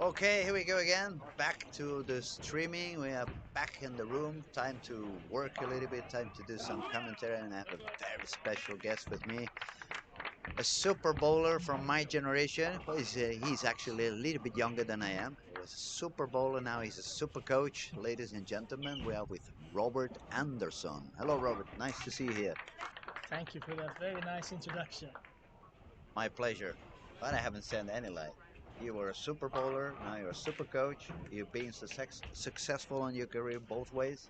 Okay, here we go again. Back to the streaming. We are back in the room. Time to work a little bit. Time to do some commentary. And I have a very special guest with me. A super bowler from my generation. Well, he's actually a little bit younger than I am. He was a super bowler. Now he's a super coach. Ladies and gentlemen, we are with Robert Anderson. Hello, Robert. Nice to see you here. Thank you for that very nice introduction. My pleasure. But I haven't said any lie. You were a super bowler, now you're a super coach. You've been successful in your career both ways.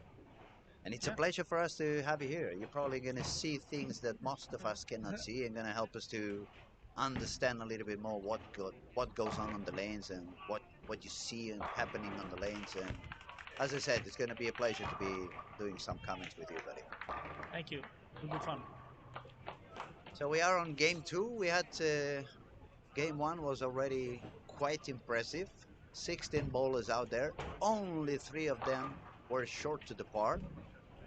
And it's a pleasure for us to have you here. You're probably going to see things that most of us cannot see and going to help us to understand a little bit more what goes on the lanes and what you see happening on the lanes. And as I said, it's going to be a pleasure to be doing some comments with you, buddy. Thank you. It'll be fun. So we are on game 2. We had game 1 was already quite impressive. 16 bowlers out there. Only 3 of them were short to the par.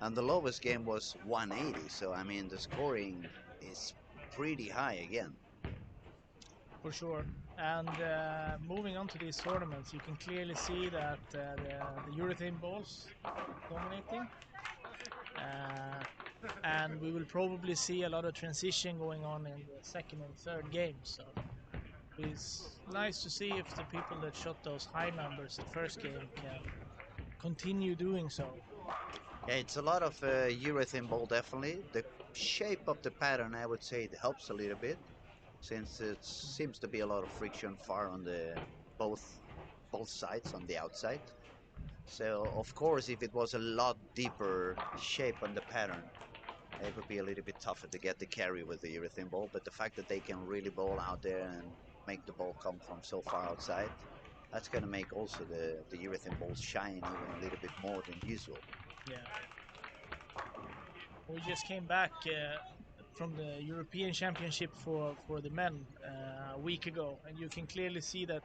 And the lowest game was 180. So, I mean, the scoring is pretty high again. For sure. And moving on to these tournaments, you can clearly see that the urethane balls dominating. And we will probably see a lot of transition going on in the second and third games. So it's nice to see if the people that shot those high numbers the first game can continue doing so. Yeah, it's a lot of urethane ball, definitely. The shape of the pattern, I would say, it helps a little bit, since it seems to be a lot of friction far on the both sides on the outside. So of course, if it was a lot deeper shape on the pattern, it would be a little bit tougher to get the carry with the urethane ball. But the fact that they can really bowl out there and make the ball come from so far outside, that's going to make also the urethane ball shine even a little bit more than usual. Yeah. We just came back from the European Championship for the men a week ago, and you can clearly see that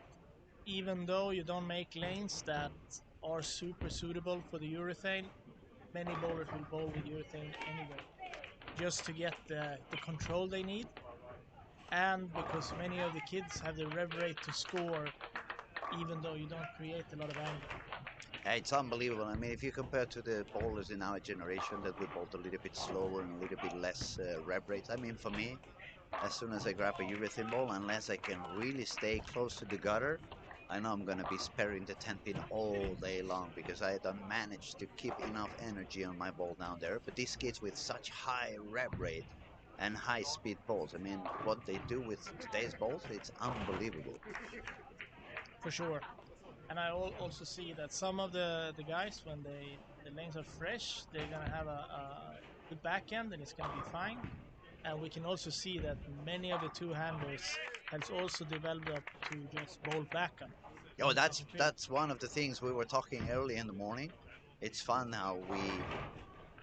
even though you don't make lanes that are super suitable for the urethane, many bowlers will bowl with urethane anyway, just to get the control they need, and because many of the kids have the rev rate to score even though you don't create a lot of angle. Yeah, it's unbelievable. I mean, if you compare to the bowlers in our generation that we bowled a little bit slower and a little bit less rev rate. I mean, for me, as soon as I grab a urethane ball, unless I can really stay close to the gutter, I know I'm going to be sparing the 10 pin all day long because I don't manage to keep enough energy on my ball down there. But these kids with such high rev rate and high speed balls, I mean, what they do with today's balls, it's unbelievable. For sure. And I also see that some of the guys, when the lanes are fresh, they're going to have a good backhand and it's going to be fine. And we can also see that many of the two-handers has also developed up to just bowl backhand. Oh, that's one of the things we were talking early in the morning. It's fun how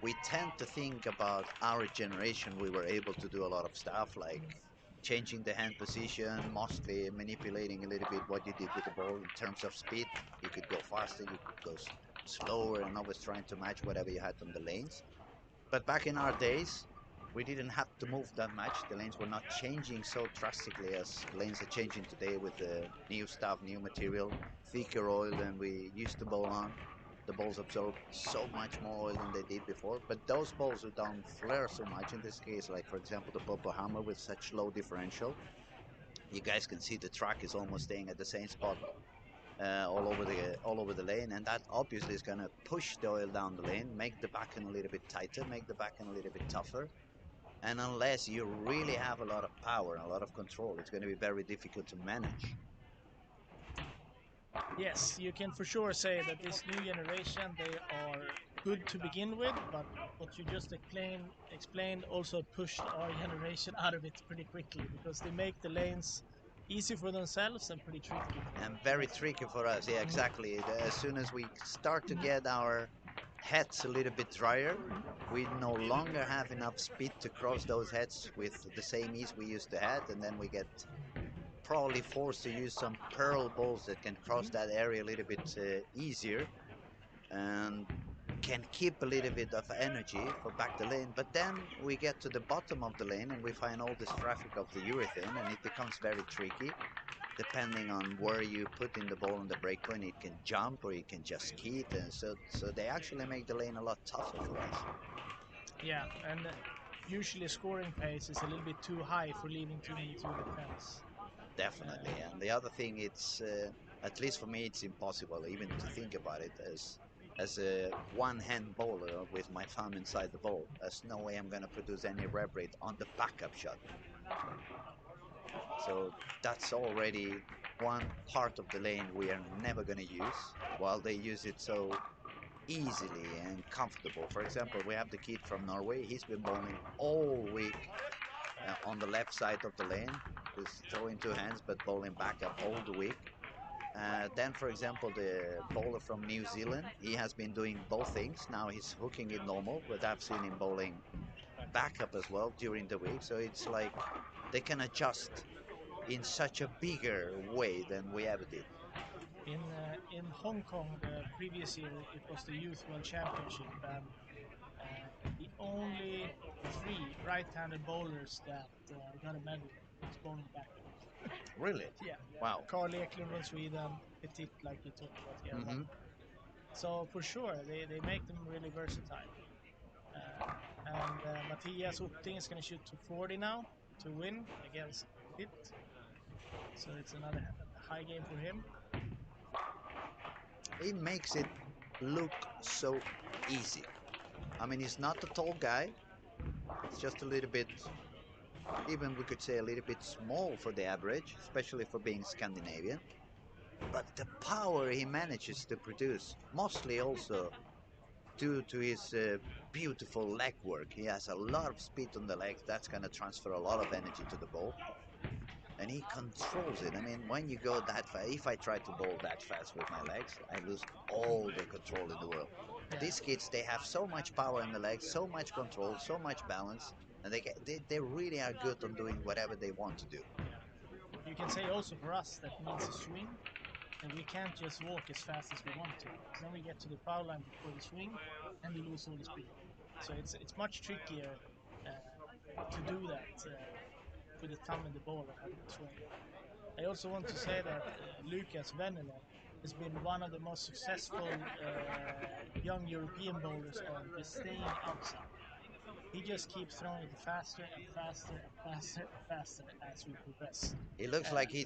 we tend to think about our generation. We were able to do a lot of stuff like changing the hand position, mostly manipulating a little bit what you did with the ball in terms of speed. You could go faster, you could go slower, and always trying to match whatever you had on the lanes. But back in our days, we didn't have to move that much. The lanes were not changing so drastically as the lanes are changing today with the new stuff, new material, thicker oil than we used to bowl on. The balls absorb so much more oil than they did before, but those balls who don't flare so much, in this case, like for example the Popo Hammer with such low differential, you guys can see the track is almost staying at the same spot all over the lane, and that obviously is going to push the oil down the lane, make the backhand a little bit tighter, make the backhand a little bit tougher. And unless you really have a lot of power and a lot of control, it's going to be very difficult to manage. Yes, you can for sure say that this new generation, they are good to begin with, but what you just explained also pushed our generation out of it pretty quickly because they make the lanes easy for themselves and pretty tricky. And very tricky for us, yeah, exactly. As soon as we start to get our heads a little bit drier, we no longer have enough speed to cross those heads with the same ease we used to have, and then we get probably forced to use some pearl balls that can cross that area a little bit easier and can keep a little bit of energy for back the lane. But then we get to the bottom of the lane and we find all this traffic of the urethane and it becomes very tricky. depending on where you put in the ball on the breakpoint, it can jump or it can just skate, and so they actually make the lane a lot tougher for us. Yeah, and usually scoring pace is a little bit too high for leaving too many to defense. Definitely. And the other thing, it's at least for me, it's impossible even to think about it as a one-hand bowler with my thumb inside the ball. There's no way I'm going to produce any rev rate on the backup shot. So that's already one part of the lane we are never going to use, while they use it so easily and comfortable. For example, we have the kid from Norway. He's been bowling all week on the left side of the lane. He's throwing two hands but bowling backup all the week. Then, for example, the bowler from New Zealand, he has been doing both things. Now he's hooking it normal, but I've seen him bowling backup as well during the week. So it's like they can adjust in such a bigger way than we ever did. In Hong Kong, the previous year, it was the Youth World Championship, and the only three right-handed bowlers that got a medal was bowling backup. Really? Yeah. Wow. Carl Eklund from Sweden, Petit, like you talked about here. Mm-hmm. So for sure, they make them really versatile. And Matthias Otting is going to shoot to 40 now to win against Pitt. So it's another high game for him. It makes it look so easy. I mean, he's not a tall guy. It's just a little bit, even we could say a little bit small for the average, especially for being Scandinavian. But the power he manages to produce, mostly also due to his beautiful leg work. He has a lot of speed on the legs. That's going to transfer a lot of energy to the ball. And he controls it. I mean, when you go that fast, if I try to bowl that fast with my legs, I lose all the control in the world. Yeah. These kids, they have so much power in the legs, so much control, so much balance, and they really are good on doing whatever they want to do. You can say also for us that needs a swing, and we can't just walk as fast as we want to. Then we get to the foul line before the swing, and we lose all the speed. So it's much trickier to do that with the thumb in the ball and having the swing. I also want to say that Lucas Venelen has been one of the most successful young European bowlers on just staying outside. He just keeps throwing it faster and faster and faster and faster as we progress. It looks like he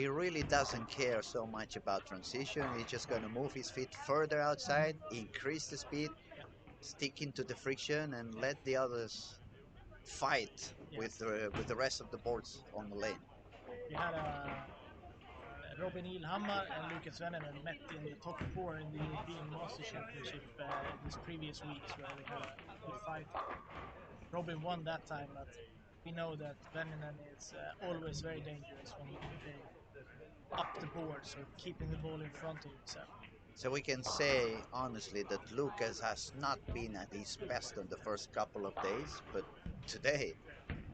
really doesn't care so much about transition. He's just going to move his feet further outside, increase the speed, stick into the friction, and let the others fight with the rest of the boards on the lane. We had Robin Ilhammar and Lucas Venenen met in the top four in the European Master Championship these previous weeks, where we had a good fight. Robin won that time, but we know that Venenen is always very dangerous when you go up the board, so keeping the ball in front of himself. So we can say honestly that Lucas has not been at his best in the first couple of days, but today,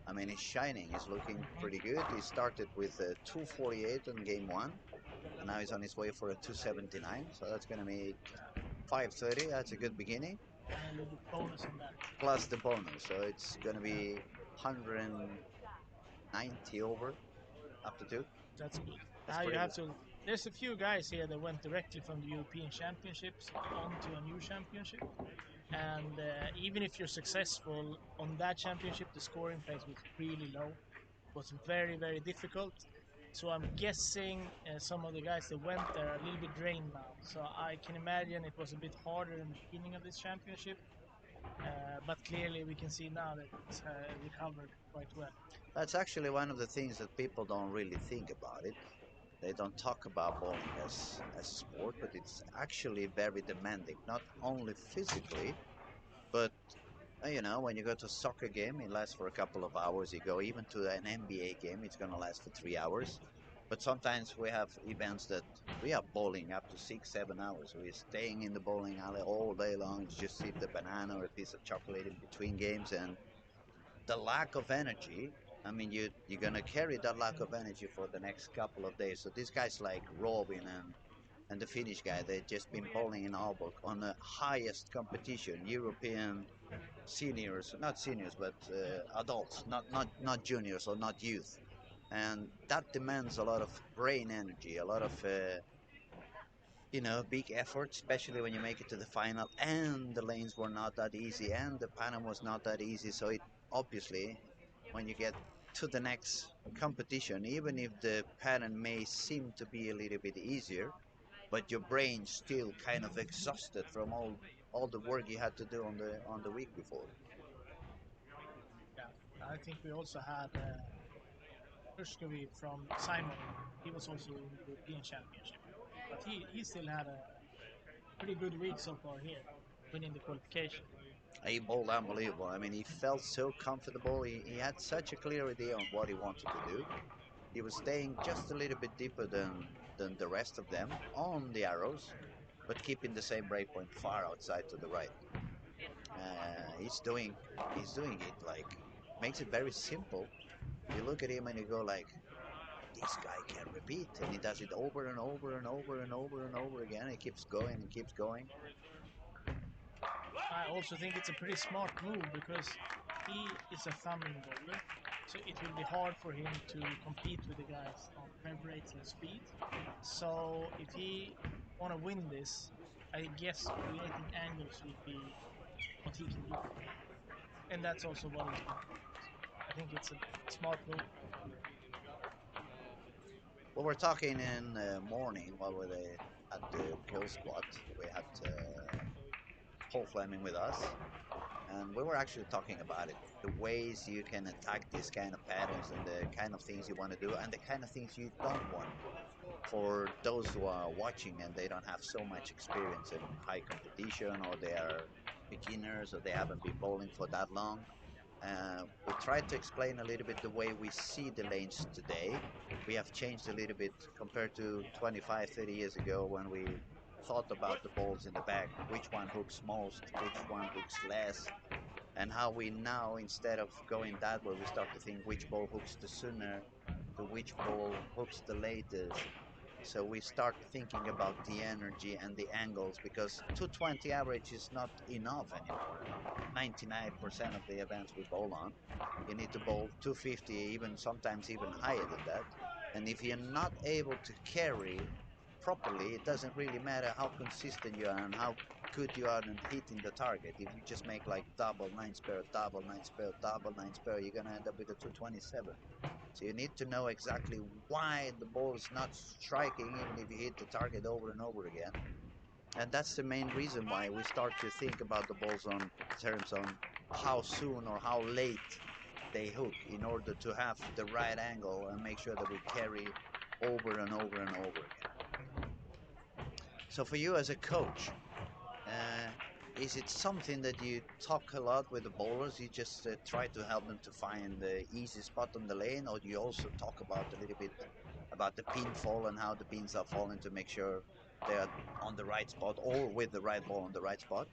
I mean, he's shining. He's looking pretty good. He started with a 248 on game one, and now he's on his way for a 279. So that's going to make 530. That's a good beginning. And a little bit bonus on that. Plus the bonus, so it's going to be 190 over after two. That's good. That's Now you pretty have good. to. There's a few guys here that went directly from the European Championships onto a new championship, and even if you're successful on that championship, the scoring pace was really low. It was very, very difficult. So I'm guessing some of the guys that went there are a little bit drained now. So I can imagine it was a bit harder in the beginning of this championship. But clearly we can see now that it's recovered quite well. That's actually one of the things that people don't really think about it. They don't talk about bowling as a sport, but it's actually very demanding, not only physically, but when you go to a soccer game, it lasts for a couple of hours. You go even to an NBA game, it's going to last for 3 hours. But sometimes we have events that we are bowling up to 6, 7 hours. We're staying in the bowling alley all day long. You just eat the banana or a piece of chocolate in between games, and the lack of energy. I mean, you're gonna carry that lack of energy for the next couple of days. So these guys like Robin and the Finnish guy, they've just been bowling in Aalborg on the highest competition, European seniors, not seniors, but adults, not juniors or not youth. and that demands a lot of brain energy, a lot of big effort, especially when you make it to the final. And the lanes were not that easy, and the pattern was not that easy. So it obviously, when you get to the next competition, even if the pattern may seem to be a little bit easier, but your brain's still kind of exhausted from all the work you had to do on the week before. Yeah, I think we also had Pushkovi from Simon. He was also in the European Championship, but he still had a pretty good week so far here, winning the qualification. He bowled unbelievable. I mean, he felt so comfortable. He had such a clear idea on what he wanted to do. He was staying just a little bit deeper than the rest of them on the arrows, but keeping the same breakpoint far outside to the right. He's doing it like makes it very simple. You look at him and you go like, this guy can repeat, and he does it over and over and over and over and over again. He keeps going and keeps going. I also think it's a pretty smart move because he is a thumbing bowler, so it will be hard for him to compete with the guys on rev rates and speed. So if he want to win this, I guess creating angles will be what he can do, and that's also what he's doing. I think it's a smart move. Well, we're talking in the morning while we're at the kill squad. We had Paul Fleming with us, and we were actually talking about it, the ways you can attack these kind of patterns and the kind of things you want to do and the kind of things you don't want. For those who are watching and they don't have so much experience in high competition, or they are beginners, or they haven't been bowling for that long, we tried to explain a little bit the way we see the lanes today. We have changed a little bit compared to 25, 30 years ago when we thought about the balls in the back, which one hooks most, which one hooks less, and how we now, instead of going that way, we start to think which ball hooks the sooner, to which ball hooks the latest. So we start thinking about the energy and the angles, because 220 average is not enough anymore. 99% of the events we bowl on, you need to bowl 250, even sometimes even higher than that. And if you're not able to carry properly, it doesn't really matter how consistent you are and how good you are in hitting the target. If you just make like double nine spare, double nine spare, double nine spare, you're gonna end up with a 227. So you need to know exactly why the ball is not striking, even if you hit the target over and over again. And that's the main reason why we start to think about the balls on terms on how soon or how late they hook, in order to have the right angle and make sure that we carry over and over and over again. So for you as a coach, is it something that you talk a lot with the bowlers? You just try to help them to find the easy spot on the lane, or do you also talk about a little bit about the pin fall and how the pins are falling to make sure they're on the right spot or with the right ball on the right spot?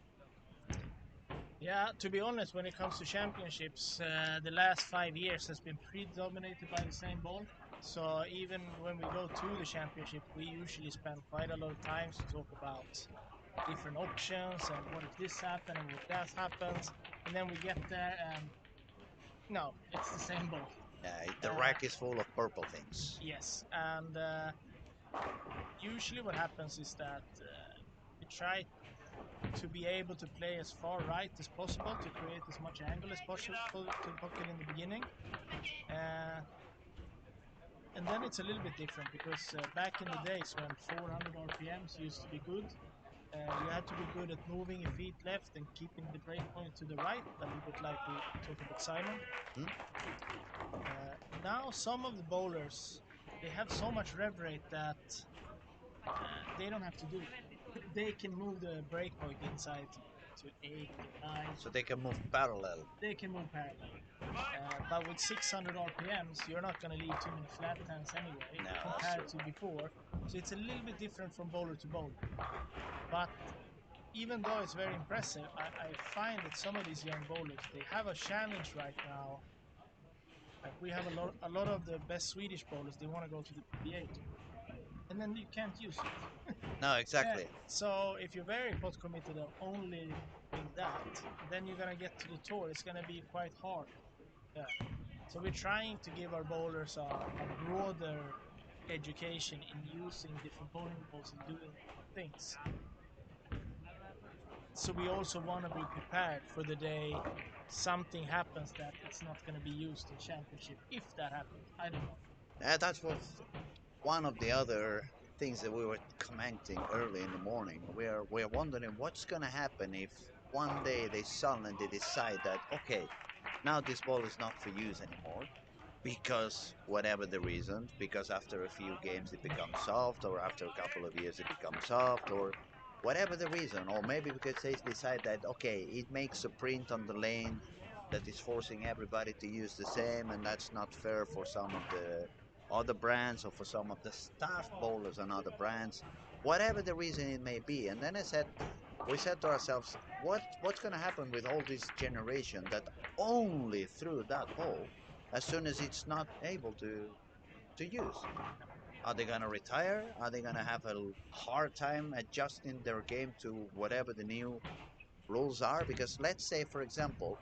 Yeah, to be honest, when it comes to championships, the last 5 years has been predominated by the same ball. So even when we go to the championship, we usually spend quite a lot of time to talk about different options and what if this happens and what that happens, and then we get there and no, it's the same ball. The rack is full of purple things. Yes, and usually what happens is that we try to be able to play as far right as possible to create as much angle as possible to the pocket in the beginning. And then it's a little bit different because back in the days when 400 RPMs used to be good, you had to be good at moving your feet left and keeping the breakpoint to the right, a little bit like we talked about Simon. Now some of the bowlers, they have so much rev rate that they don't have to do it. They can move the breakpoint inside to 8 or 9. So they can move parallel. They can move parallel. But with 600 RPMs, you're not going to leave too many flat hands anyway, compared to before. So it's a little bit different from bowler to bowler. But even though it's very impressive, I find that some of these young bowlers, they have a challenge right now. Like we have a lot of the best Swedish bowlers, they want to go to the PBA tour. And then you can't use it. No, exactly. So if you're very pot committed on only doing that, then you're gonna get to the tour. It's gonna be quite hard. Yeah. So we're trying to give our bowlers a broader education in using different bowling balls and doing things. So we also want to be prepared for the day something happens that it's not going to be used in championship. If that happens, I don't know. That's what one of the other things that we were commenting early in the morning. We're wondering what's going to happen if one day they suddenly decide that okay, now this ball is not for use anymore because whatever the reason, because after a few games it becomes soft, or after a couple of years it becomes soft, or whatever the reason, or maybe because they decide that okay, it makes a print on the lane that is forcing everybody to use the same, and that's not fair for some of the other brands or for some of the staff bowlers on other brands, whatever the reason it may be. And then we said to ourselves, what's going to happen with all this generation that only threw that ball as soon as it's not able to use? Are they going to retire? Are they going to have a hard time adjusting their game to whatever the new rules are? Because let's say, for example,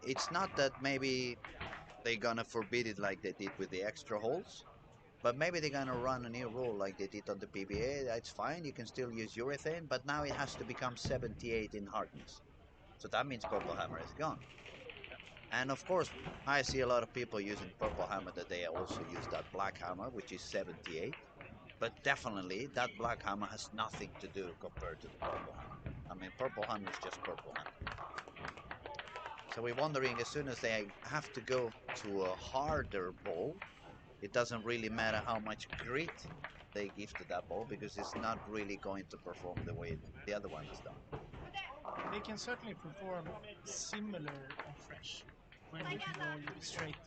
it's not that maybe they're going to forbid it like they did with the extra holes, but maybe they're going to run a new rule like they did on the PBA. That's fine. You can still use urethane, but now it has to become 78 in hardness. So that means purple hammer is gone. And of course, I see a lot of people using purple hammer that they also use that black hammer, which is 78. But definitely, that black hammer has nothing to do compared to the purple hammer. I mean, purple hammer is just purple hammer. So we're wondering, as soon as they have to go to a harder ball, it doesn't really matter how much grit they give to that ball, because it's not really going to perform the way the other one has done. They can certainly perform similar on fresh when you can go a little bit straighter.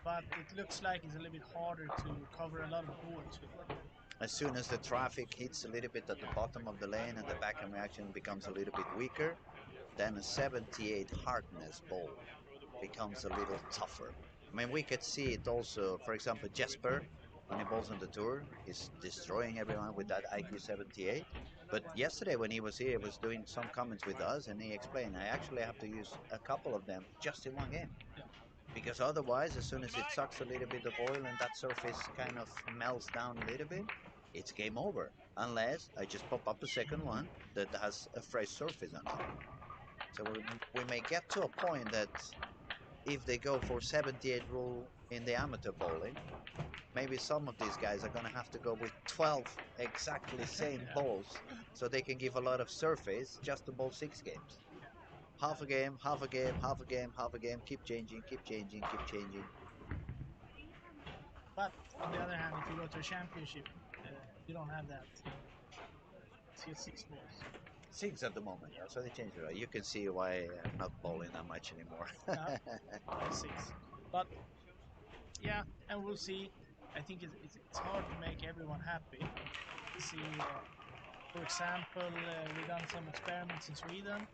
But it looks like it's a little bit harder to cover a lot of boards with it. As soon as the traffic hits a little bit at the bottom of the lane and the backhand reaction becomes a little bit weaker, then a 78 hardness ball becomes a little tougher. I mean, we could see it also, for example, Jesper, when he bowls on the tour, is destroying everyone with that IQ 78. But yesterday when he was here, he was doing some comments with us, and he explained, I actually have to use a couple of them just in one game. Because otherwise, as soon as it sucks a little bit of oil and that surface kind of melts down a little bit, it's game over. Unless I just pop up a second one that has a fresh surface on it. So we may get to a point that if they go for 78 rule in the amateur bowling, maybe some of these guys are going to have to go with 12 exactly same balls so they can give a lot of surface just to bowl 6 games. Half a game, half a game, half a game, half a game, keep changing, keep changing, keep changing. But on the other hand, if you go to a championship, you don't have that. It's just 6 balls. 6 at the moment, yeah, so they changed it. You can see why I'm not bowling that much anymore. Yeah, 6. But yeah, and we'll see. I think it's hard to make everyone happy. See, for example, we've done some experiments in Sweden.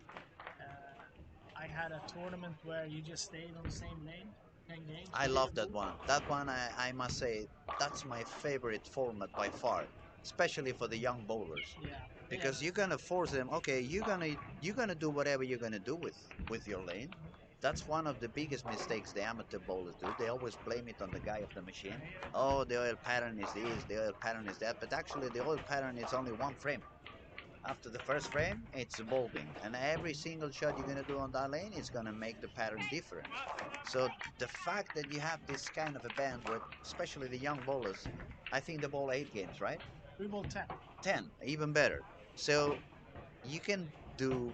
I had a tournament where you just stayed on the same lane, 10 games. I love that one. That one, I must say, that's my favorite format by far, especially for the young bowlers. Yeah. Because you're gonna force them. Okay, you're gonna do whatever you're gonna do with your lane. That's one of the biggest mistakes the amateur bowlers do. They always blame it on the guy of the machine. Oh, the oil pattern is this, the oil pattern is that. But actually, the oil pattern is only one frame. After the first frame, it's bulbing, and every single shot you're gonna do on that lane is gonna make the pattern different. So the fact that you have this kind of a band where, especially the young bowlers, I think they bowl 8 games, right? We bowl 10. 10, even better. So you can do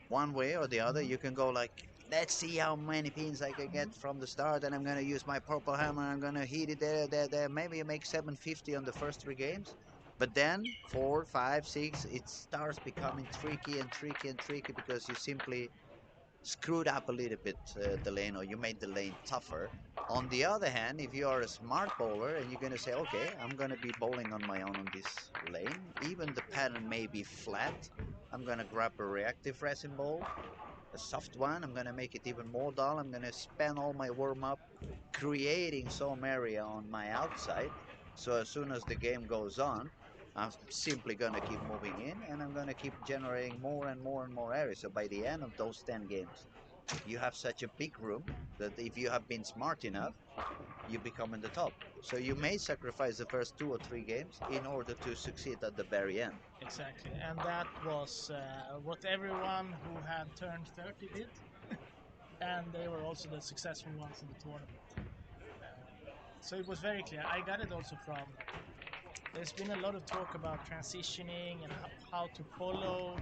one way or the other. You can go like, let's see how many pins I can get from the start, and I'm gonna use my purple hammer. I'm gonna hit it there, there, there. Maybe you make 750 on the first 3 games, but then 4, 5, 6, it starts becoming tricky and tricky and tricky because you simply screwed up a little bit the lane, or you made the lane tougher. On the other hand, if you are a smart bowler and you're going to say, okay, I'm going to be bowling on my own on this lane, even the pattern may be flat, I'm going to grab a reactive resin ball, a soft one, I'm going to make it even more dull, I'm going to spend all my warm-up creating some area on my outside, so as soon as the game goes on, I'm simply going to keep moving in, and I'm going to keep generating more and more and more areas. So by the end of those 10 games, you have such a big room that if you have been smart enough, you become in the top. So you may sacrifice the first 2 or 3 games in order to succeed at the very end. Exactly, and that was what everyone who had turned 30 did, and they were also the successful ones in the tournament. So it was very clear. I got it also from. There's been a lot of talk about transitioning and how to follow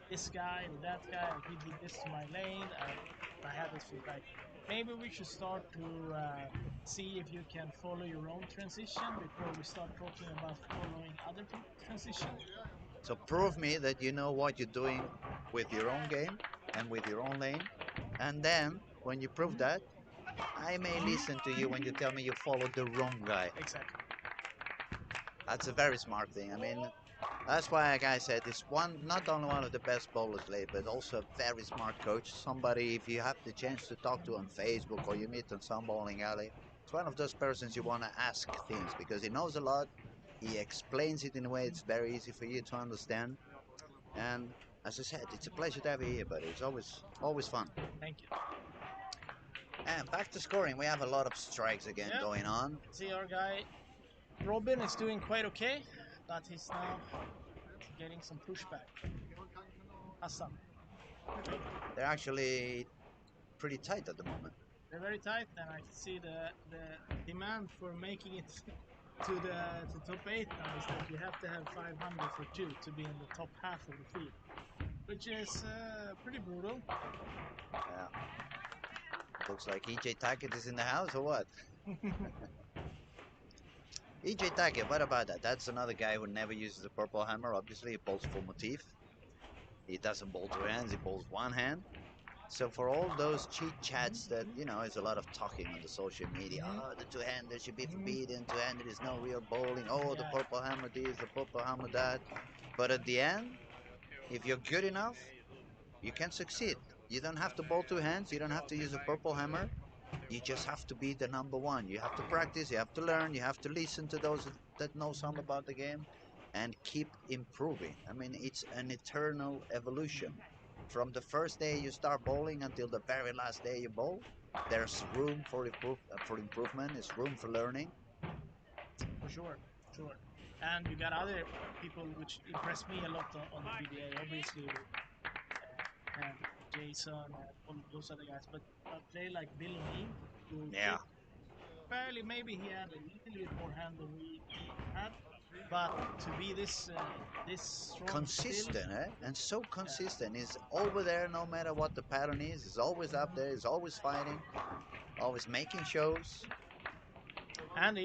this guy or that guy. Or he did this to my lane, and I had this feel like maybe we should start to see if you can follow your own transition before we start talking about following other people's transition. So prove me that you know what you're doing with your own game and with your own lane. And then when you prove that, I may listen to you when you tell me you followed the wrong guy. Exactly. That's a very smart thing. I mean, that's why, like I said, it's not only one of the best bowlers late, but also a very smart coach. Somebody, if you have the chance to talk to on Facebook or you meet on some bowling alley, it's one of those persons you want to ask things because he knows a lot. He explains it in a way it's very easy for you to understand. And as I said, it's a pleasure to have you here, buddy. It's always fun. Thank you. And back to scoring, we have a lot of strikes again Yeah. going on. See, our guy Robin is doing quite okay, but he's now getting some pushback. Hassan. They're actually pretty tight at the moment. They're very tight, and I can see the demand for making it to top 8 now is that you have to have 500 for 2 to be in the top half of the field, which is pretty brutal. Yeah. Looks like EJ Tackett is in the house or what? EJ Tackett, what about that? That's another guy who never uses the purple hammer. Obviously, he bowls full motif. He doesn't bowl 2 hands, he bowls 1 hand. So for all those cheat chats that, is a lot of talking on the social media. Oh, the 2-hander should be forbidden. 2-handed is no real bowling. Oh, the Yeah. purple hammer this, the purple hammer that. But at the end, if you're good enough, you can succeed. You don't have to bowl 2 hands. You don't have to use a purple hammer. You just have to be the number one. You have to practice. You have to learn. You have to listen to those that know some about the game and keep improving. I mean, it's an eternal evolution. From the first day you start bowling until the very last day you bowl, there's room for improvement. There's room for learning. For sure, sure. And you got other people which impressed me a lot on the PDA, obviously, and Jason and all those other guys. But a player like Bill O'Neill, who Yeah. fairly maybe he had a little bit more hand than we had, but to be this strong, Consistent, still, And so consistent. He's over there no matter what the pattern is. He's always up there. He's always fighting, always making shows. and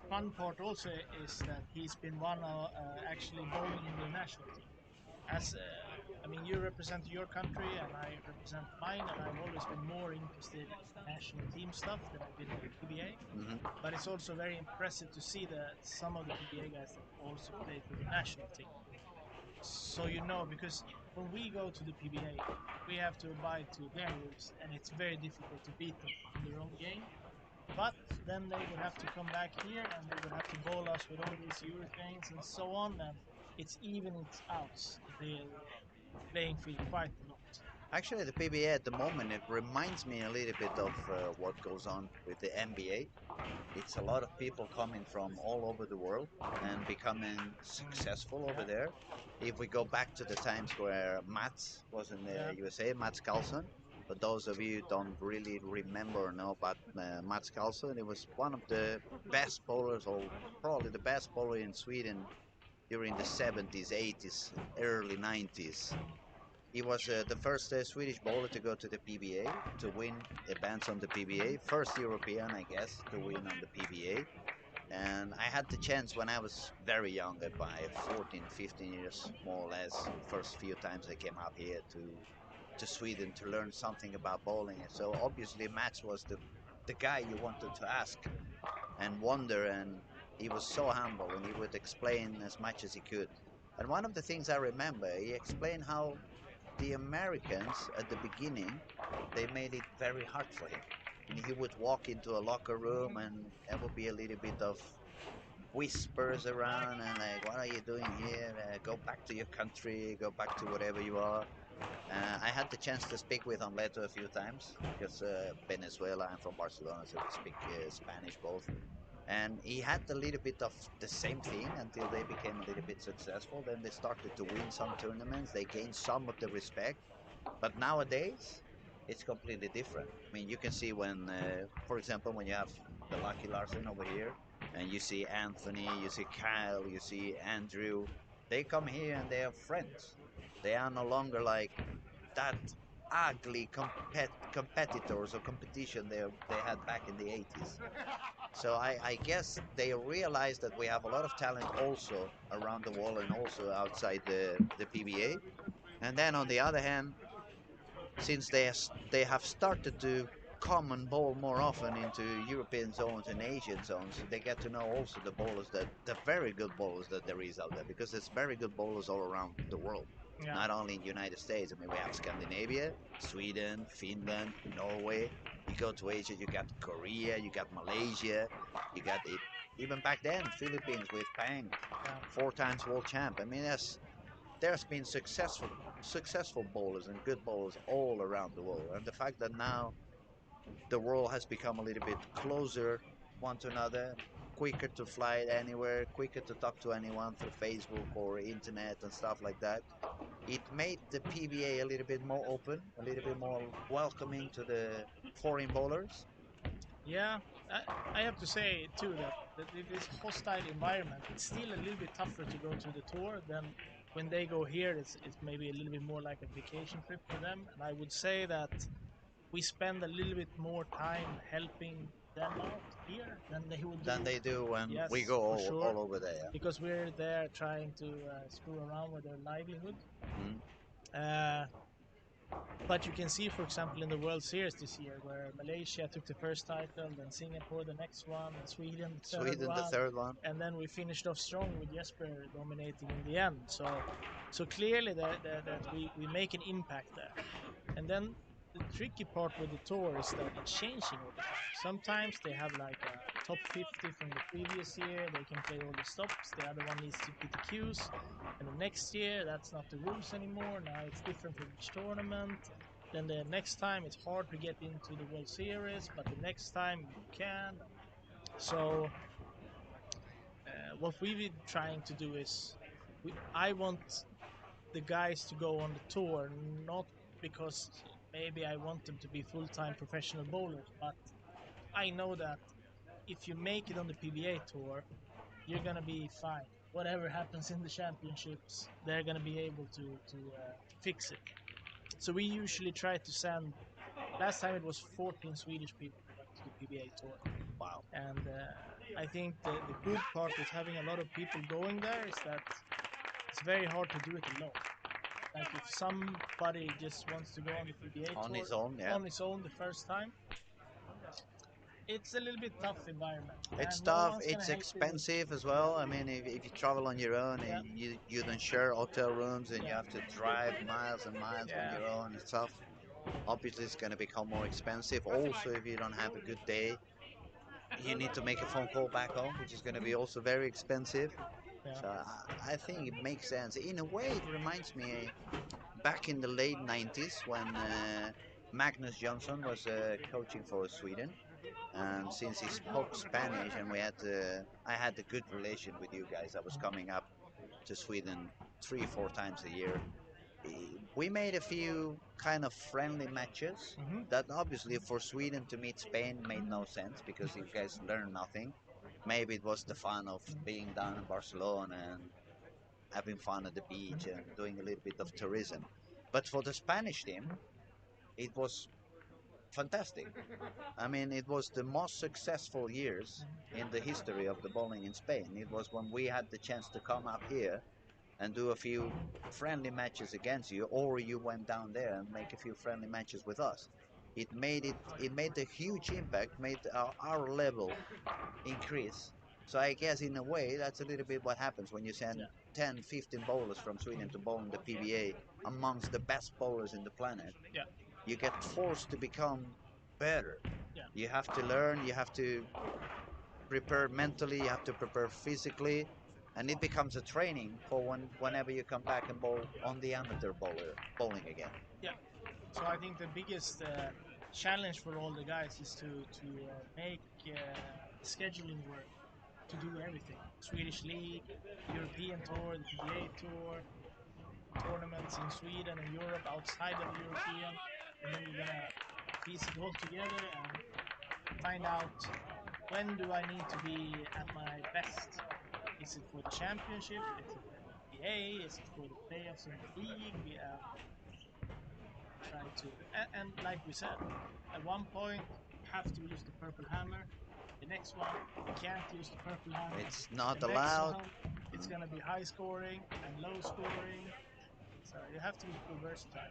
fun part also is that he's been one of actually bowling in the national team. As I mean, you represent your country and I represent mine, and I've always been more interested in national team stuff than I've been in the PBA. But it's also very impressive to see that some of the PBA guys that also play for the national team. So because when we go to the PBA, we have to abide to their rules, and it's very difficult to beat them in their own game. But then they would have to come back here, and they would have to bowl us with all these Europeans and so on, and it's even it out the playing field quite a lot. Actually, the PBA at the moment, it reminds me a little bit of what goes on with the NBA. It's a lot of people coming from all over the world and becoming successful over there. If we go back to the times where Mats was in the USA, Mats Carlson, for those of you who don't really remember or know about Mats Carlson, it was one of the best bowlers, or probably the best bowler in Sweden during the 70s, 80s, early 90s. He was the first Swedish bowler to go to the PBA, to win events on the PBA. First European, I guess, to win on the PBA. And I had the chance when I was very young, by 14, 15 years, more or less, first few times I came up here to Sweden to learn something about bowling. And so obviously Mats was the guy you wanted to ask and wonder, and he was so humble and he would explain as much as he could. And one of the things I remember, he explained how the Americans at the beginning, they made it very hard for him. And he would walk into a locker room and there would be a little bit of whispers around and like, what are you doing here? Go back to your country, go back to whatever you are. I had the chance to speak with Onleto a few times because Venezuela, I'm from Barcelona, so we speak Spanish both. And he had a little bit of the same thing until they became a little bit successful. Then they started to win some tournaments. They gained some of the respect. But nowadays, it's completely different. I mean, you can see when, for example, when you have the Lucky Larson over here, and you see Anthony, you see Kyle, you see Andrew, they come here and they are friends. They are no longer like that ugly competitors or competition they had back in the 80s. So I guess they realize that we have a lot of talent also around the world and also outside the PBA. And then on the other hand, since they have started to come and bowl more often into European zones and Asian zones, they get to know also the bowlers that the very good bowlers that there is out there because there's very good bowlers all around the world, Yeah. not only in the United States. I mean, we have Scandinavia, Sweden, Finland, Norway. You go to Asia, you got Korea, you got Malaysia, you got even back then Philippines with Pang, Yeah. 4 times world champ. I mean, there's been successful bowlers and good bowlers all around the world, and the fact that now the world has become a little bit closer one to another, quicker to fly anywhere, quicker to talk to anyone through Facebook or internet and stuff like that. It made the PBA a little bit more open, a little bit more welcoming to the foreign bowlers. Yeah, I have to say too that in this hostile environment, it's still a little bit tougher to go to the tour than when they go here. It's maybe a little bit more like a vacation trip for them. And I would say that we spend a little bit more time helping them out here than they would do. Than they do when Yes, we go for sure. all over there. Because we're there trying to screw around with their livelihood. Mm. Uh, but you can see, for example, in the World Series this year, where Malaysia took the first title, then Singapore the next one, and Sweden the third Sweden, the one, third one. and then we finished off strong with Jesper dominating in the end. So clearly that we make an impact there. And then the tricky part with the tour is that it's changing all the time. Sometimes they have like a top 50 from the previous year, they can play all the stops, the other one needs to beat the cues. And the next year, that's not the rules anymore. Now it's different for each tournament. Then the next time, it's hard to get into the World Series, but the next time you can. So what we've been trying to do is, I want the guys to go on the tour, not because maybe I want them to be full-time professional bowlers, but I know that if you make it on the PBA tour, you're gonna be fine. Whatever happens in the championships, they're gonna be able to fix it. So we usually try to send. Last time it was 14 Swedish people who went to the PBA tour, Wow. and I think the good part with having a lot of people going there is that it's very hard to do it alone. Like if somebody just wants to go on the PBA On tour his own, yeah. on his own the first time, it's a little bit tough environment, It's and no tough. one's gonna It's help you. expensive as well. I mean, if you travel on your own Yeah. and you don't share hotel rooms and you Yeah. have to drive miles and miles on Yeah. your own and stuff, obviously it's going to become more expensive. Also, if you don't have a good day, you need to make a phone call back home, which is going to be also very expensive. Yeah. So I think it makes sense. In a way, it reminds me back in the late 90s when Magnus Johnson was coaching for Sweden. And since he spoke Spanish and I had a good relation with you guys, I was coming up to Sweden 3 or 4 times a year. We made a few kind of friendly matches Mm-hmm. that obviously for Sweden to meet Spain made no sense because you guys learned nothing. Maybe it was the fun of being down in Barcelona and having fun at the beach and doing a little bit of tourism. But for the Spanish team, it was fantastic. I mean, it was the most successful years in the history of the bowling in Spain. It was when we had the chance to come up here and do a few friendly matches against you, or you went down there and make a few friendly matches with us. It made a huge impact, made our level increase. So I guess in a way that's a little bit what happens when you send Yeah. 10, 15 bowlers from Sweden to bowl in the PBA amongst the best bowlers in the planet. Yeah. You get forced to become better. Yeah. You have to learn, you have to prepare mentally, you have to prepare physically. and it becomes a training for whenever you come back and bowl on the amateur bowling again. Yeah. So I think the biggest challenge for all the guys is to make scheduling work to do everything. Swedish League, European Tour, the PGA Tour, tournaments in Sweden and Europe outside of the European, and then you're gonna piece it all together and find out when do I need to be at my best. Is it for the championship? Is it for the PGA? Is it for the playoffs in the league? Try to and like we said, at one point you have to use the purple hammer. The next one you can't use the purple hammer. It's not The next allowed. one it's gonna be high scoring and low scoring. So you have to be versatile.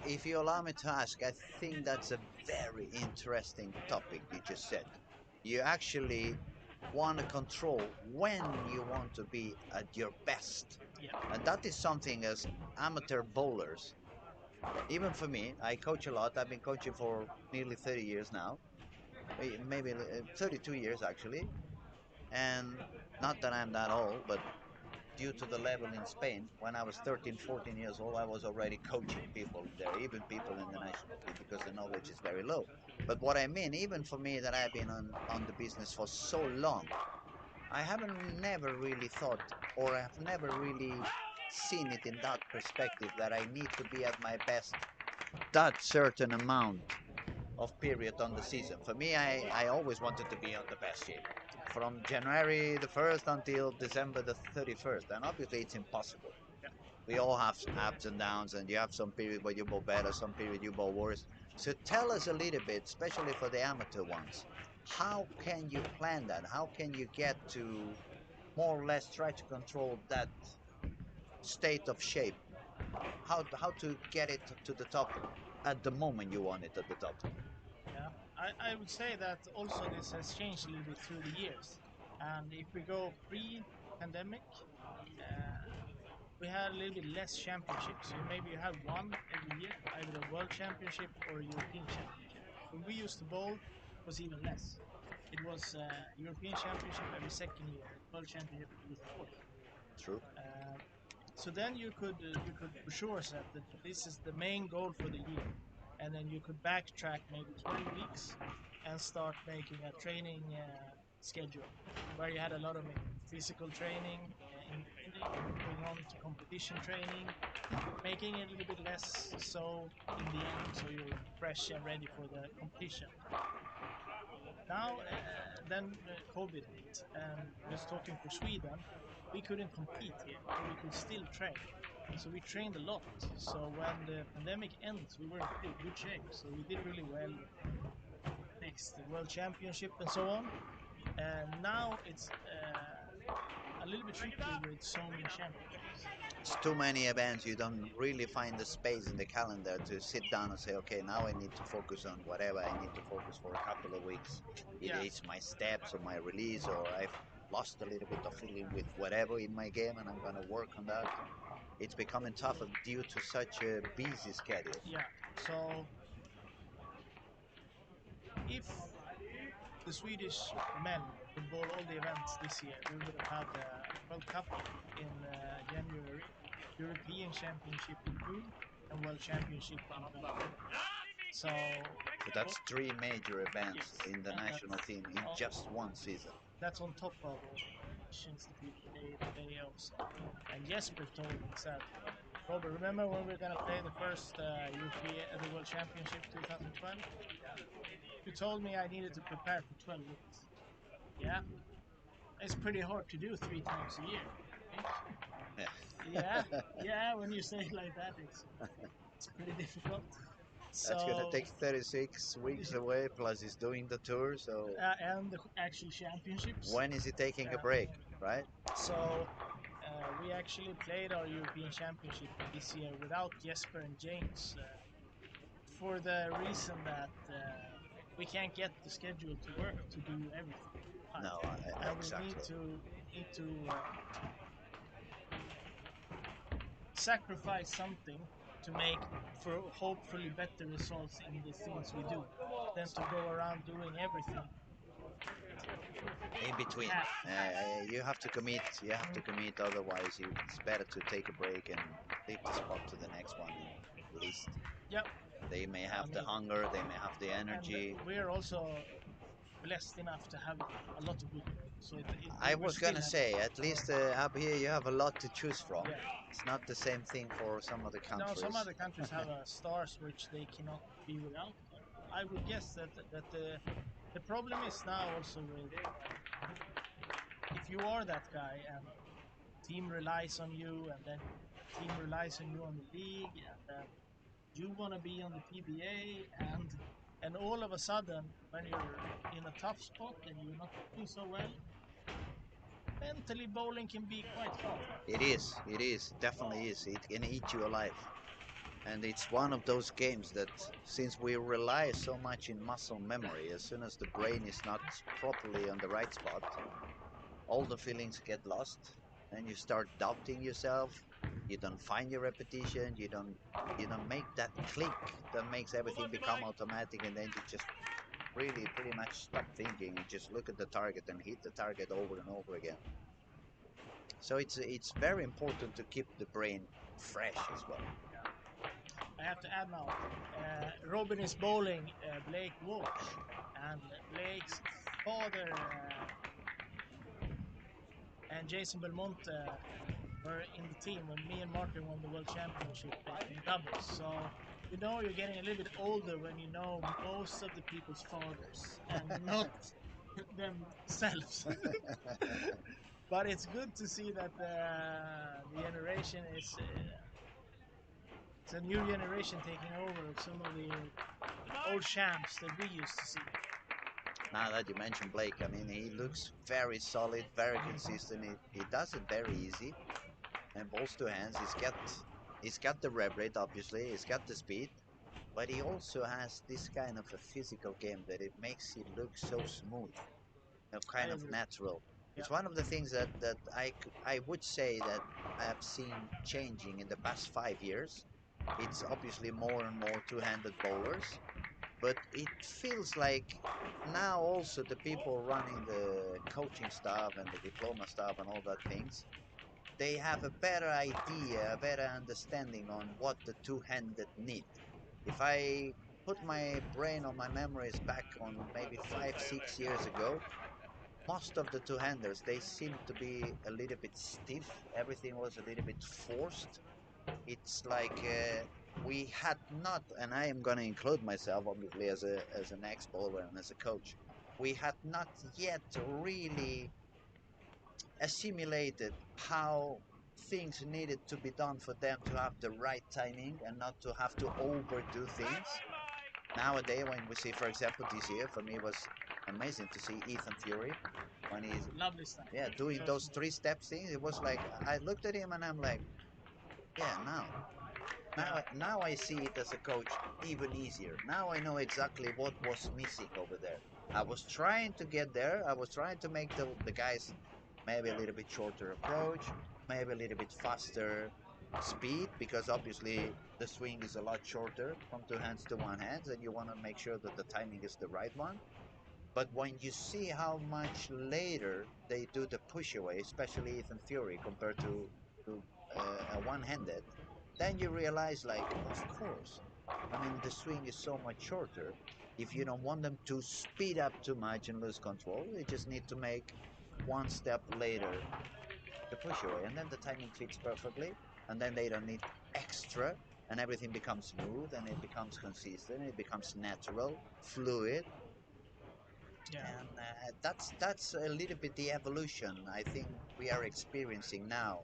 If you allow me to ask, I think that's a very interesting topic you just said. You actually want to control when you want to be at your best. Yeah. And that is something as amateur bowlers, even for me, I coach a lot. I've been coaching for nearly 30 years now, maybe 32 years actually. And not that I'm that old, but due to the level in Spain, when I was 13, 14 years old, I was already coaching people there, even people in the national team, because the knowledge is very low. But what I mean, even for me that I've been on the business for so long, I haven't never really thought, or I've never really seen it in that perspective that I need to be at my best that certain amount of period on the season. For me, I always wanted to be on the best shape from January the 1st until December the 31st, and obviously it's impossible. We all have ups and downs, and you have some period where you bowl better, some period you bowl worse. So tell us a little bit, especially for the amateur ones, how can you plan that? How can you get to more or less try to control that state of shape? How to get it to the top at the moment you want it at the top? Yeah, I would say that also this has changed a little bit through the years. And if we go pre-pandemic, we had a little bit less championships. So maybe you had one every year, either a world championship or a European championship. When we used to bowl, it was even less. It was European championship every second year, world championship every fourth. True. So then you could for sure set that this is the main goal for the year, and then you could backtrack maybe 12 weeks and start making a training schedule where you had a lot of physical training in the beginning, going on to competition training, making it a little bit less so in the end, so you're fresh and ready for the competition. Now, then COVID hit, and just talking for Sweden, we couldn't compete here, but we could still train. So we trained a lot. So when the pandemic ends, we were in pretty good shape. So we did really well next World Championship and so on. And now it's a little bit tricky with so many championships. It's too many events. You don't really find the space in the calendar to sit down and say, okay, now I need to focus on whatever I need to focus for a couple of weeks. Either it's my steps or my release, or I've lost a little bit of feeling with whatever in my game and I'm going to work on that. It's becoming tougher due to such a busy schedule. Yeah. So if the Swedish men would bowl all the events this year, we would have had the World Cup in January, European Championship in June, and World Championship in November. So That's three major events yes, in the and national team in on, just one season. that's on top of all the competitions, the PGA, the playoffs. And Jesper told me, he said, Robert, remember when we were going to play the first European, the World Championship 2012? You told me I needed to prepare for 12 weeks. Yeah, it's pretty hard to do 3 times a year. Yeah. Yeah. When you say it like that, it's pretty difficult. That's going to So take 36 weeks away, plus he's doing the tour. So and the actual championships. when is he taking a break, right? So we actually played our European Championship this year without Jesper and James for the reason that we can't get the schedule to work to do everything. No, And exactly. we need to sacrifice something to make for hopefully better results in the things we do than to go around doing everything. A between. Half. You have to commit. You have to commit. Otherwise, it's better to take a break and leave the spot to the next one. At least Yep. they may I have the mean, hunger. They may have the and energy. we're also blessed enough to have a lot of good players. So I we're was still gonna having. say, at least up here you have a lot to choose from. Yeah. It's not the same thing for some other No, some countries. other countries have stars which they cannot be without. I would guess that the problem is now also with if you are that guy and team relies on you and then team relies on you on the league and then you want to be on the PBA and all of a sudden when you're in a tough spot and you're not doing so well, mentally bowling can be quite hard. It is, definitely is. It can eat you alive. And it's one of those games that, since we rely so much in muscle memory, as soon as the brain is not properly on the right spot, all the feelings get lost, and you start doubting yourself. You don't find your repetition. You don't make that click that makes everything become automatic, and then you just really pretty much stop thinking and just look at the target and hit the target over and over again. So it's very important to keep the brain fresh as well. I have to add now, Robin is bowling Blake Walsh, and Blake's father and Jason Belmont were in the team when me and Martin won the World Championship in doubles. So you're getting a little bit older when you know most of the people's fathers and not themselves. But it's good to see that the generation is it's a new generation taking over of some of the old champs that we used to see. Now that you mentioned Blake, I mean, he looks very solid, very consistent. He does it very easy, and balls to hands. He's got the rev rate, obviously. He's got the speed, but he also has this kind of a physical game that it makes it look so smooth, kind I of agree. natural. Yeah. It's one of the things that I would say that I have seen changing in the past 5 years. It's obviously more and more two-handed bowlers, but it feels like now also the people running the coaching staff and the diploma staff and all that things, they have a better idea, a better understanding on what the two-handed need. If I put my brain or my memories back on maybe 5 6 years ago, most of the two-handers, they seemed to be a little bit stiff. Everything was a little bit forced. It's like we had not, and I am going to include myself obviously as an ex-bowler and as a coach, we had not yet really assimilated how things needed to be done for them to have the right timing and not to have to overdo things. Nowadays, when we see, for example, this year, for me it was amazing to see Ethan Fury when he's Lovely stuff. doing So those smooth. 3 step things. It was like I looked at him and I'm like, yeah, now I see it as a coach even easier. Now I know exactly what was missing over there. I was trying to get there. I was trying to make the guys maybe a little bit shorter approach, maybe a little bit faster speed, because obviously the swing is a lot shorter from two hands to one hand, and you want to make sure that the timing is the right one. But when you see how much later they do the push away, especially Ethan Fury compared to a one-handed, then you realize, like, of course, I mean, the swing is so much shorter. If you don't want them to speed up too much and lose control, you just need to make one step later the push away, and then the timing fits perfectly, and then they don't need extra, and everything becomes smooth and it becomes consistent, it becomes natural, fluid, Yeah. and that's a little bit the evolution I think we are experiencing now.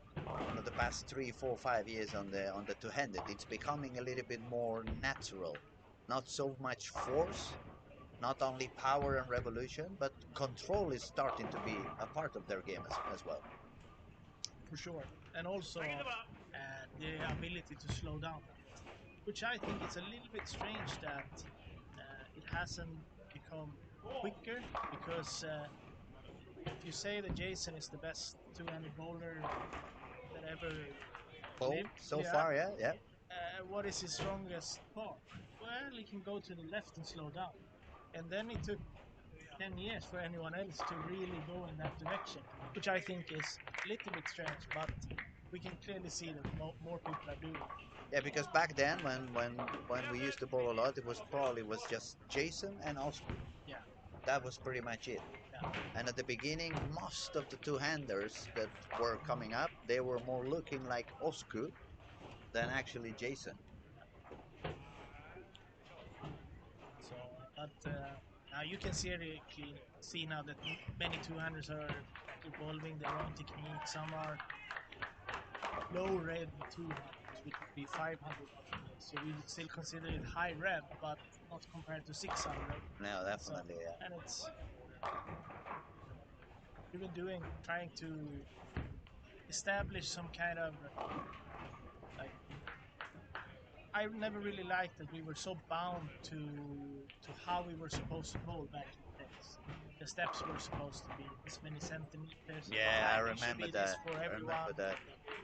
The past 3 4 5 years on the two-handed, it's becoming a little bit more natural, not so much force, not only power and revolution, but control is starting to be a part of their game as well. For sure. And also the ability to slow down, which I think it's a little bit strange that it hasn't become quicker because if you say that Jason is the best two-handed bowler that ever Oh, lived, so yeah, far, yeah, yeah. what is his strongest part? Well, he can go to the left and slow down. And then it took 10 years for anyone else to really go in that direction, which I think is a little bit strange, but we can clearly see that more people are doing it. Yeah, because back then when we used to bowl a lot, it was probably was just Jason and Oscar. Yeah, That was pretty much it. yeah, And at the beginning, most of the two-handers that were coming up, they were more looking like Oscar than actually Jason. so, but now you can see now that many two-handers are evolving their own technique. Some are low rev 200, which would be 500 so we would still consider it high rev, but not compared to 600. No, So, definitely. Yeah. and it's we've been trying to establish some kind of like I never really liked that we were so bound to how we were supposed to bowl back in the days. The steps were supposed to be this many centimeters. The Yeah, I timing should remember be this that. for I everyone. remember that.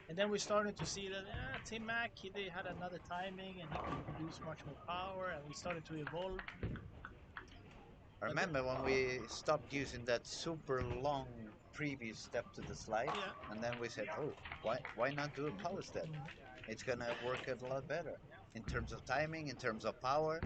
And then we started to see that Tim Mack they had another timing and he could produce much more power, and we started to evolve. I But remember when we stopped using that super long previous step to the slide, yeah, and then we said, "Oh, why not do a power step? It's gonna work a lot better in terms of timing, in terms of power."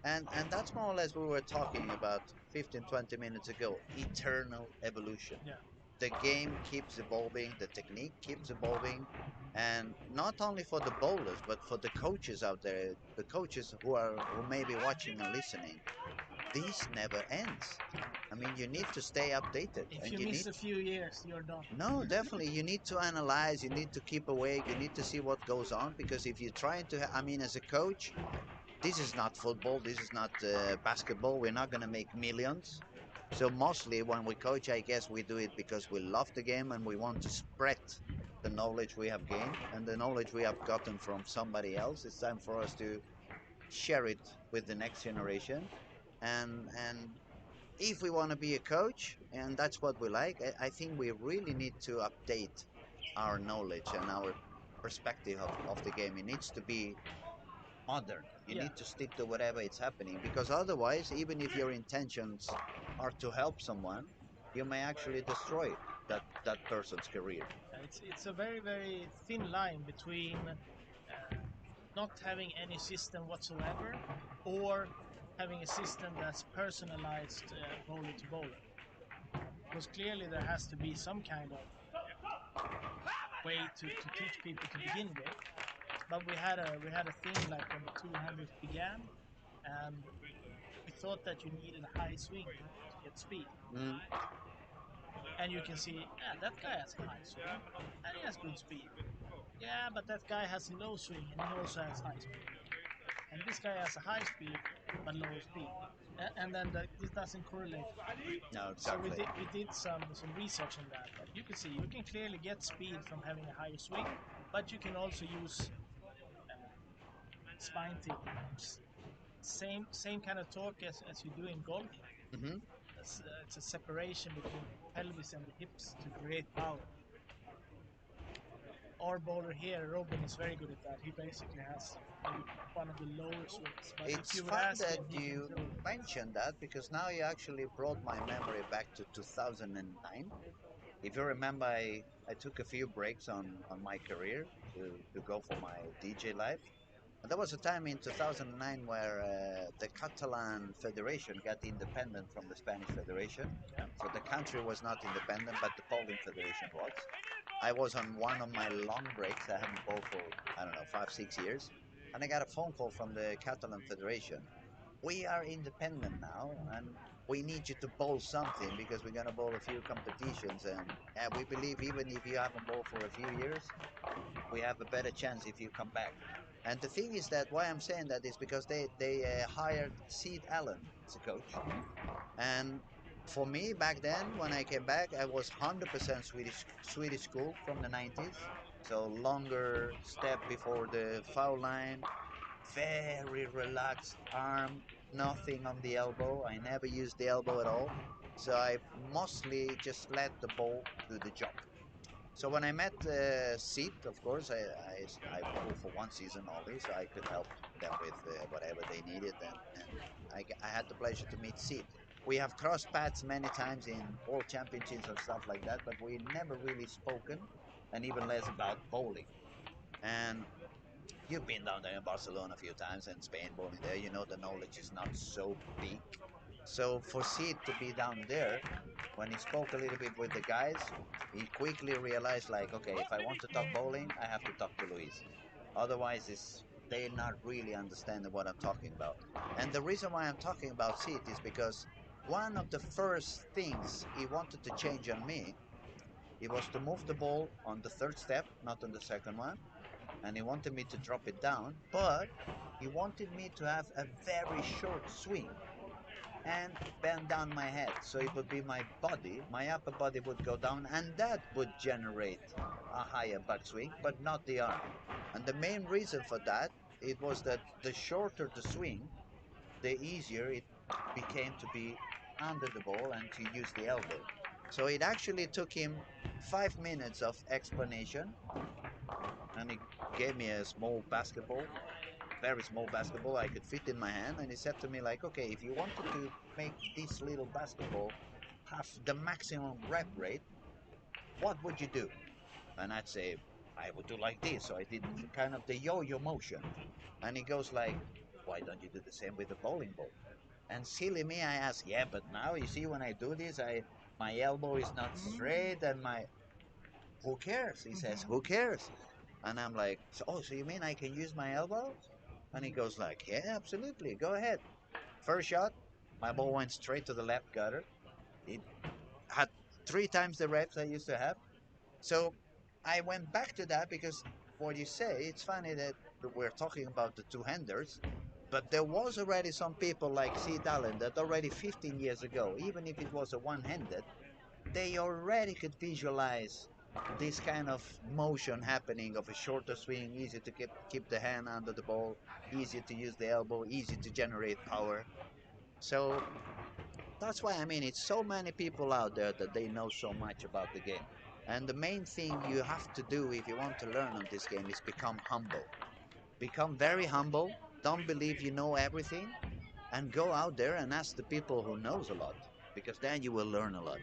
And that's more or less what we were talking about 15, 20 minutes ago. Eternal evolution. yeah, The game keeps evolving, the technique keeps evolving, and not only for the bowlers, but for the coaches out there, the coaches who may be watching and listening. This never ends. I mean, you need to stay updated, if and you you miss need a few years, you're done. no, definitely. You need to analyze. You need to keep awake. You need to see what goes on because if you're trying to, I mean, as a coach, this is not football. This is not basketball. We're not going to make millions. So mostly when we coach, I guess we do it because we love the game and we want to spread the knowledge we have gained and the knowledge we have gotten from somebody else. It's time for us to share it with the next generation. And if we want to be a coach, and that's what we like, I think we really need to update our knowledge and our perspective of the game. It needs to be modern. You Yeah, need to stick to whatever is happening because otherwise, even if your intentions are to help someone, you may actually destroy that person's career. it's a very thin line between not having any system whatsoever or having a system that's personalized bowler to bowler. Because clearly there has to be some kind of way to teach people to begin with. But we had a thing like when the 200s began, and we thought that you needed a high swing to get speed. Mm. And you can see, yeah, that guy has a high swing and he has good speed. Yeah, but that guy has a low swing and he also has high speed. And this guy has a high speed but lower speed. And then this doesn't correlate. No, So we exactly. did some research on that. You can see you can clearly get speed from having a higher swing, but you can also use spine tilt. Same kind of torque as you do in golf. Hmm. It's a separation between the pelvis and the hips to create power. Our bowler here, Robin, is very good at that. He basically has maybe one of the lower swings. But if It's you would fun ask that him, he can you throw. mentioned that because now you actually brought my memory back to 2009. If you remember, I took a few breaks on my career to go for my DJ life. And there was a time in 2009 where the Catalan Federation got independent from the Spanish Federation. Yeah. So the country was not independent, but the Bowling Federation was. I was on one of my long breaks. I hadn't bowled for, I don't know, 5, 6 years. And I got a phone call from the Catalan Federation. We are independent now, and we need you to bowl something because we're going to bowl a few competitions. And we believe even if you haven't bowled for a few years, we have a better chance if you come back. And the thing is that why I'm saying that is because they hired Sid Allen as a coach, and for me back then when I came back, I was 100% Swedish school from the 90s. So longer step before the foul line, very relaxed arm, nothing on the elbow. I never used the elbow at all. So I mostly just let the ball do the job. So when I met Sid, of course, I bowled for one season only, so I could help them with whatever they needed, and I had the pleasure to meet Sid. We have crossed paths many times in world championships and stuff like that, but we never really spoken, and even less about bowling. And you've been down there in Barcelona a few times and Spain bowling there. You know the knowledge is not so big. So for Sid to be down there, when he spoke a little bit with the guys, he quickly realized like, okay, if I want to talk bowling, I have to talk to Luis. Otherwise, they're not really understanding what I'm talking about. And the reason why I'm talking about Sid is because one of the first things he wanted to change on me, it was to move the ball on the third step, not on the second one, and he wanted me to drop it down, but he wanted me to have a very short swing and bend down my head. So it would be my body, my upper body would go down, and that would generate a higher backswing, but not the arm. And the main reason for that, it was that the shorter the swing, the easier it became to be under the ball and to use the elbow. So it actually took him 5 minutes of explanation, and he gave me a small basketball, very small basketball I could fit in my hand, and he said to me like, okay, if you wanted to make this little basketball have the maximum rep rate, what would you do? And I'd say I would do like this. So I did kind of the yo-yo motion, and he goes like, why don't you do the same with the bowling ball? And silly me, I ask, yeah, but now you see when I do this, my elbow is not straight, and my who cares? He says, who cares? And I'm like, so you mean I can use my elbow? And he goes like, yeah, absolutely, go ahead. First shot, my ball went straight to the left gutter. It had 3 times the reps I used to have. So I went back to that because what you say, it's funny that we're talking about the two-handers, but there was already some people like Sid Allen that already 15 years ago, even if it was a one-handed, they already could visualize this kind of motion happening of a shorter swing, easy to keep the hand under the ball, easy to use the elbow, easy to generate power. So that's why I mean it's so many people out there that they know so much about the game. And the main thing you have to do if you want to learn on this game is become humble. Become very humble, don't believe you know everything, and go out there and ask the people who knows a lot, because then you will learn a lot.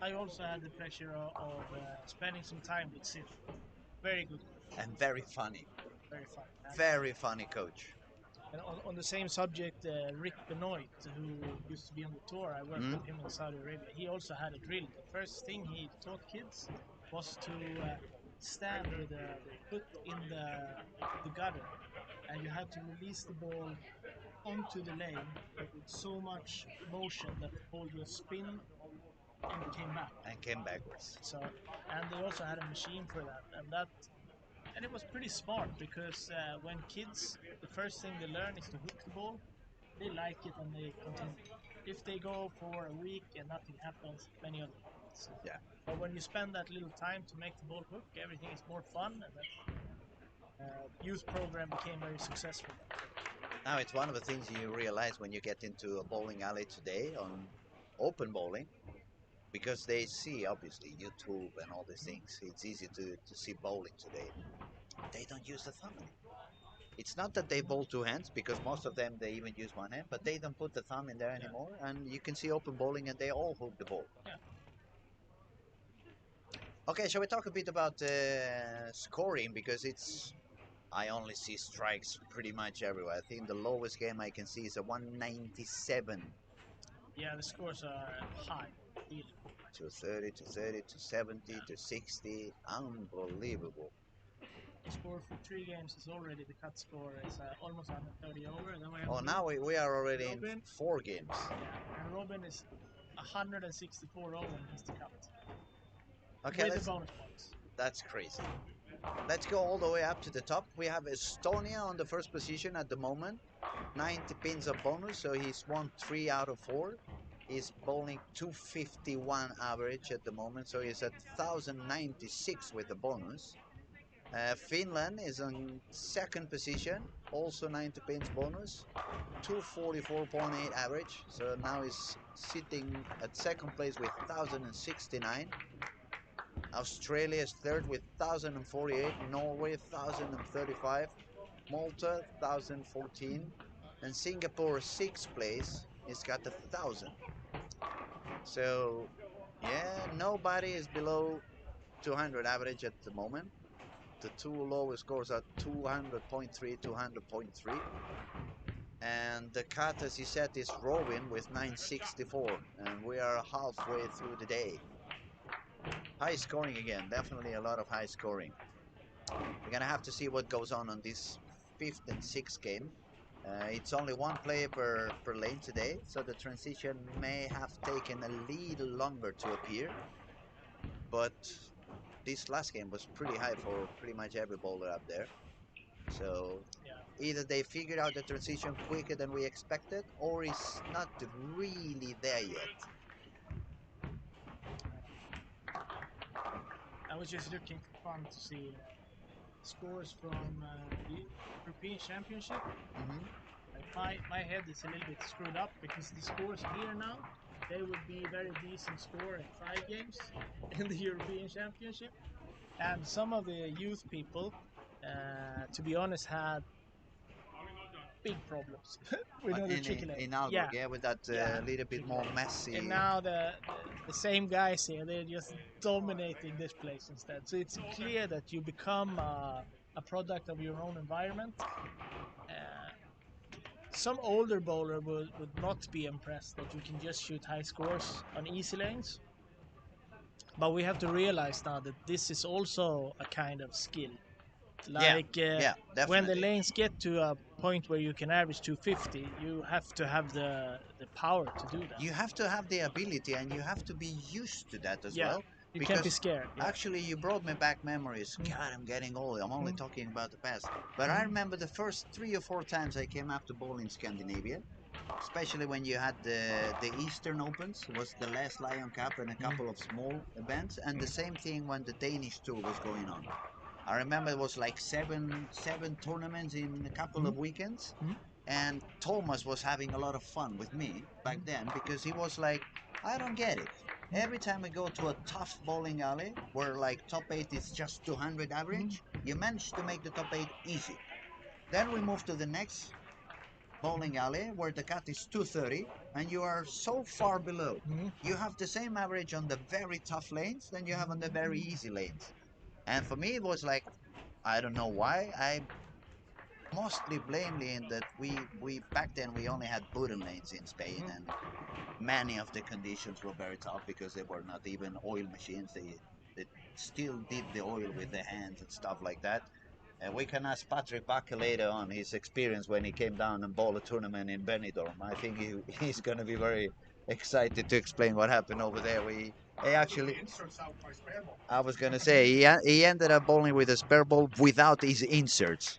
I also had the pleasure of spending some time with Sid. Very good, And very funny. very fun. Very funny coach. And on the same subject, Rick Benoit, who used to be on the tour, I worked with him in Saudi Arabia. He also had a drill. The first thing he taught kids was to stand with the foot in the gutter, and you had to release the ball onto the lane with so much motion that the ball just spin and came back. And came backwards. So, and they also had a machine for that, and it was pretty smart because when kids, the first thing they learn is to hook the ball, they like it and they continue. If they go for a week and nothing happens, many other things. Yeah. But when you spend that little time to make the ball hook, everything is more fun, and the youth program became very successful. Now it's one of the things you realize when you get into a bowling alley today on open bowling, because they see obviously YouTube and all these things. It's easy to see bowling today. They don't use the thumb anymore. It's not that they bowl two hands, because most of them they even use one hand, but they don't put the thumb in there anymore, and you can see open bowling and they all hook the ball. Yeah. Okay, shall we talk a bit about scoring, because I only see strikes pretty much everywhere. I think the lowest game I can see is a 197. Yeah, the scores are high. Really. 230, 230, 270, 260. Unbelievable. The score for 3 games is already the cut score is almost 130 over. Then we have Oh, now we are already Robin. in 4 games. Yeah, and Robin is 164 over and he's the cut. Okay, With the bonus points. that's crazy. Let's go all the way up to the top. We have Estonia on the first position at the moment. 90 pins of bonus, so he's won 3 out of 4. He's bowling 251 average at the moment, so he's at 1096 with the bonus. Finland is on second position, also 90 pins bonus, 244.8 average, so now he's sitting at second place with 1069. Australia is third with 1048, Norway 1035, Malta 1014, and Singapore sixth place is got 1,000. So yeah, nobody is below 200 average at the moment. The two lowest scores are 200.3, 200.3. And the cut, as you said, is Robin with 964. And we are halfway through the day. High scoring again, definitely a lot of high scoring. We're gonna have to see what goes on this 5th and 6th game. It's only one player per lane today, so the transition may have taken a little longer to appear. But this last game was pretty high for pretty much every bowler up there. So either they figured out the transition quicker than we expected, or it's not really there yet. I was just looking for fun to see scores from the European Championship. My head is a little bit screwed up because the scores here now, they would be very decent score in 5 games in the European Championship. And some of the youth people, to be honest, had big problems with the tricky lane. In Aalborg, with that little bit more messy. And now the same guys here, they're just dominating this place instead. So it's clear that you become a product of your own environment. Some older bowler would not be impressed that you can just shoot high scores on easy lanes. But we have to realize now that this is also a kind of skill. Like when the lanes get to a point where you can average 250, you have to have the power to do that. You have to have the ability, and you have to be used to that as well. You can't be scared. Actually, you brought me back memories. God, I'm getting old. I'm only talking about the past. But I remember the first 3 or 4 times I came up to bowl in Scandinavian, especially when you had the Eastern Opens, was the last Lion Cup and a couple of small events, and the same thing when the Danish tour was going on. I remember it was like seven tournaments in a couple of weekends, and Thomas was having a lot of fun with me back then because he was like, I don't get it. Every time I go to a tough bowling alley where like top 8 is just 200 average, you manage to make the top 8 easy. Then we move to the next bowling alley where the cut is 230 and you are so far below. You have the same average on the very tough lanes than you have on the very easy lanes. And for me, it was like, I don't know why. I mostly blame in that we back then we only had wooden lanes in Spain, and many of the conditions were very tough because they were not even oil machines. They still did the oil with their hands and stuff like that. And we can ask Patrick Bakker later on his experience when he came down and bowled a tournament in Benidorm. I think he's going to be very excited to explain what happened over there. He actually, I was going to say, he ended up bowling with a spare ball without his inserts.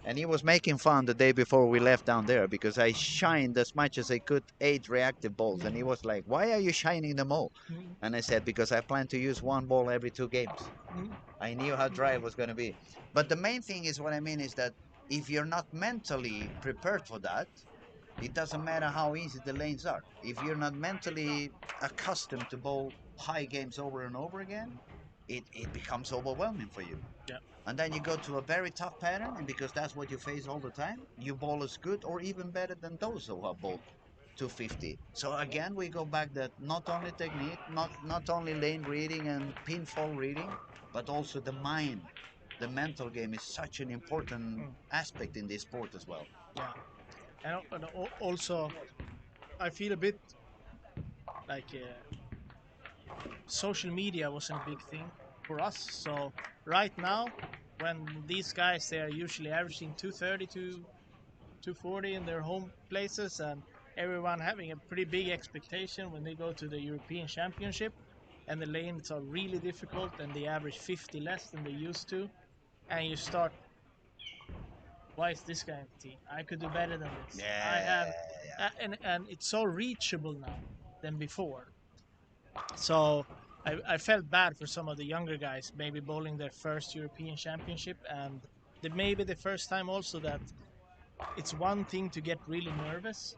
And he was making fun the day before we left down there because I shined as much as I could 8 reactive balls. And he was like, why are you shining them all? And I said, because I plan to use one ball every 2 games. I knew how dry it was going to be. But the main thing is what I mean is that if you're not mentally prepared for that, it doesn't matter how easy the lanes are. If you're not mentally accustomed to bowl high games over and over again, it becomes overwhelming for you. And then you go to a very tough pattern, and because that's what you face all the time, you bowl as good or even better than those who have bowled 250. So again, we go back that not only technique, not only lane reading and pinfall reading, but also the mind. The mental game is such an important aspect in this sport as well. Yeah, and also I feel a bit like social media wasn't a big thing for us. So right now, when these guys, they are usually averaging 230 to 240 in their home places, and everyone having a pretty big expectation when they go to the European Championship, and the lanes are really difficult and they average 50 less than they used to, and you start, why is this guy in the team? I could do better than this. I have, and it's so reachable now than before. So I felt bad for some of the younger guys, maybe bowling their first European Championship, and maybe the first time also that it's one thing to get really nervous,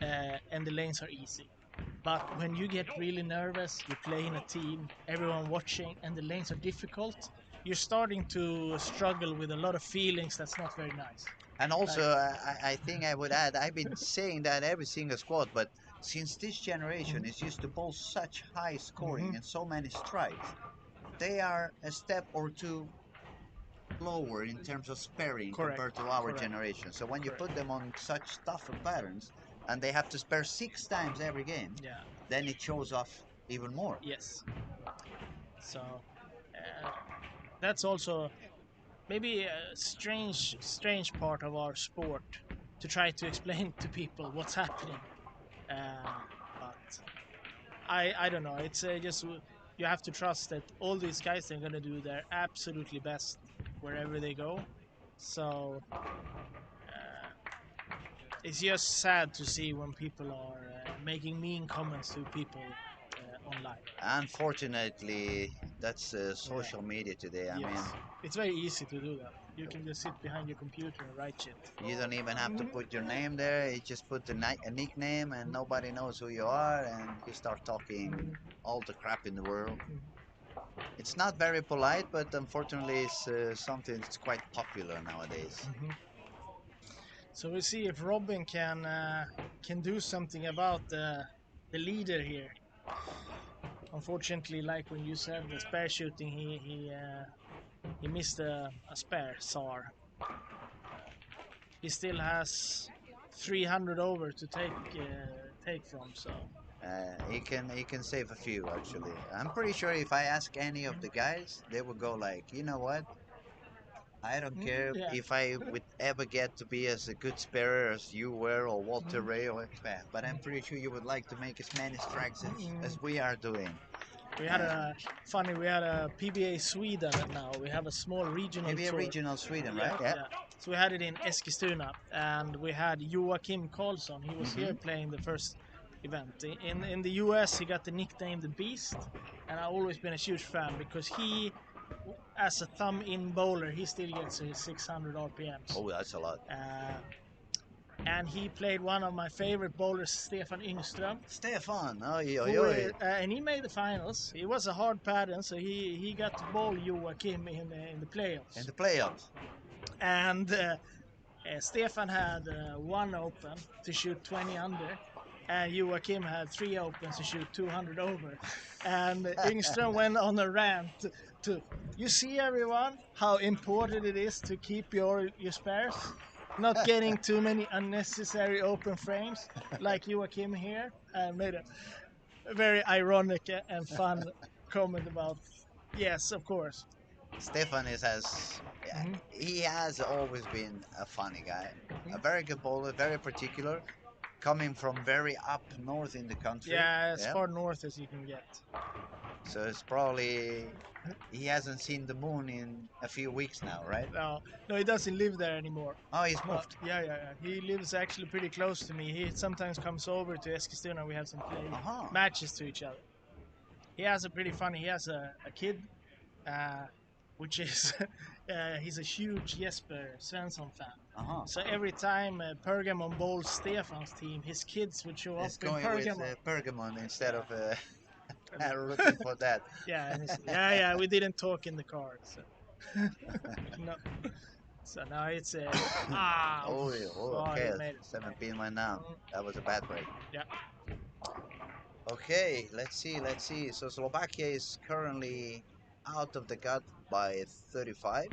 and the lanes are easy. But when you get really nervous, you play in a team, everyone watching, and the lanes are difficult, you're starting to struggle with a lot of feelings that's not very nice. And also, I think I would add, I've been saying that every single squad, but since this generation is used to bowl such high scoring and so many strikes, they are a step or two lower in terms of sparing Correct. compared to our Correct. generation. So when you Correct. put them on such tougher patterns and they have to spare 6 times every game, Yeah. then it shows off even more. Yes. So that's also maybe a strange part of our sport to try to explain to people what's happening. But I don't know. It's just you have to trust that all these guys are gonna do their absolutely best wherever they go. So it's just sad to see when people are making mean comments to people online. Unfortunately, that's social media today. I Yes, mean, it's very easy to do that. You can just sit behind your computer and write shit. you don't even have to put your name there. You just put a nickname, and nobody knows who you are, and you start talking all the crap in the world. It's not very polite, but unfortunately, it's something that's quite popular nowadays. So we'll see if Robin can do something about the leader here. Unfortunately, like when you said the spare shooting, he missed a spare SAR. He still has 300 over to take from. So He can save a few actually. I'm pretty sure if I ask any of the guys, they would go like, you know what? I don't care yeah. if I would ever get to be as a good sparer as you were or Walter Ray or but I'm pretty sure you would like to make as many strikes as we are doing. We had a PBA Sweden now. We have a small regional Maybe a tour. regional Sweden, right? Yeah. So we had it in Eskilstuna, and we had Joakim Karlsson. He was here playing the first event. In the US, he got the nickname the Beast, and I've always been a huge fan because he, as a thumb-in bowler, he still gets his 600 RPMs. Oh, that's a lot. And he played one of my favorite bowlers, Stefan Yngström. Stefan, And he made the finals. It was a hard pattern, so he got to bowl Joakim in the playoffs. In the playoffs. And Stefan had one open to shoot 20 under, and Joakim had 3 opens to shoot 200 over. And Yngström went on a rant to, you see everyone, how important it is to keep your spares? Not getting too many unnecessary open frames like Joakim here, and made a very ironic and fun comment about, yes, of course. Stefan he has always been a funny guy, a very good bowler, very particular, coming from very up north in the country. Yeah, as far north as you can get. So it's probably he hasn't seen the moon in a few weeks now, right? No, he doesn't live there anymore. Oh, he's moved. Yeah. He lives actually pretty close to me. He sometimes comes over to Eskilstuna. We have some matches to each other. He has a pretty funny. He has a kid, which is he's a huge Jesper Svensson fan. So every time Pergamon bowls Stefan's team, his kids would show up in Pergamon. With Pergamon instead of rooting for that. Yeah. We didn't talk in the car. So. No. So now it's a okay, 17 right now. That was a bad break. Yeah. Okay, let's see. So Slovakia is currently out of the cut by 35.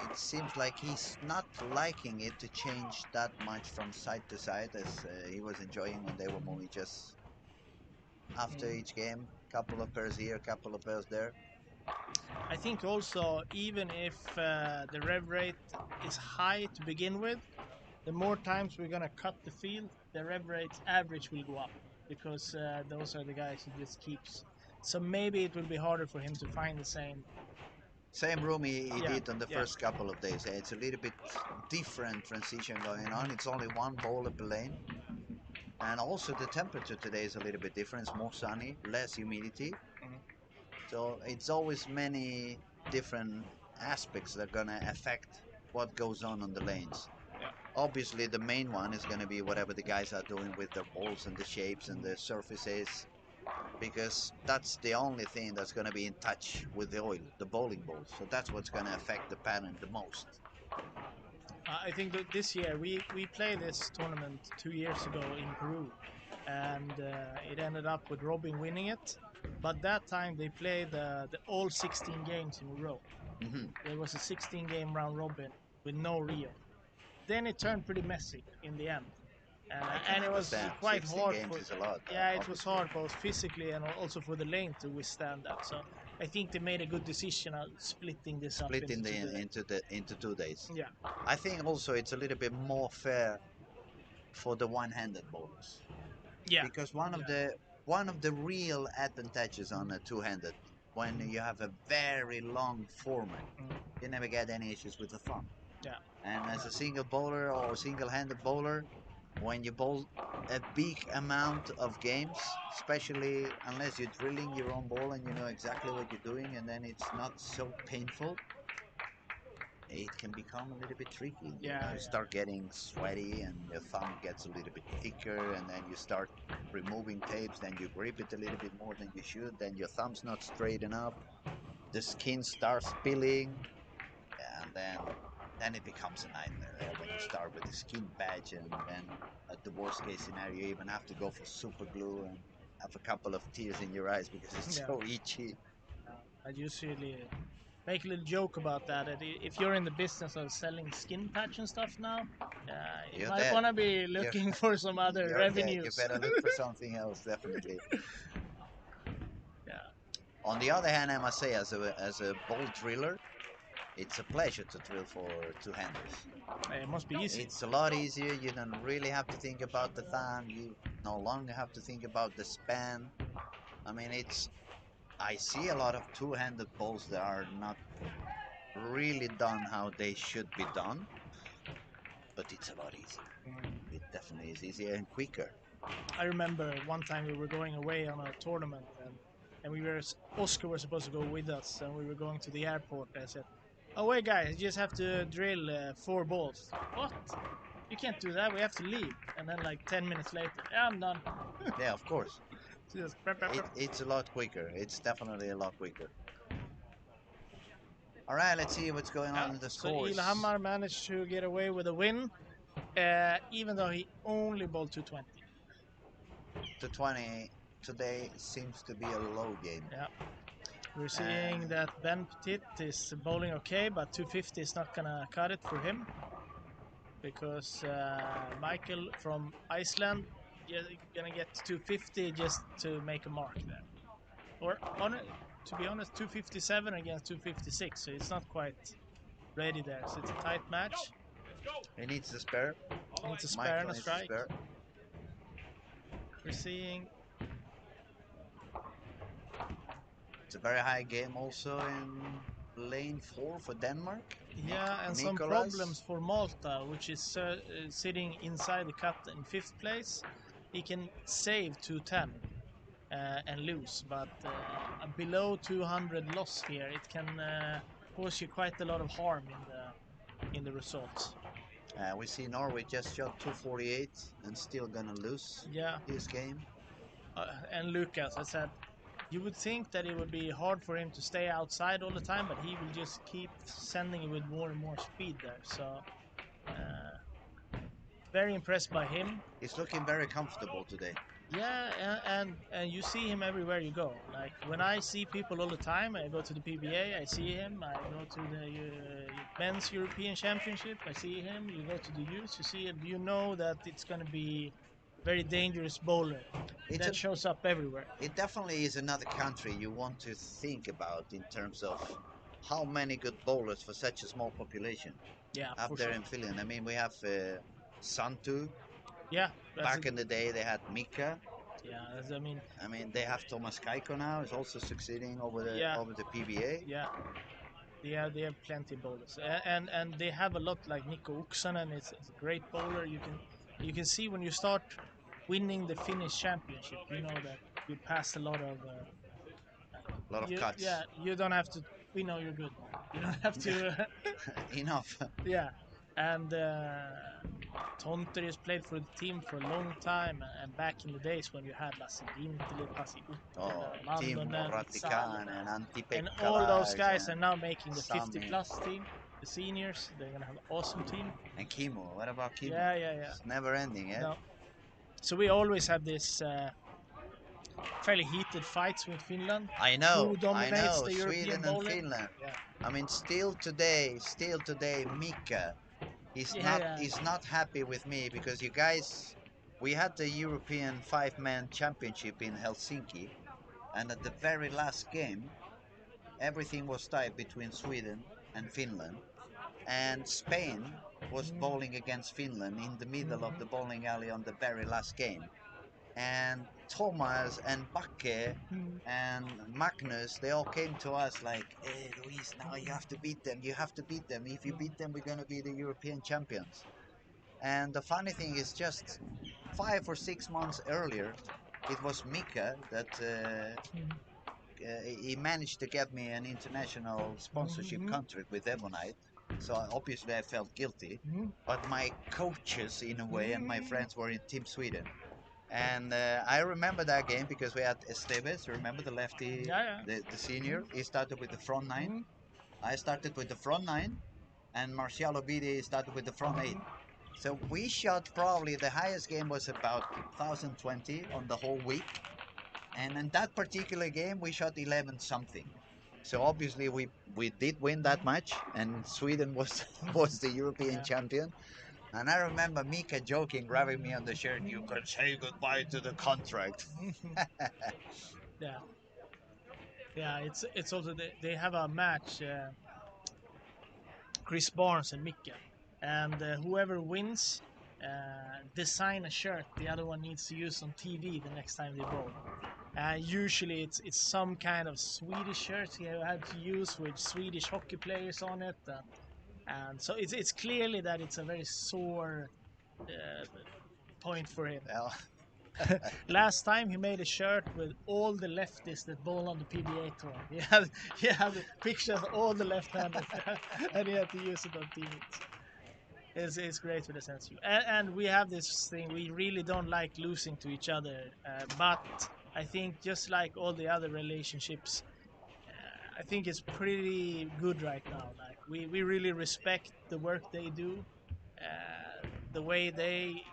It seems like he's not liking it to change that much from side to side as he was enjoying when they were moving just after each game. Couple of pairs here, couple of pairs there. I think also, even if the rev rate is high to begin with, the more times we're going to cut the field, the rev rate average will go up because those are the guys who just keeps. So maybe it will be harder for him to find the same room he did on the first couple of days. It's a little bit different transition going on. It's only one bowler per lane. And also the temperature today is a little bit different. It's more sunny, less humidity. So it's always many different aspects that are going to affect what goes on the lanes. Obviously, the main one is going to be whatever the guys are doing with their balls and the shapes and the surfaces. because that's the only thing that's going to be in touch with the oil, the bowling ball. So that's what's going to affect the pattern the most. I think that this year we played this tournament 2 years ago in Peru, and it ended up with Robin winning it. But that time they played the all 16 games in a row. Hmm. There was a 16 game round robin with no Rio. Then it turned pretty messy in the end. I can And it was understand. quite 16 hard games for, is a lot, yeah, it was obviously. hard both physically and also for the lane to withstand that. So I think they made a good decision of splitting this up Split into in the 2 days. into 2 days. Yeah, I think also it's a little bit more fair for the one-handed bowlers, yeah, because yeah. one of the real advantages on a two-handed, when you have a very long format, Mm, you never get any issues with the thumb. yeah, And as a single bowler or single-handed bowler, when you bowl a big amount of games, especially unless you're drilling your own ball and you know exactly what you're doing, and then it's not so painful, it can become a little bit tricky. You yeah, know, you start getting sweaty and your thumb gets a little bit thicker, and then you start removing tapes, then you grip it a little bit more than you should, then your thumb's not straight enough, the skin starts peeling, and then it becomes a nightmare when you start with the skin patch, and then at the worst case scenario you even have to go for super glue and have a couple of tears in your eyes because it's yeah. so itchy. I usually make a little joke about that. If you're in the business of selling skin patch and stuff now, you You're might dead. want to be You're, looking for some other you're dead. You revenues. better look for something else, definitely. Yeah, On the other hand, I must say, as a ball driller, it's a pleasure to drill for two-handers. it must be easy. It's a lot easier. You don't really have to think about the thumb. You no longer have to think about the span. I mean, I see a lot of two-handed balls that are not really done how they should be done, but it's a lot easier. It definitely is easier and quicker. I remember one time we were going away on a tournament, and Oscar was supposed to go with us, and we were going to the airport. I said, "Oh wait, guys, you just have to drill 4 balls." What? You can't do that. We have to leave. And then like 10 minutes later, yeah, I'm done. Yeah, of course. Just prep, prep, prep. It's a lot quicker. It's definitely a lot quicker. All right, let's see what's going Yeah. on in the So scores. Ilhamar managed to get away with a win, even though he only bowled 220. 220 today seems to be a low game. Yeah. We're seeing that Ben Petit is bowling okay, but 250 is not gonna cut it for him because Michael from Iceland is gonna get 250 just to make a mark there. Or to be honest, 257 against 256, so it's not quite ready there. So it's a tight match. He needs a spare. He needs a spare and Michael a needs a strike. spare. We're seeing, It's a very high game also in lane 4 for Denmark. yeah, and some Nicolas. problems for Malta, which is sitting inside the cut in 5th place. He can save 210 and lose, but a below 200 loss here, it can cause you quite a lot of harm in the results. We see Norway just shot 248 and still gonna lose Yeah, this game. and Lucas, I said, you would think that it would be hard for him to stay outside all the time, but he will just keep sending it with more and more speed there. So, very impressed by him. He's looking very comfortable today. Yeah, and you see him everywhere you go. Like when I see people all the time, I go to the PBA, I see him. I go to the men's European Championship, I see him. You go to the youth, you see him. You know that it's going to be very dangerous bowler. It's That a, shows up everywhere. it definitely is another country you want to think about in terms of how many good bowlers for such a small population Yeah, up for there sure. in Finland. I mean, we have Santu. Yeah, Back in the day, they had Mika. yeah. I mean, I mean, they have Thomas Kaiko now. Is also succeeding yeah, over the PBA. yeah. They have plenty of bowlers, and they have a lot like Nico Uksanen. It's a great bowler. You can see when you start winning the Finnish championship, you know that you passed a lot of. A lot of cuts. Yeah, you don't have to. We know you're good. You don't have to. Enough. Yeah, and Tonter has played for the team for a long time, and back in the days when you had Lasse Gintele, Pasi Oh, Uttila, Timo Landonen, Ratikainen, Salmen, Antti-Pekka and all those guys are Larsen, now making the 50 Sami, plus team, the seniors. They're gonna have an awesome team. and Kimmo. What about Kimmo? Yeah. It's never ending, eh? No, so we always have this fairly heated fights with Finland. I Who know, dominates the European Sweden and bowling? Finland. Yeah, I mean, still today, Mika yeah. is not happy with me because you guys, we had the European five-man championship in Helsinki, and at the very last game, everything was tied between Sweden and Finland, and Spain was bowling against Finland in the middle of the bowling alley on the very last game, and Thomas and Bakke and Magnus, they all came to us like, hey Luis, now you have to beat them, you have to beat them. If you beat them, we're going to be the European champions. And the funny thing is, just 5 or 6 months earlier, it was Mika that he managed to get me an international sponsorship contract with Ebonite. So obviously I felt guilty, but my coaches in a way and my friends were in Team Sweden. And I remember that game because we had Esteves, remember the lefty, Yeah. the senior. He started with the front nine. I started with the front nine, and Marcialo Bidi started with the front eight. So we shot probably the highest game was about 1020 on the whole week. And in that particular game, we shot 11 something. So obviously we did win that match, and Sweden was was the European champion. And I remember Mika joking, grabbing me on the shirt, you can say goodbye to the contract. Yeah, yeah. It's also they have a match, Chris Barnes and Mika, and whoever wins design a shirt the other one needs to use on TV the next time they bowl. Usually it's some kind of Swedish shirt he had to use with Swedish hockey players on it, and so it's clearly that it's a very sore point for him. Well, Last time he made a shirt with all the lefties that bowl on the PBA tour. He had a picture of all the left-handers, and he had to use it on TV. It's great with the sense of humor. And we have this thing. We really don't like losing to each other, but I think just like all the other relationships, I think it's pretty good right now. Like we really respect the work they do, the way they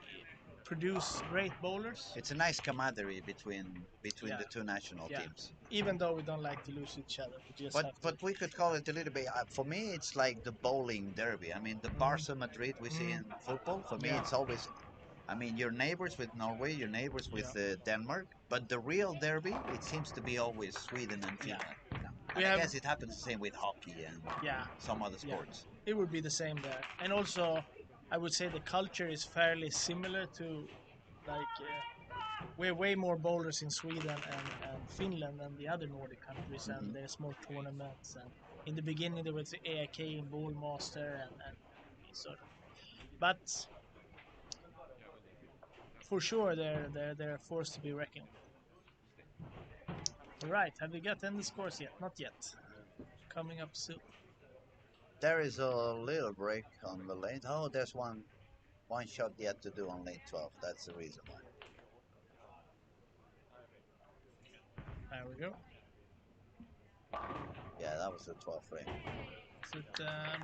produce great bowlers. it's a nice camaraderie between Yeah. the two national Yeah. teams. Even though we don't like to lose each other, we just have to. But we could call it a little bit. For me, it's like the bowling derby. I mean, the Barca Madrid we see in football. For me, Yeah. it's always. I mean, your neighbors with Norway, your neighbors with Yeah. Denmark, but the real derby, it seems to be always Sweden and Yeah. Finland. We And I have. guess it happens the same with hockey and Yeah. some other Yeah. sports. It would be the same there, and also, I would say the culture is fairly similar to, like, we're way more bowlers in Sweden and Finland than the other Nordic countries, and there's more tournaments. And in the beginning, there was the AIK and Bowlmaster, and so. But for sure, they're a force to be reckoned with. Right, have we got any scores yet? Not yet. Coming up soon. There is a little break on the lane. Oh, there's one shot yet to do on lane 12. That's the reason why. There we go. Yeah, that was the 12th frame. So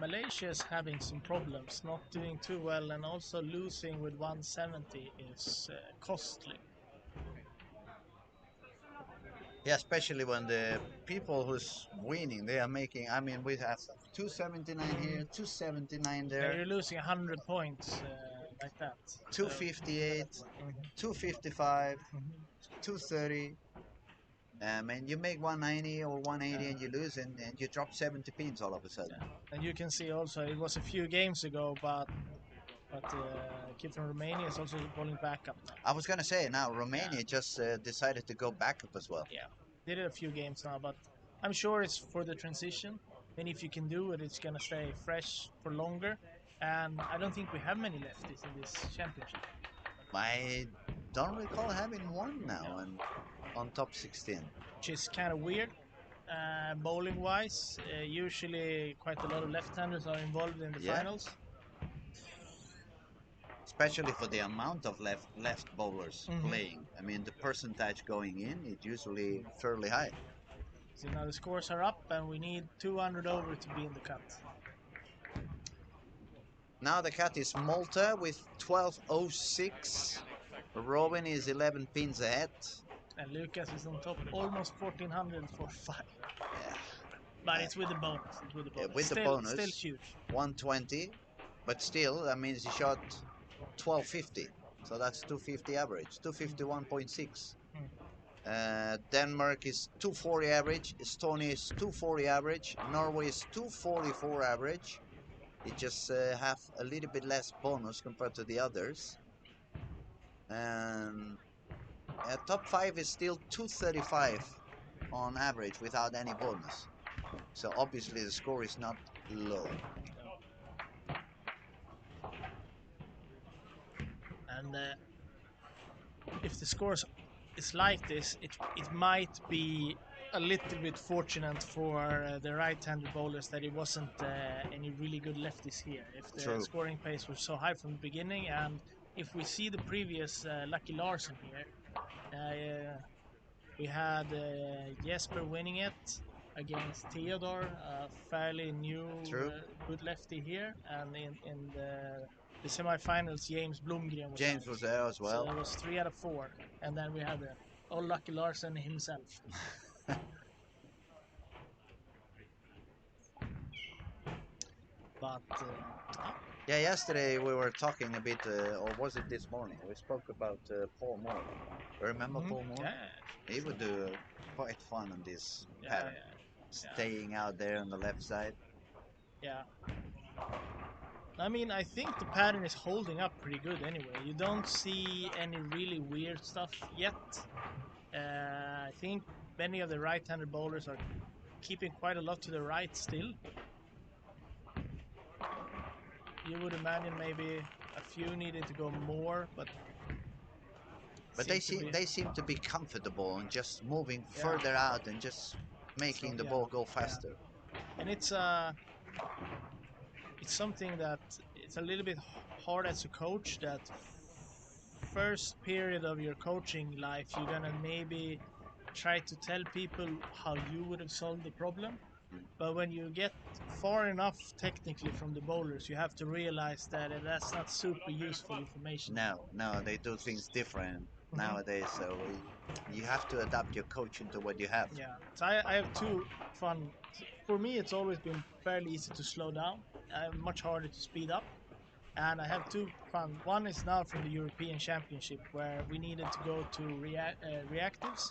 Malaysia is having some problems, not doing too well, and also losing with 170 is costly. Yeah, especially when the people who's winning, they are making. I mean, we have 279 here, 279 there, You're losing 100 points like that. 258, 255, 230. And you make 190 or 180 and you lose, and you drop 70 pins all of a sudden. And you can see also it was a few games ago, but kid from Romania is also bowling back up now. I was gonna say now Romania just decided to go back up as well. Yeah, did it a few games now, but I'm sure it's for the transition. And if you can do it, it's gonna stay fresh for longer. And I don't think we have many lefties in this championship. I don't recall having one now and on top 16. Which is kind of weird. Bowling wise, usually quite a lot of left-handers are involved in the Yeah. finals. especially for the amount of left bowlers Mhm. playing. I mean, the percentage going in is usually fairly high. So now the scores are up, and we need 200 over to be in the cut. Now the cut is Malta with 12.06. Robin is 11 pins ahead. And Lucas is on top, almost 1400 for 5. Yeah, But it's with the bonus. It's with the yeah, bonus. with the Still bonus, huge. 120. But still, that means he shot 1250. So that's 250 average, 251.6. Mm. Denmark is 240 average, Estonia is 240 average, Norway is 244 average. It just have a little bit less bonus compared to the others. And top 5 is still 235 on average without any bonus. So obviously the score is not low. And if the scores is like this, it might be a little bit fortunate for the right-handed bowlers that it wasn't any really good lefties here. If the True. scoring pace was so high from the beginning, and if we see the previous Lucky Larsen here, we had Jesper winning it against Theodore, a fairly new True. good lefty here, and in the semifinals, James Blomgren was James out. was there as So well. it was 3 out of 4, and then we had old Lucky Larsen himself. But Yeah, yesterday we were talking a bit, or was it this morning? We spoke about Paul Moore. Remember Paul Moore? yeah, He would do quite fun on this yeah, pattern, yeah, staying out there on the left side. yeah. I mean, I think the pattern is holding up pretty good anyway. You don't see any really weird stuff yet. I think many of the right-handed bowlers are keeping quite a lot to the right still. You would imagine maybe a few needed to go more, but They seem to be comfortable and just moving yeah. further out and just making the Yeah, ball go yeah. faster. And it's something that it's a little bit hard as a coach. That first period of your coaching life, you're gonna maybe try to tell people how you would have solved the problem. But when you get far enough technically from the bowlers, you have to realize that that's not super useful information. No, they do things different Mhm. nowadays. So you have to adapt your coaching to what you have. Yeah. So I have two fun. For me, it's always been fairly easy to slow down. Much harder to speed up. And I have two fun. One is now from the European Championship where we needed to go to reactives.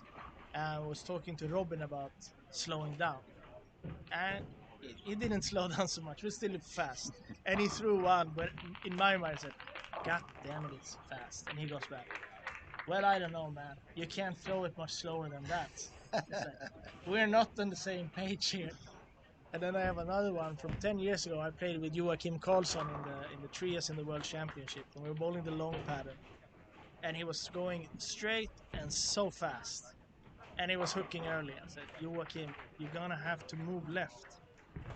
And I was talking to Robin about slowing down. And he didn't slow down so much. We're still fast. And he threw one, but in my mind, I said, God damn it, it's fast. And he goes back, well, I don't know, man. You can't throw it much slower than that. It's like, we're not on the same page here. And then I have another one from 10 years ago. I played with Joachim Karlsson in the trios in the World Championship, and we were bowling the long pattern. And he was going straight and so fast, and he was hooking early. I said, Joachim, you're gonna have to move left.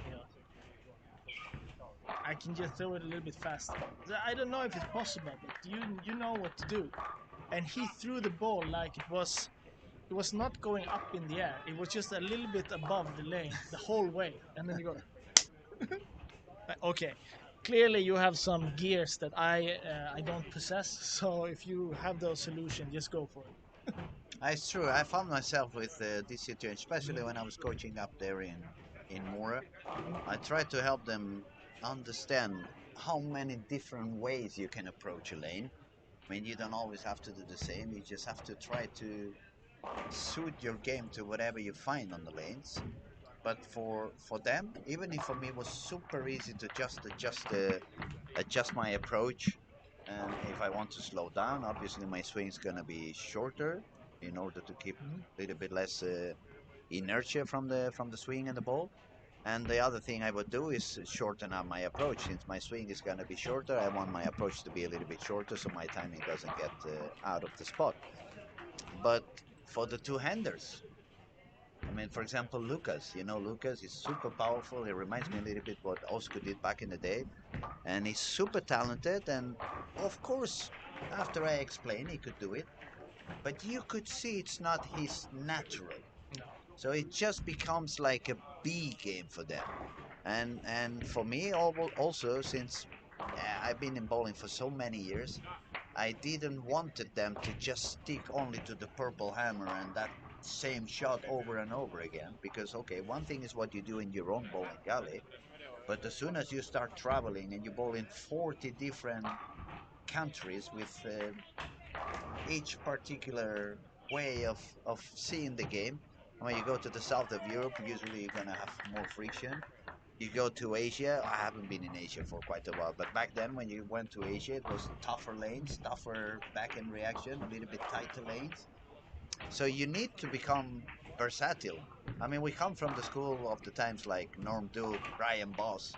You know, I can just throw it a little bit faster. I don't know if it's possible, but you know what to do. And he threw the ball like it was not going up in the air. It was just a little bit above the lane the whole way. And then you go, okay, clearly you have some gears that I don't possess. So if you have those solutions, just go for it. It's true. I found myself with this situation, especially when I was coaching up there in Mora. I tried to help them understand how many different ways you can approach a lane. I mean, you don't always have to do the same. You just have to try to suit your game to whatever you find on the lanes. But for them, even if for me it was super easy to just adjust my approach. And if I want to slow down, obviously my swing is gonna be shorter in order to keep a little bit less inertia from the swing and the ball. And the other thing I would do is shorten up my approach. Since my swing is going to be shorter, I want my approach to be a little bit shorter so my timing doesn't get out of the spot. But for the two-handers, I mean, for example, Lucas. You know, Lucas is super powerful. He reminds me a little bit what Oscar did back in the day, and he's super talented. And of course, after I explain, he could do it, but you could see it's not his natural. No. So it just becomes like a B game for them. And for me also, since I've been in bowling for so many years, I didn't wanted them to just stick only to the purple hammer and that same shot over and over again, because okay, one thing is what you do in your own bowling galley, but as soon as you start traveling and you bowl in 40 different countries with each particular way of seeing the game. When you go to the south of Europe, usually you're gonna have more friction. You go to Asia. I haven't been in Asia for quite a while, but back then when you went to Asia, it was tougher lanes, tougher back end reaction, a little bit tighter lanes. So you need to become versatile. I mean, we come from the school of the times like Norm Duke, Brian Boss.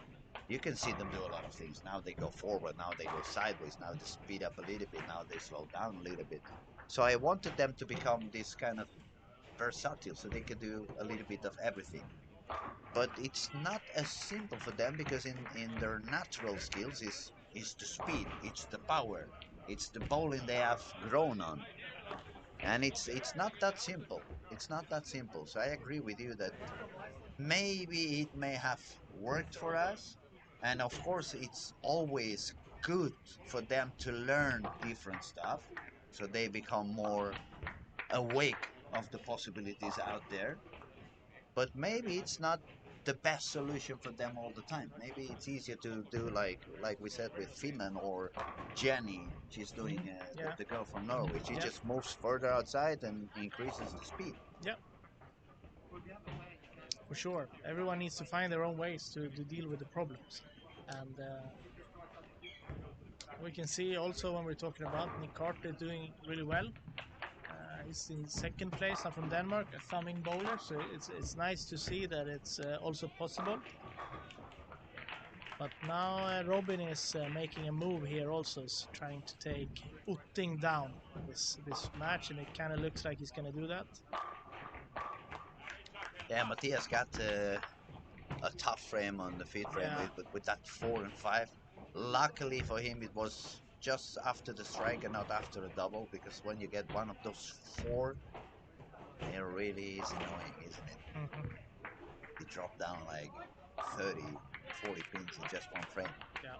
You can see them do a lot of things. Now they go forward, now they go sideways, now they speed up a little bit, now they slow down a little bit. So I wanted them to become this kind of versatile so they could do a little bit of everything. But it's not as simple for them because in their natural skills is the speed, it's the power, it's the bowling they have grown on, and it's not that simple. It's not that simple. So I agree with you that maybe it may have worked for us, and of course it's always good for them to learn different stuff so they become more awake of the possibilities out there. But maybe it's not the best solution for them all the time. Maybe it's easier to do like we said with Finland or Jenny. She's doing Yeah. the girl from Norway. She Yeah. just moves further outside and increases the speed. Yeah. For sure. Everyone needs to find their own ways to deal with the problems. And we can see also when we're talking about Nick Carter doing really well. He's in second place. I'm from Denmark, a thumbing bowler, so it's nice to see that it's also possible. But now Robin is making a move here also, is trying to take Utting down this match, and it kind of looks like he's going to do that. Yeah, Matthias got a tough frame on the feed frame Yeah. with that 4 and 5. Luckily for him, it was just after the strike and not after a double, because when you get one of those 4, it really is annoying, isn't it? Mm-hmm. You drop down like 30, 40 pins in just one frame. Yeah.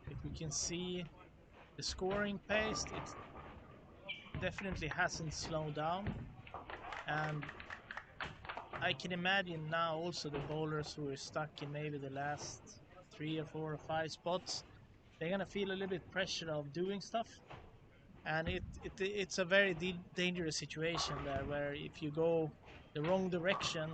If we can see the scoring pace, it definitely hasn't slowed down, and I can imagine now also the bowlers who are stuck in maybe the last 3 or 4 or 5 spots, they're gonna feel a little bit pressure of doing stuff, and it's a very dangerous situation there where if you go the wrong direction,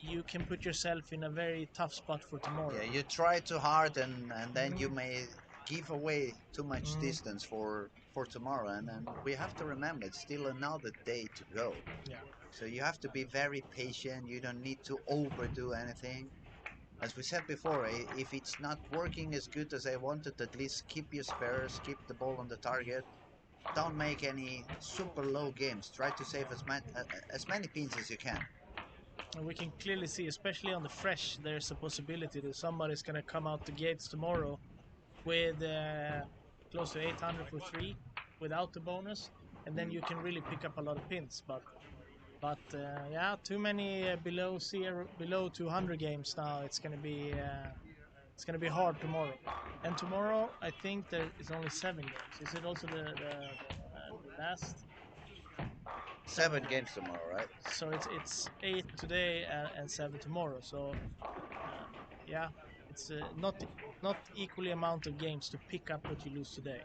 you can put yourself in a very tough spot for tomorrow. Yeah, you try too hard and then you may give away too much distance for tomorrow. And we have to remember it's still another day to go. Yeah. So you have to be very patient. You don't need to overdo anything. As we said before, if it's not working as good as I wanted, at least keep your spares, keep the ball on the target. Don't make any super low games. Try to save as many pins as you can. And we can clearly see, especially on the fresh, there's a possibility that somebody's going to come out the gates tomorrow with close to 800 for 3 without the bonus, and then you can really pick up a lot of pins. But yeah, too many below 200 games now. It's going to be hard tomorrow. And tomorrow, I think there is only 7 games. Is it also the last? 7 games tomorrow, right? So it's 8 today and 7 tomorrow. So yeah, it's not equally amount of games to pick up what you lose today.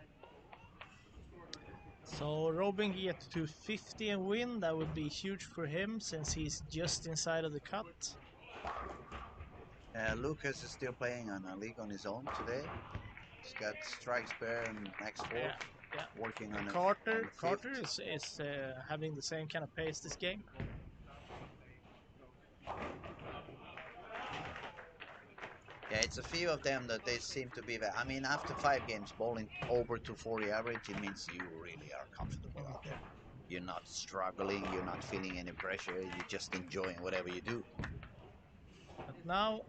So Robin get to 50 and win. That would be huge for him since he's just inside of the cut. Lucas is still playing on a league on his own today. He's got strike spare and max 4. Yeah, yeah. Working on Carter fifth. is having the same kind of pace this game. Yeah, it's a few of them that they seem to be. I mean, after 5 games bowling over 240 average, it means you really are comfortable out there. You're not struggling. You're not feeling any pressure. You're just enjoying whatever you do. But now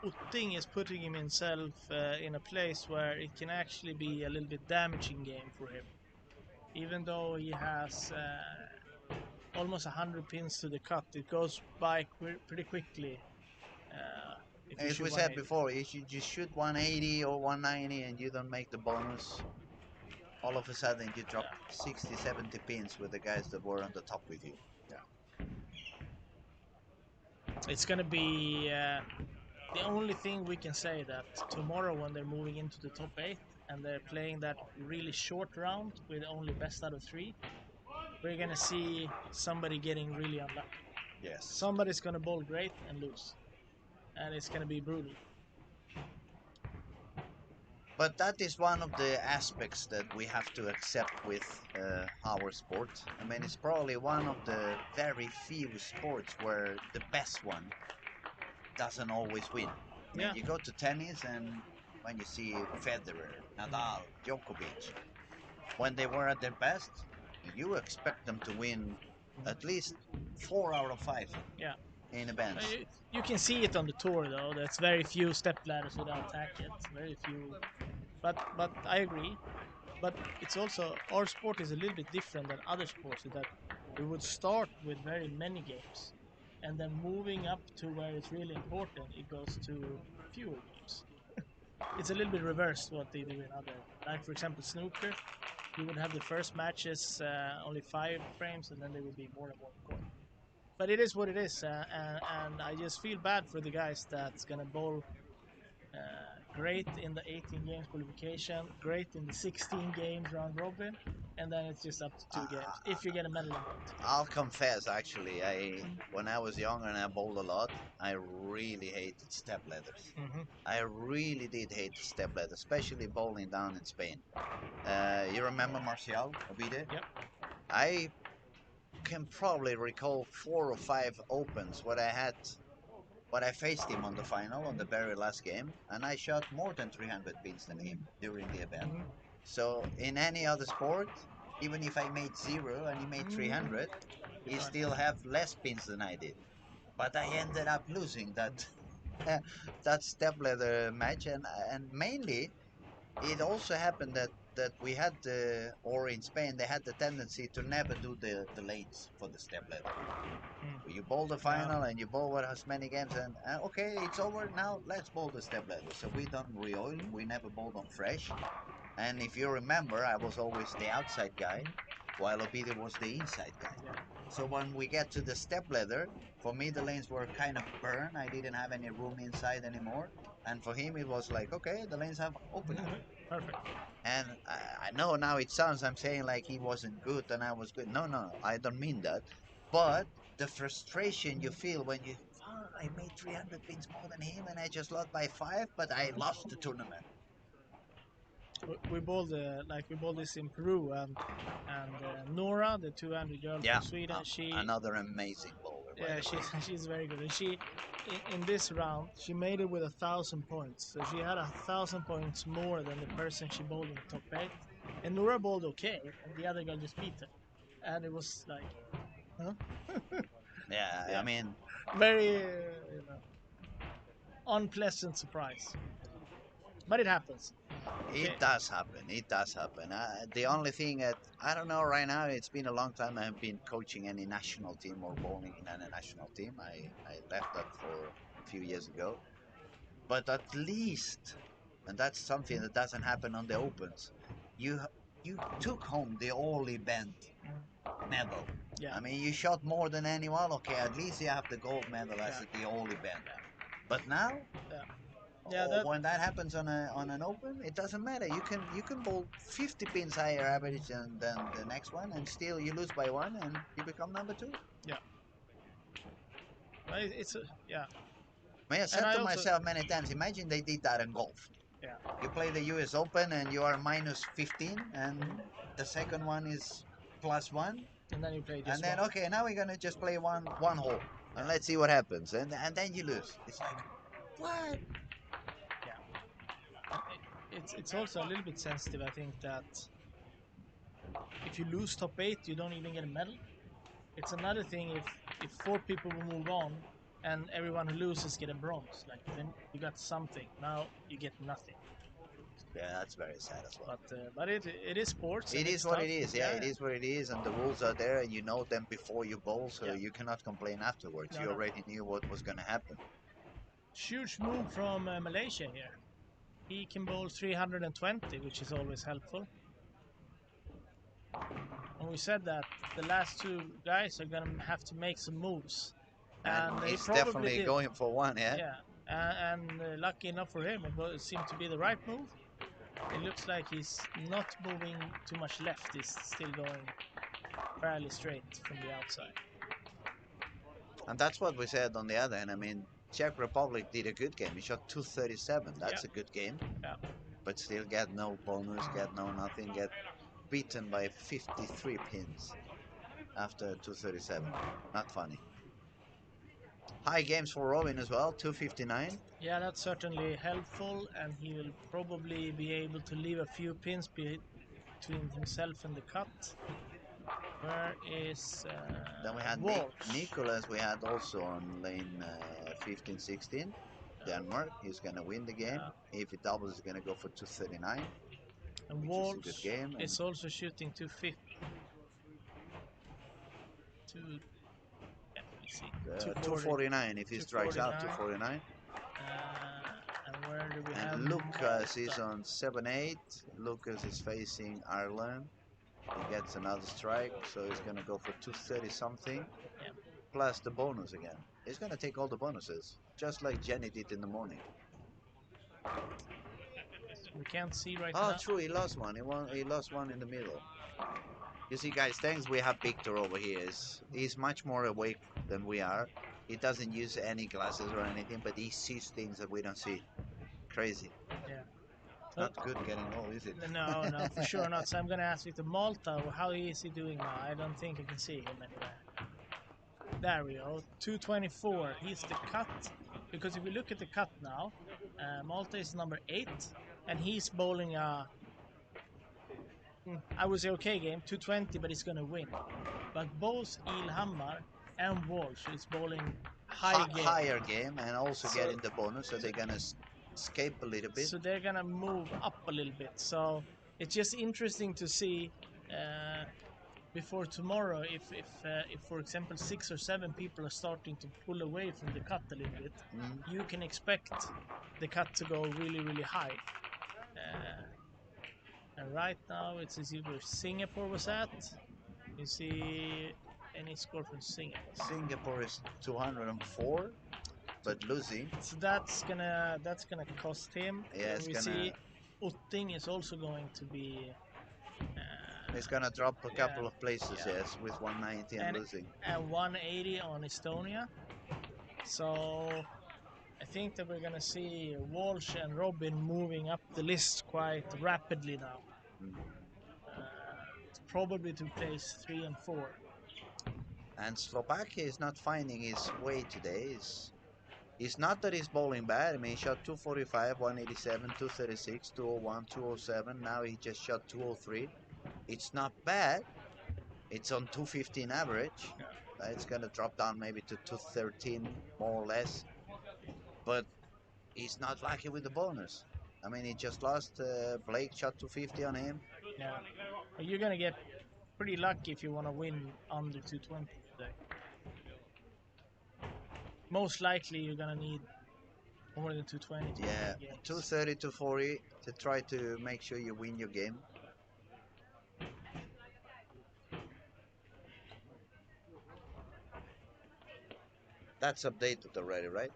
Utting is putting himself in a place where it can actually be a little bit damaging game for him. Even though he has almost 100 pins to the cut, it goes by pretty quickly. If you As shoot we said 180. before, if you just shoot 180 or 190 and you don't make the bonus, all of a sudden you drop 60, 70 pins with the guys that were on the top with you. It's gonna be the only thing we can say that tomorrow when they're moving into the top 8 and they're playing that really short round with only best out of 3, we're gonna see somebody getting really unlucky. Yes. Somebody's gonna bowl great and lose, and it's gonna be brutal. But that is one of the aspects that we have to accept with our sport. I mean, it's probably one of the very few sports where the best one doesn't always win. I mean, Yeah. you go to tennis and when you see Federer, Nadal, Djokovic, when they were at their best, you expect them to win at least 4 out of 5 Yeah. in events. You can see it on the tour though. There's very few step ladders without tackets. Very few. But I agree. But it's also our sport is a little bit different than other sports in that we would start with very many games, and then moving up to where it's really important, it goes to fewer games. It's a little bit reversed what they do in other, like for example snooker. You would have the first matches only 5 frames, and then there would be more and more important. But it is what it is, and I just feel bad for the guys that's gonna bowl great in the 18 games qualification, great in the 16 games round robin, and then it's just up to 2 games if you get a medal or not. I'll confess, actually, when I was younger and I bowled a lot, I really hated step ladders. Mm-hmm. I really did hate step ladders, especially bowling down in Spain. You remember Marcial Obide? Yep. I can probably recall 4 or 5 opens where I faced him on the final on the very last game, and I shot more than 300 pins than him during the event. Mm-hmm. So in any other sport, even if I made 0 and he made 300, he still have less pins than I did. But I ended up losing that that step ladder match, and mainly it also happened that we had or in Spain they had the tendency to never do the lanes for the step ladder. You bowl the final and you bowl as many games, and okay, it's over now. Let's bowl the step ladder. So we don't re-oil. We never bowled on fresh. And if you remember, I was always the outside guy, while Obidi was the inside guy. So when we get to the step ladder, for me the lanes were kind of burned. I didn't have any room inside anymore. And for him it was like, okay, the lanes have opened up. Perfect. And I know now it sounds I'm saying like he wasn't good and I was good. No, I don't mean that. But the frustration you feel when you, I made 300 pins more than him and I just lost by 5, but I lost the tournament. We bowled this in Peru, and Nora, the 200 girl from Sweden, another amazing bowler. Yeah, she's very good, and she in this round she made it with 1,000 points. So she had 1,000 points more than the person she bowled in the top 8. And Nora bowled okay, and the other girl just beat her, and it was like, huh? Yeah, I mean, very unpleasant surprise, but it happens. It does happen. It does happen. The only thing that I don't know right now, it's been a long time I have been coaching any national team or bowling in any national team. I left that for a few years ago. But at least, and that's something that doesn't happen on the opens, you took home the all event medal. Yeah. I mean, you shot more than anyone. Okay, at least you have the gold medal as the all event. But now, when that happens on an open, it doesn't matter. You can bowl 50 pins higher average than the next one, and still you lose by 1, and you become number 2. Yeah. It's yeah. I mean, I said to myself many times, imagine they did that in golf. Yeah. You play the US Open and you are minus 15, and the second one is plus 1. And then you play just and then, one. okay, now we're going to just play one hole. And let's see what happens. And then you lose. It's like, what? It's also a little bit sensitive, I think, that if you lose top 8, you don't even get a medal. It's another thing if 4 people will move on and everyone who loses get a bronze. Like then you got something. Now you get nothing. Yeah, that's very sad as well. But it is sports. It And is it's what tough. it is. Yeah, it is what it is, and the rules are there, and you know them before you bowl, so you cannot complain afterwards. No, You no. already knew what was going to happen. Huge move from Malaysia here. He can bowl 320, which is always helpful. And we said that the last 2 guys are gonna have to make some moves, And they he's probably definitely did. going for one, yeah? Yeah, and lucky enough for him, it seemed to be the right move. It looks like he's not moving too much left. He's still going fairly straight from the outside. And that's what we said on the other hand. I mean, Czech Republic did a good game. He shot 237. That's a good game. Yeah. But still get no bonus, get no nothing, get beaten by 53 pins after 237. Not funny. High games for Robin as well, 259. Yeah, that's certainly helpful, and he will probably be able to leave a few pins between himself and the cut. Where is Then we had Nicholas, we had also on lane 15, 16. Denmark, he's going to win the game. If it doubles, he's going to go for 239. And which Walsh is a good game. is also shooting 250. 249 if he strikes out, 249. And where do we have And Lucas Malta? is on 7-8. Lucas is facing Ireland. He gets another strike, so he's going to go for 230 something. Yeah. Plus the bonus again. He's going to take all the bonuses, just like Jenny did in the morning. We can't see right now. Oh, true, he lost one. He lost one in the middle. You see, guys, thanks we have Victor over here. He's much more awake than we are. He doesn't use any glasses or anything, but he sees things that we don't see. Crazy. Yeah. Not good getting old, is it? No, for sure not. So I'm going to ask Victor Malta, how is he doing now? I don't think I can see him anywhere. There we go. 224. He's the cut. Because if we look at the cut now, Malta is number 8, and he's bowling a, I would say okay game, 220, but he's going to win. But both Ilhamar and Walsh is bowling higher game and also getting the bonus, so they're going to escape a little bit. So they're going to move up a little bit. So it's just interesting to see before tomorrow if for example 6 or 7 people are starting to pull away from the cut a little bit, you can expect the cut to go really, really high. And right now it's as if where Singapore was at. You see any score from Singapore? Singapore is 204, but losing. So that's gonna cost him. Yeah, we see Utting is also going to be. He's gonna drop a couple of places, yes, with 190 and losing. And 180 on Estonia. So I think that we're gonna see Walsh and Robin moving up the list quite rapidly now. Probably to place 3 and 4. And Slovakia is not finding his way today. It's not that he's bowling bad. I mean, he shot 245, 187, 236, 201, 207. Now he just shot 203. It's not bad. It's on 215 average. It's going to drop down maybe to 213, more or less. But he's not lucky with the bonus. I mean, he just lost. Blake shot 250 on him. Yeah. Well, you're going to get pretty lucky if you want to win under 220 today. Most likely you're going to need more than 220. Yeah, 230, 240 to try to make sure you win your game. That's updated already, right?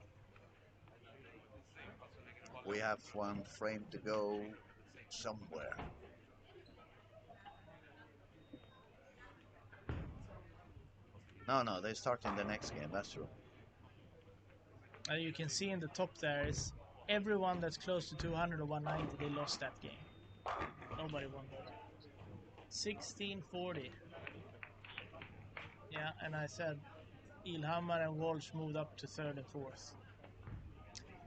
We have one frame to go somewhere. No, they're starting the next game, that's true. You can see in the top there is everyone that's close to 200 or 190, they lost that game. Nobody won that. 1640. Yeah, and I said Ilhamar and Walsh moved up to 3rd and 4th.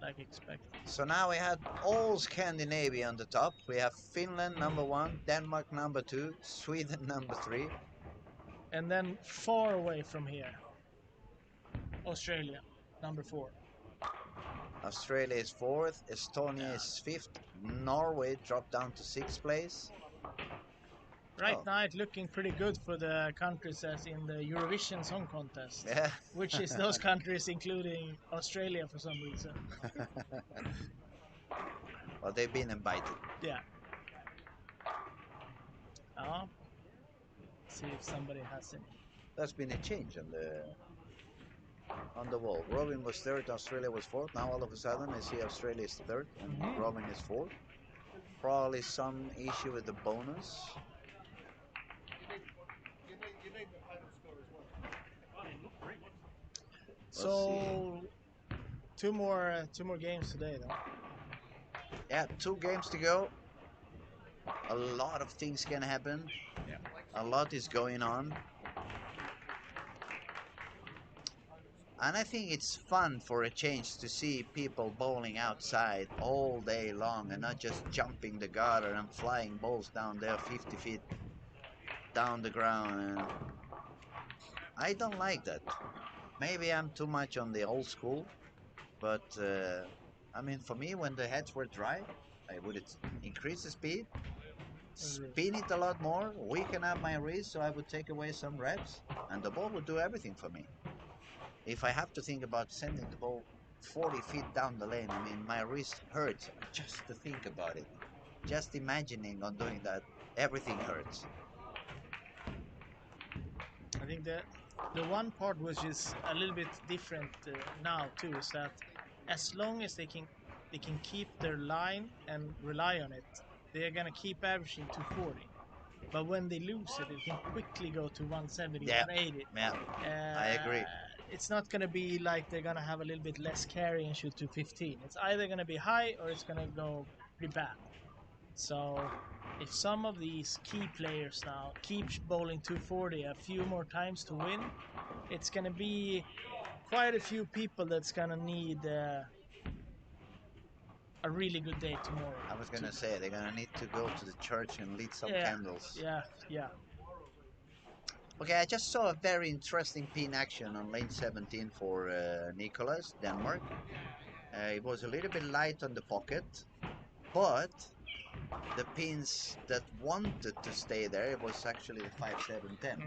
like expected. So now we had all Scandinavia on the top. We have Finland number 1, Denmark number 2, Sweden number 3. And then far away from here, Australia, number 4. Australia is 4th, Estonia is 5th, Norway dropped down to 6th place. Right Oh. now, it's looking pretty good for the countries as in the Eurovision Song Contest, Yeah. which is those countries including Australia for some reason. Well, they've been invited. Yeah. See if somebody has any. There's been a change on the wall. Robin was 3rd, Australia was 4th. Now all of a sudden I see Australia is 3rd and Robin is 4th. Probably some issue with the bonus. So two more games today though. Yeah, 2 games to go. A lot of things can happen. Yeah. A lot is going on. And I think it's fun for a change to see people bowling outside all day long and not just jumping the gutter and flying balls down there 50 feet down the ground. And I don't like that. Maybe I'm too much on the old school, but I mean, for me, when the heads were dry, I would increase the speed, spin it a lot more, weaken up my wrist so I would take away some reps, and the ball would do everything for me. If I have to think about sending the ball 40 feet down the lane, I mean, my wrist hurts just to think about it. Just imagining on doing that, everything hurts. I think that the one part which is a little bit different now too is that as long as they can keep their line and rely on it, they are gonna keep averaging 240. But when they lose it, it can quickly go to 170, Yeah, 180. yeah, I agree. It's not gonna be like they're gonna have a little bit less carry and shoot 215. It's either gonna be high or it's gonna go pretty bad. So if some of these key players now keep bowling 240 a few more times to win, it's going to be quite a few people that's going to need a really good day tomorrow. I was going to say, they're going to need to go to the church and light some candles. Yeah. Okay, I just saw a very interesting pin action on lane 17 for Nicholas, Denmark. It was a little bit light on the pocket, but the pins that wanted to stay there, it was actually the 5, 7, 10.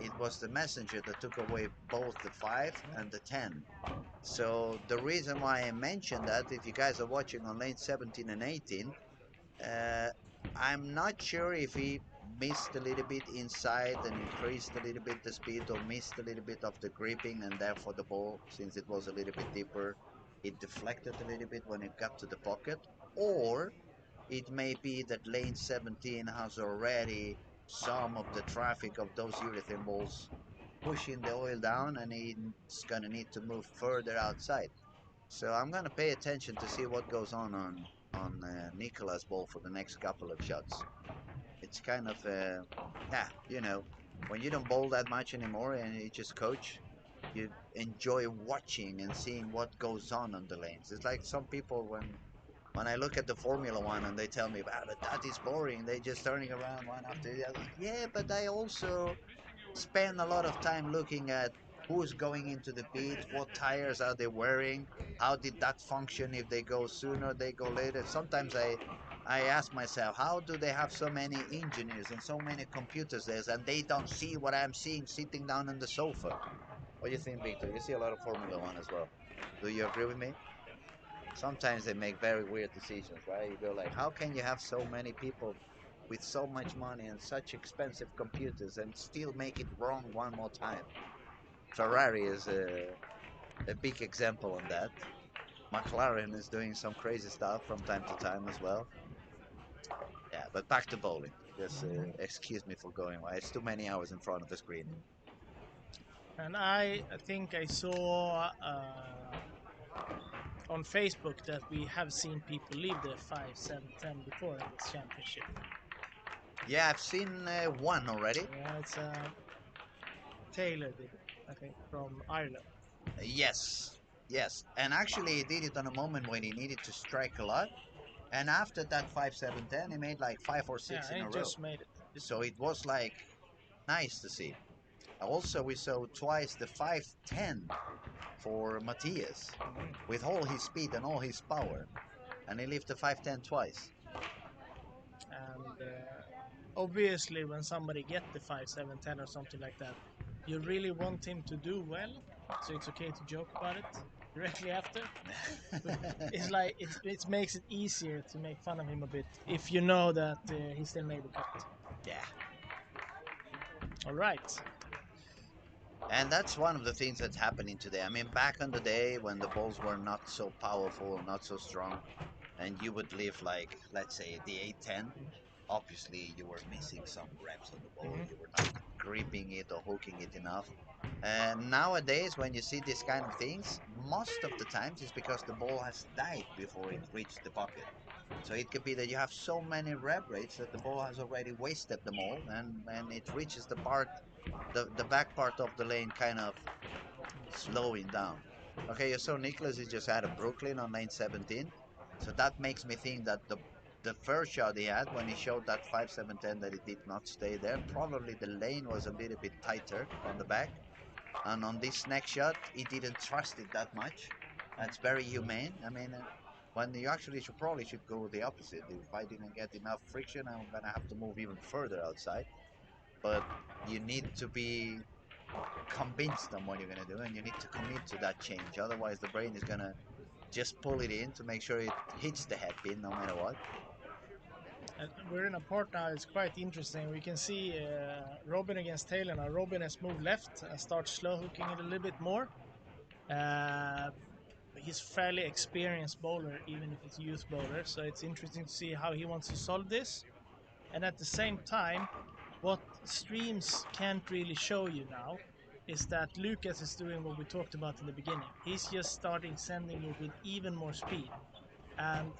It was the messenger that took away both the 5 and the 10. So the reason why I mentioned that, if you guys are watching on lane 17 and 18, I'm not sure if he missed a little bit inside and increased a little bit the speed, or missed a little bit of the gripping, and therefore the ball, since it was a little bit deeper, it deflected a little bit when it got to the pocket. Or it may be that lane 17 has already some of the traffic of those urethane balls pushing the oil down, and he's gonna need to move further outside. So I'm gonna pay attention to see what goes on Nicola's ball for the next couple of shots. It's kind of you know, when you don't bowl that much anymore and you just coach, you enjoy watching and seeing what goes on the lanes. It's like some people when I look at the Formula One and they tell me, wow, that is boring, they just turning around one after the other. Yeah, but I also spend a lot of time looking at who's going into the pits, what tires are they wearing, how did that function, if they go sooner, they go later. Sometimes I ask myself, how do they have so many engineers and so many computers there and they don't see what I'm seeing sitting down on the sofa? What do you think, Victor? You see a lot of Formula One as well. Do you agree with me? Sometimes they make very weird decisions, right? You go like, how can you have so many people with so much money and such expensive computers and still make it wrong one more time? Ferrari is a big example on that. McLaren is doing some crazy stuff from time to time as well. Yeah, but back to bowling. Just excuse me for going. It's too many hours in front of the screen. And I think I saw on Facebook that we have seen people leave the 5, 7, 10 before in this championship. Yeah, I've seen one already. Yeah, it's Taylor did it, I think, from Ireland. Yes. Yes, and actually he did it on a moment when he needed to strike a lot. And after that 5-7-10, he made like 5 or 6 Yeah, in he a row. just made it. So it was like nice to see. Also, we saw twice the 5-10 for Matthias with all his speed and all his power, and he lifted 5-10 twice. And obviously, when somebody get the 5-7-10 or something like that, you really want him to do well. So it's okay to joke about it directly after. It's like it makes it easier to make fun of him a bit if you know that he still made the cut. Yeah. All right. And that's one of the things that's happening today. I mean, back in the day when the balls were not so powerful, not so strong, and you would live like, let's say, the 8-10, obviously you were missing some reps on the ball. Mhm. You were not gripping it or hooking it enough. And nowadays, when you see these kind of things, most of the times it's because the ball has died before it reached the pocket. So it could be that you have so many rep rates that the ball has already wasted them all, and it reaches the back part of the lane kind of slowing down. Okay, so Nicholas is just out of Brooklyn on lane 17. So that makes me think that the first shot he had when he showed that 5-7-10 that it did not stay there, probably the lane was a little bit tighter on the back. And on this next shot, he didn't trust it that much. That's very humane. I mean, when you actually should probably should go the opposite. If I didn't get enough friction, I'm gonna have to move even further outside. But you need to be convinced on what you're gonna do, and you need to commit to that change. Otherwise, the brain is gonna just pull it in to make sure it hits the head pin no matter what. And we're in a part now. It's quite interesting. We can see Robin against Taylor now. Robin has moved left and starts slow hooking it a little bit more. Uh, he's fairly experienced bowler, even if it's youth bowler. So it's interesting to see how he wants to solve this. And at the same time, what streams can't really show you now is that Lucas is doing what we talked about in the beginning. He's just starting sending it with even more speed. And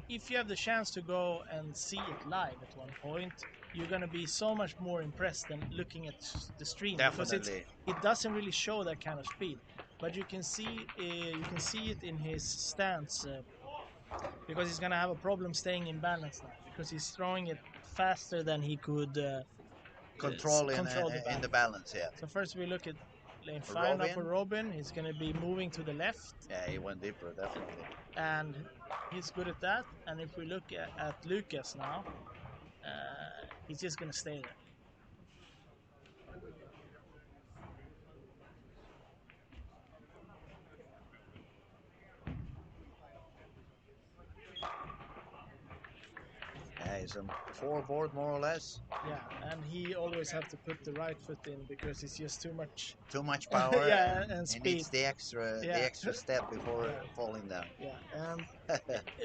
if you have the chance to go and see it live at one point, you're gonna be so much more impressed than looking at the stream because Definitely. it doesn't really show that kind of speed. But you can see it in his stance because he's gonna have a problem staying in balance now because he's throwing it faster than he could Control control the in the balance. balance, yeah. So first we look at lane 5 now for Robin, Robin. He's gonna be moving to the left yeah, he went deeper, definitely. and he's good at that. And if we look at Lucas now, he's just gonna stay there. Yeah, he's on forward more or less. Yeah, and he always have to put the right foot in because it's just too much. Too much power, Yeah, and and he speed. needs the Yeah, extra step before yeah, falling down. yeah. And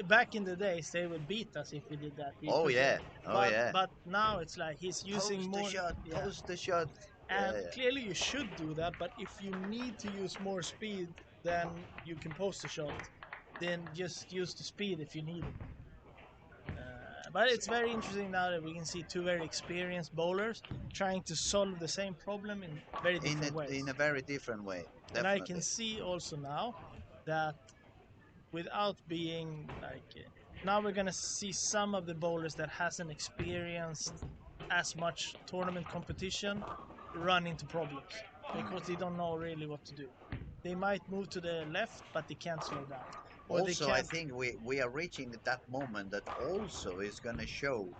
back in the days, they would beat us if we did that. We Oh put it, yeah, oh yeah. but now it's like he's using Post the more. shot, Yeah, post the shot. and Yeah, yeah. clearly you should do that. But if you need to use more speed than you can post a shot, then just use the speed if you need it. But it's very interesting now that we can see two very experienced bowlers trying to solve the same problem in very different In ways. a very different way, And I can definitely. see also now that without being like now we're gonna see some of the bowlers that hasn't experienced as much tournament competition run into problems because they don't know really what to do. They might move to the left, but they can't slow down, or they Also, I can't. think we are reaching that moment that also is going to show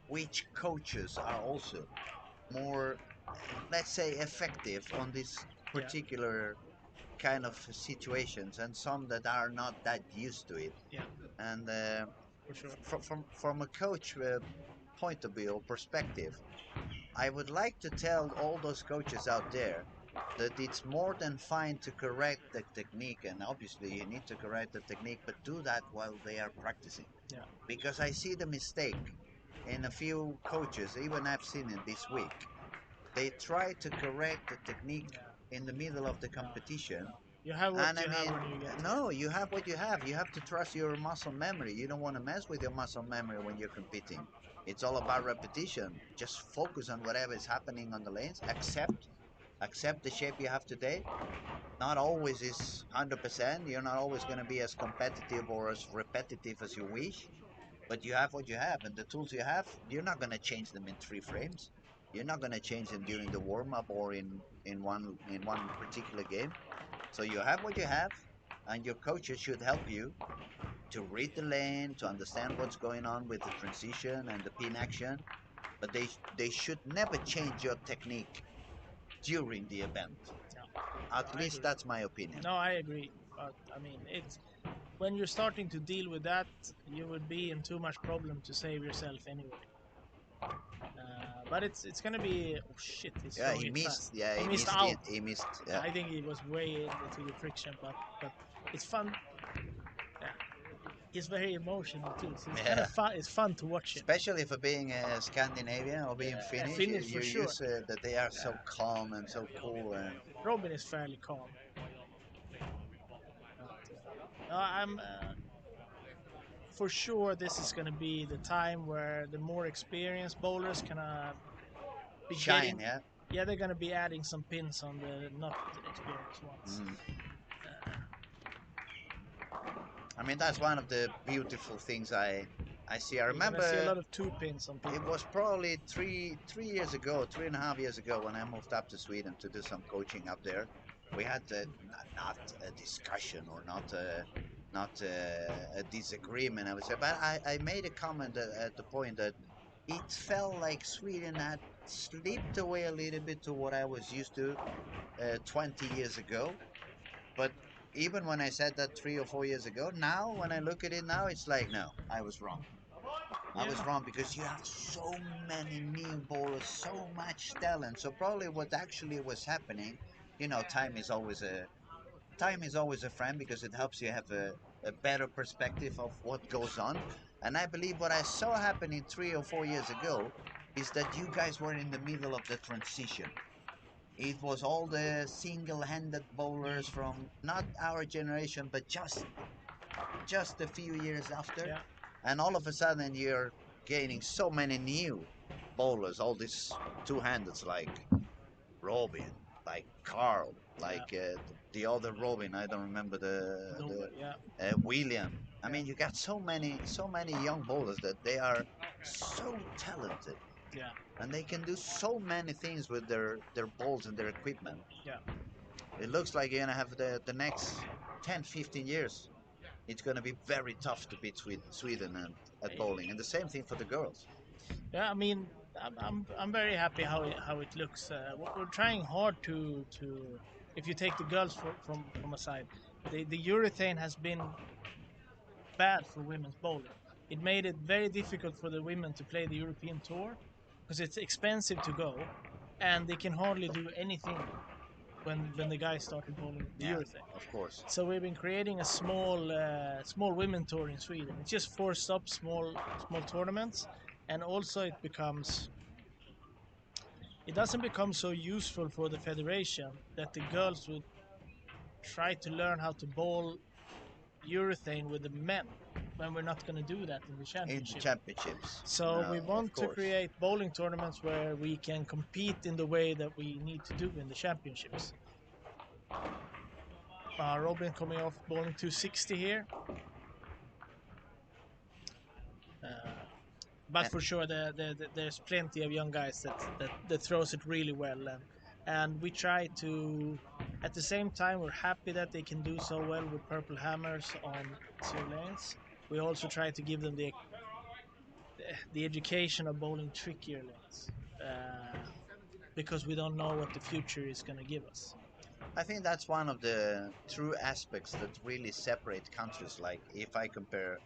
which coaches are also more, let's say, effective on this Yeah, particular kind of situations, and some that are not that used to it. yeah, And for sure. from a coach point of view or perspective, I would like to tell all those coaches out there that it's more than fine to correct the technique, and obviously you need to correct the technique, but do that while they are practicing. Yeah, Because I see the mistake in a few coaches, even I've seen it this week. They try to correct the technique yeah. in the middle of the competition. You have And what I you have mean, when you get there. no, you have what you have. You have to trust your muscle memory. You don't want to mess with your muscle memory when you're competing. It's all about repetition. Just focus on whatever is happening on the lanes. Accept accept the shape you have today. Not always is 100%. You're not always going to be as competitive or as repetitive as you wish, but you have what you have, and the tools you have, you're not going to change them in 3 frames. You're not going to change them during the warm up or in one particular game. So you have what you have, and your coaches should help you to read the lane, to understand what's going on with the transition and the pin action. But they should never change your technique during the event. No, At I least agree. that's my opinion. No, I agree. But I mean, it's when you're starting to deal with that, you would be in too much problem to save yourself anyway. But it's gonna be. Oh shit! He's Yeah, throwing he it missed. fast. Yeah, He he missed missed. out. He missed. Yeah, I think he was way into the friction, but it's fun. Yeah, he's very emotional too. So it's kind of yeah. fun. It's fun to watch him. Especially for being a Scandinavian or being Finnish, Finnish for you sure. use that they are so Yeah. calm and so cool. And Robin is fairly calm. I'm for sure this is going to be the time where the more experienced bowlers can be shine, getting. yeah. Yeah, they're going to be adding some pins on the not experienced ones. Mm. I mean, that's one of the beautiful things I see. I You're going to see a remember lot of 2 pins on it people. was probably three years ago, 3.5 years ago, when I moved up to Sweden to do some coaching up there. We had not a discussion or not a disagreement, I would say, but I made a comment at the point that it felt like Sweden had slipped away a little bit to what I was used to 20 years ago. But even when I said that 3 or 4 years ago, now when I look at it now, it's like, no, I was wrong. I was Yeah. wrong because you have so many new bowlers, so much talent. So probably what actually was happening, time is always a friend because it helps you have a better perspective of what goes on. And I believe what I saw happening 3 or 4 years ago is that you guys were in the middle of the transition. It was all the single-handed bowlers from not our generation, but just a few years after, Yeah. and all of a sudden you're gaining so many new bowlers, all these two-handeds like Robin, like Carl, Yeah. like the other Robin. I don't remember the Yeah. William. I Yeah. mean, you got so many young bowlers that they are so talented, Yeah. and they can do so many things with their balls and their equipment. Yeah. It looks like you're gonna have the next 10, 15 years. It's gonna be very tough to beat Sweden and at bowling, and the same thing for the girls. Yeah, I mean, I'm very happy how it looks. We're trying hard to if you take the girls from aside, the urethane has been bad for women's bowling. It made it very difficult for the women to play the European tour because it's expensive to go, and they can hardly do anything when the guys started bowling the Yeah, urethane. of course. So we've been creating a small women tour in Sweden. It's just 4 stop small tournaments, and also it doesn't become so useful for the federation that the girls would try to learn how to bowl urethane with the men when we're not going to do that in the In the championship. championships, So no, we of want to course. create bowling tournaments where we can compete in the way that we need to do in the championships. Robin coming off bowling 260 here. Uh, but And for sure, there's plenty of young guys that throws it really well, and we try to. At the same time, we're happy that they can do so well with purple hammers on 2 lanes. We also try to give them the education of bowling trickier lanes, because we don't know what the future is going to give us. I think that's one of the true aspects that really separate countries. Like if I compare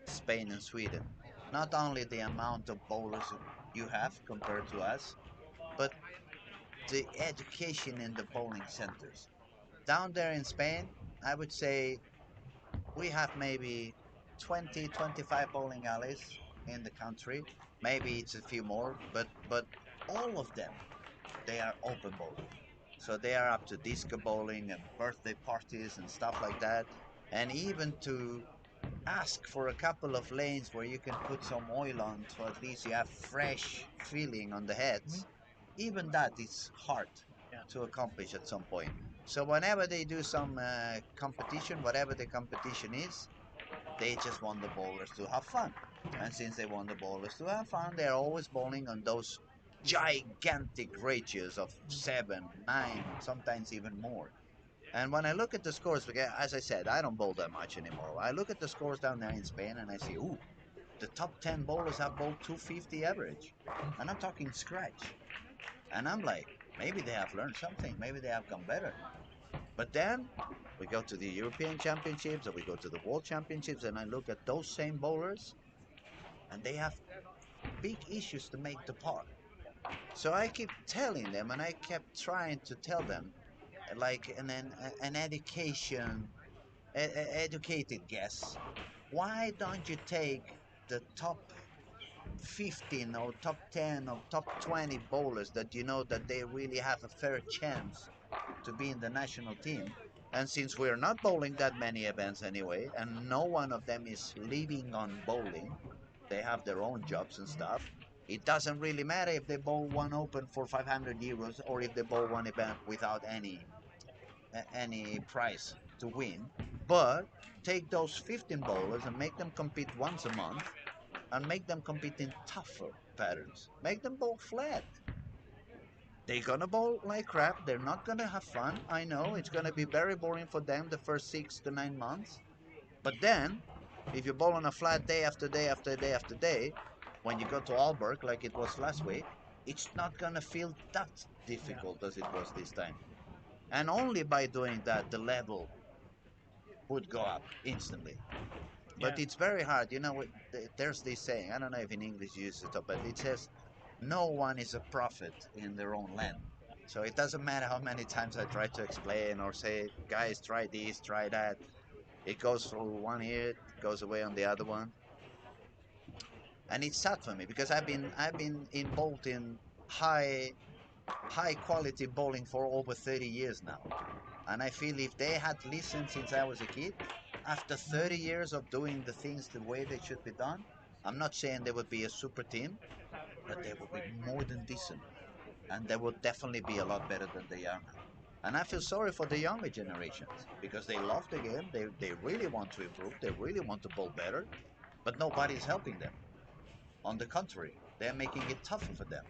Spain and Sweden, not only the amount of bowlers you have compared to us, but the education in the bowling centers. Down there in Spain, I would say we have maybe 20, 25 bowling alleys in the country. Maybe it's a few more, but all of them, they are open bowling. So they are up to disco bowling and birthday parties and stuff like that. And even to ask for a couple of lanes where you can put some oil on so at least you have fresh feeling on the Mhm. heads. Even that is hard. to accomplish at some point. So whenever they do some competition, whatever the competition is, they just want the bowlers to have fun. And since they want the bowlers to have fun, they're always bowling on those gigantic ratios of 7, 9, sometimes even more. And when I look at the scores, because as I said, I don't bowl that much anymore. I look at the scores down there in Spain and I see, ooh, the top 10 bowlers have bowled 250 average. And I'm talking scratch. And I'm like, maybe they have learned something. Maybe they have gone better. But then we go to the European Championships or we go to the World Championships and I look at those same bowlers and they have big issues to make the par. So I keep telling them and I kept trying to tell them like an educated guess. Why don't you take the top 15 or top 10 or top 20 bowlers that you know that they really have a fair chance to be in the national team? And since we're not bowling that many events anyway, and no one of them is living on bowling, they have their own jobs and stuff. It doesn't really matter if they bowl one open for 500 euros or if they bowl one event without any prize to win. But take those 15 bowlers and make them compete once a month and make them compete in tougher patterns. Make them bowl flat. They're gonna bowl like crap. They're not gonna have fun. I know it's gonna be very boring for them the first 6 to 9 months. But then, if you bowl on a flat day after day after day after day, when you go to Aalborg like it was last week, it's not gonna feel that difficult as it was this time. And only by doing that, the level would go up instantly. But it's very hard. You know, there's this saying, I don't know if in English you use it, but it says, no one is a prophet in their own land. So it doesn't matter how many times I try to explain or say, guys, try this, try that. It goes through one ear, it goes away on the other one. And it's sad for me because I've been involved in high quality bowling for over 30 years now. And I feel if they had listened since I was a kid, after 30 years of doing the things the way they should be done, I'm not saying they would be a super team, but they would be more than decent. And they would definitely be a lot better than they are now. And I feel sorry for the younger generations because they love the game, they really want to improve, they really want to bowl better, but nobody's helping them. On the contrary, they're making it tougher for them.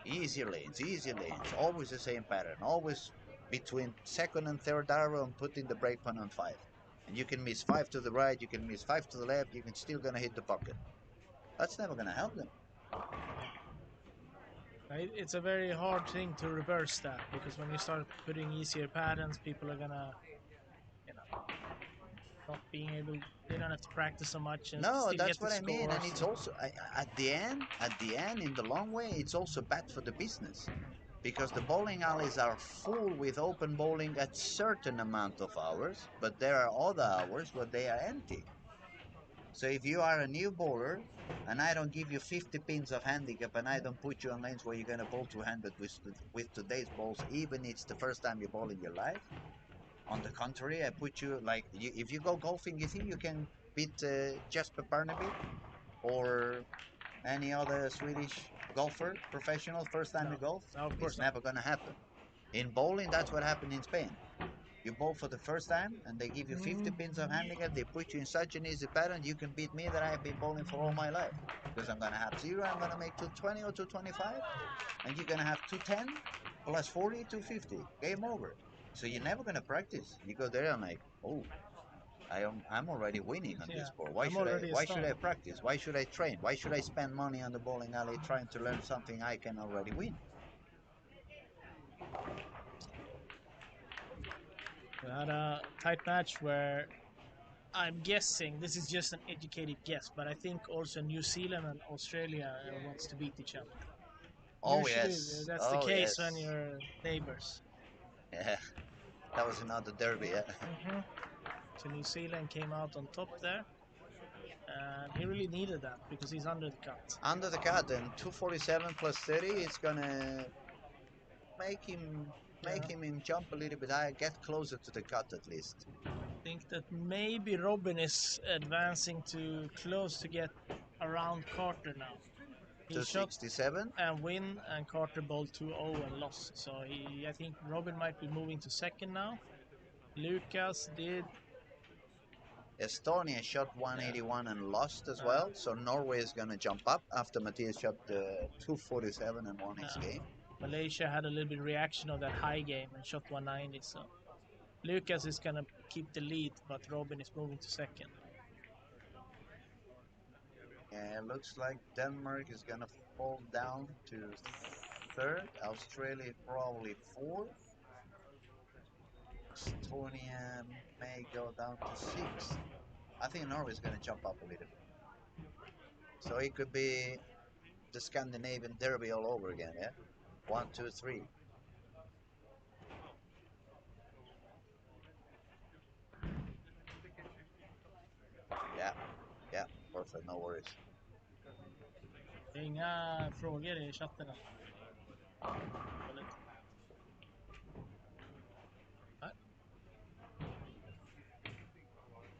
Easier lanes, always the same pattern, always between second and third arrow and putting the brake pin on 5. And you can miss 5 to the right, you can miss 5 to the left, you can still gonna hit the pocket. That's never gonna help them. It's a very hard thing to reverse that because when you start putting easier patterns, people are gonna, you know, not being able. They don't have to practice so much and No, still that's get the what I mean, and scores. it's also at the end, in the long way, it's also bad for the business, because the bowling alleys are full with open bowling at certain amount of hours, but there are other hours where they are empty. So if you are a new bowler and I don't give you 50 pins of handicap and I don't put you on lanes where you're going to bowl 200 with today's balls, even it's the first time you bowl in your life, on the contrary, I put you like, if you go golfing, you think you can beat Jesper Parnevik or any other Swedish golfer, professional, first time No, you golf? no, of course It's not. never going to happen. In bowling, that's what happened in Spain. You bowl for the first time and they give you 50 pins of handicap, they put you in such an easy pattern, you can beat me that I have been bowling for all my life. Because I'm going to have 0, I'm going to make 220 or 225, and you're going to have 210 plus 40, 250. Game over. So you're never going to practice. You go there and like, oh, I'm already winning on Yeah, this board. I'm already a Why should star. I practice? Why should I train? Why should I spend money on the bowling alley trying to learn something I can already win? We had a tight match where I'm guessing this is just an educated guess, but I think also New Zealand and Australia wants to beat each other. Oh Usually, yes. that's the Oh case when yes. you're neighbors. Yeah. That was another derby. Yeah. hmm So New Zealand came out on top there, and he really needed that because he's under the cut. Under the cut, and 247 plus 30, it's gonna make him Yeah, him jump a little bit higher, get closer to the cut at least. I think that maybe Robin is advancing to close to get around Carter now. He to shot 67. and win, and Carter bowled 2-0 and lost. So I think Robin might be moving to second now. Lucas did. Estonia shot 181 and lost as well. So Norway is going to jump up after Matthias shot 247 and won his game. Malaysia had a little bit reaction of that high game and shot 190. So Lucas is going to keep the lead, but Robin is moving to second. Yeah, it looks like Denmark is going to fall down to third. Australia probably fourth. Estonia may go down to sixth. I think Norway is going to jump up a little bit. So it could be the Scandinavian derby all over again, yeah? 1, 2, 3. Yeah, perfect, no worries. Inga frågor i chatten.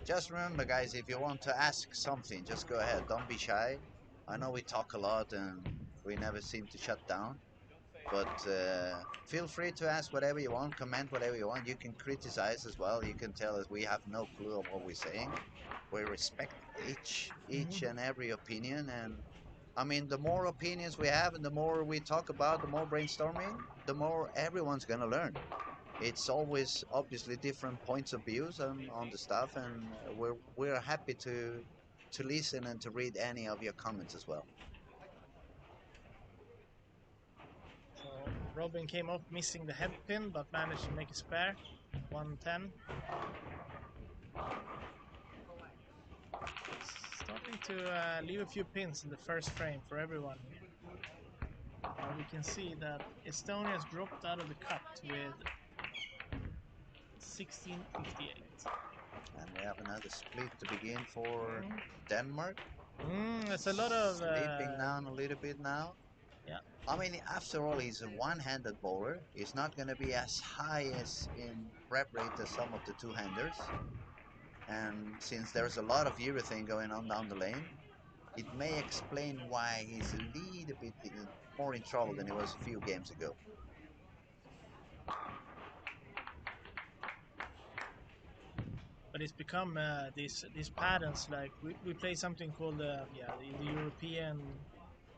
Just remember, guys, if you want to ask something, just go ahead. Don't be shy. I know we talk a lot and we never seem to shut down. But feel free to ask whatever you want, comment whatever you want. You can criticize as well. You can tell us we have no clue of what we're saying. We respect each and every opinion. And I mean, the more opinions we have and the more we talk about, the more brainstorming, the more everyone's going to learn. It's always obviously different points of views on the stuff, and we're happy to listen and to read any of your comments as well. So Robin came off missing the head pin, but managed to make a spare. 110. Starting to leave a few pins in the first frame for everyone. We can see that Estonia has dropped out of the cut with 1658. And we have another split to begin for Denmark. That's a lot of slipping down a little bit now. Yeah. I mean, after all, he's a one-handed bowler. He's not going to be as high as in rep rate as some of the two-handers. And since there's a lot of urethane going on down the lane, it may explain why he's a little bit more in trouble than he was a few games ago. But it's become these patterns. Like we play something called the European,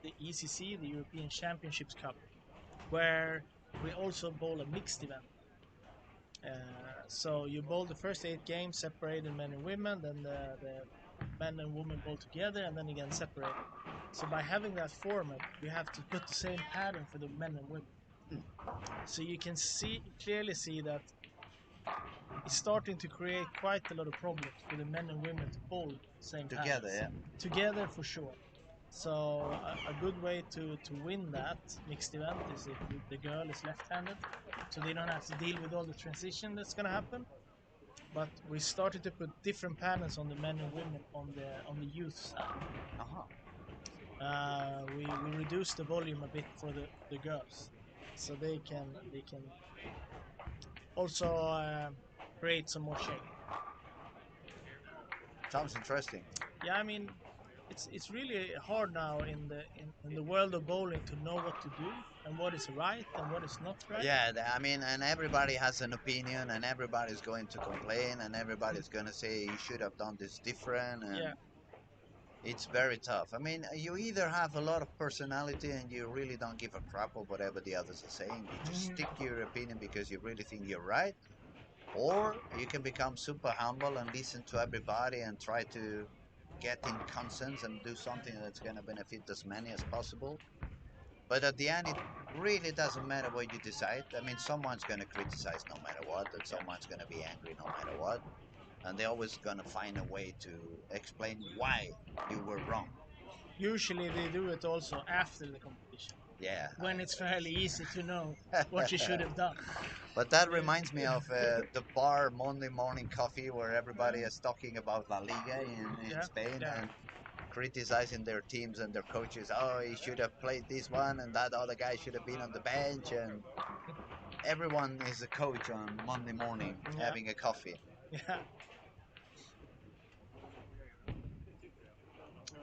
the ECC, the European Championships Cup, where we also bowl a mixed event. So you bowl the first 8 games separated, men and women, then the men and women bowl together, and then again separated. So by having that format, we have to put the same pattern for the men and women. So you can clearly see that it's starting to create quite a lot of problems for the men and women to bowl the same Together, patterns. yeah. Together for sure. So a good way to win that mixed event is if the girl is left-handed, so they don't have to deal with all the transition that's going to happen. But we started to put different patterns on the men and women on the youth side. We reduced the volume a bit for the girls, so they can also create some more shape. Sounds interesting. Yeah, I mean, it's really hard now in the world of bowling to know what to do and what is right and what is not right. Yeah, I mean, and everybody has an opinion, and everybody's going to complain, and everybody's going to say you should have done this different, and Yeah. It's very tough. I mean, you either have a lot of personality and you really don't give a crap of whatever the others are saying, you just stick to your opinion because you really think you're right, or you can become super humble and listen to everybody and try to get in consensus and do something that's going to benefit as many as possible. But at the end, it really doesn't matter what you decide. I mean, someone's going to criticize no matter what, and someone's going to be angry no matter what, and they're always going to find a way to explain why you were wrong. Usually they do it also after the competition. Yeah. When it's fairly easy to know what you should have done. But that reminds me of the bar Monday morning coffee where everybody is talking about La Liga in Spain and criticizing their teams and their coaches. Oh, he should have played this one and that other guy should have been on the bench. And everyone is a coach on Monday morning having a coffee. Yeah.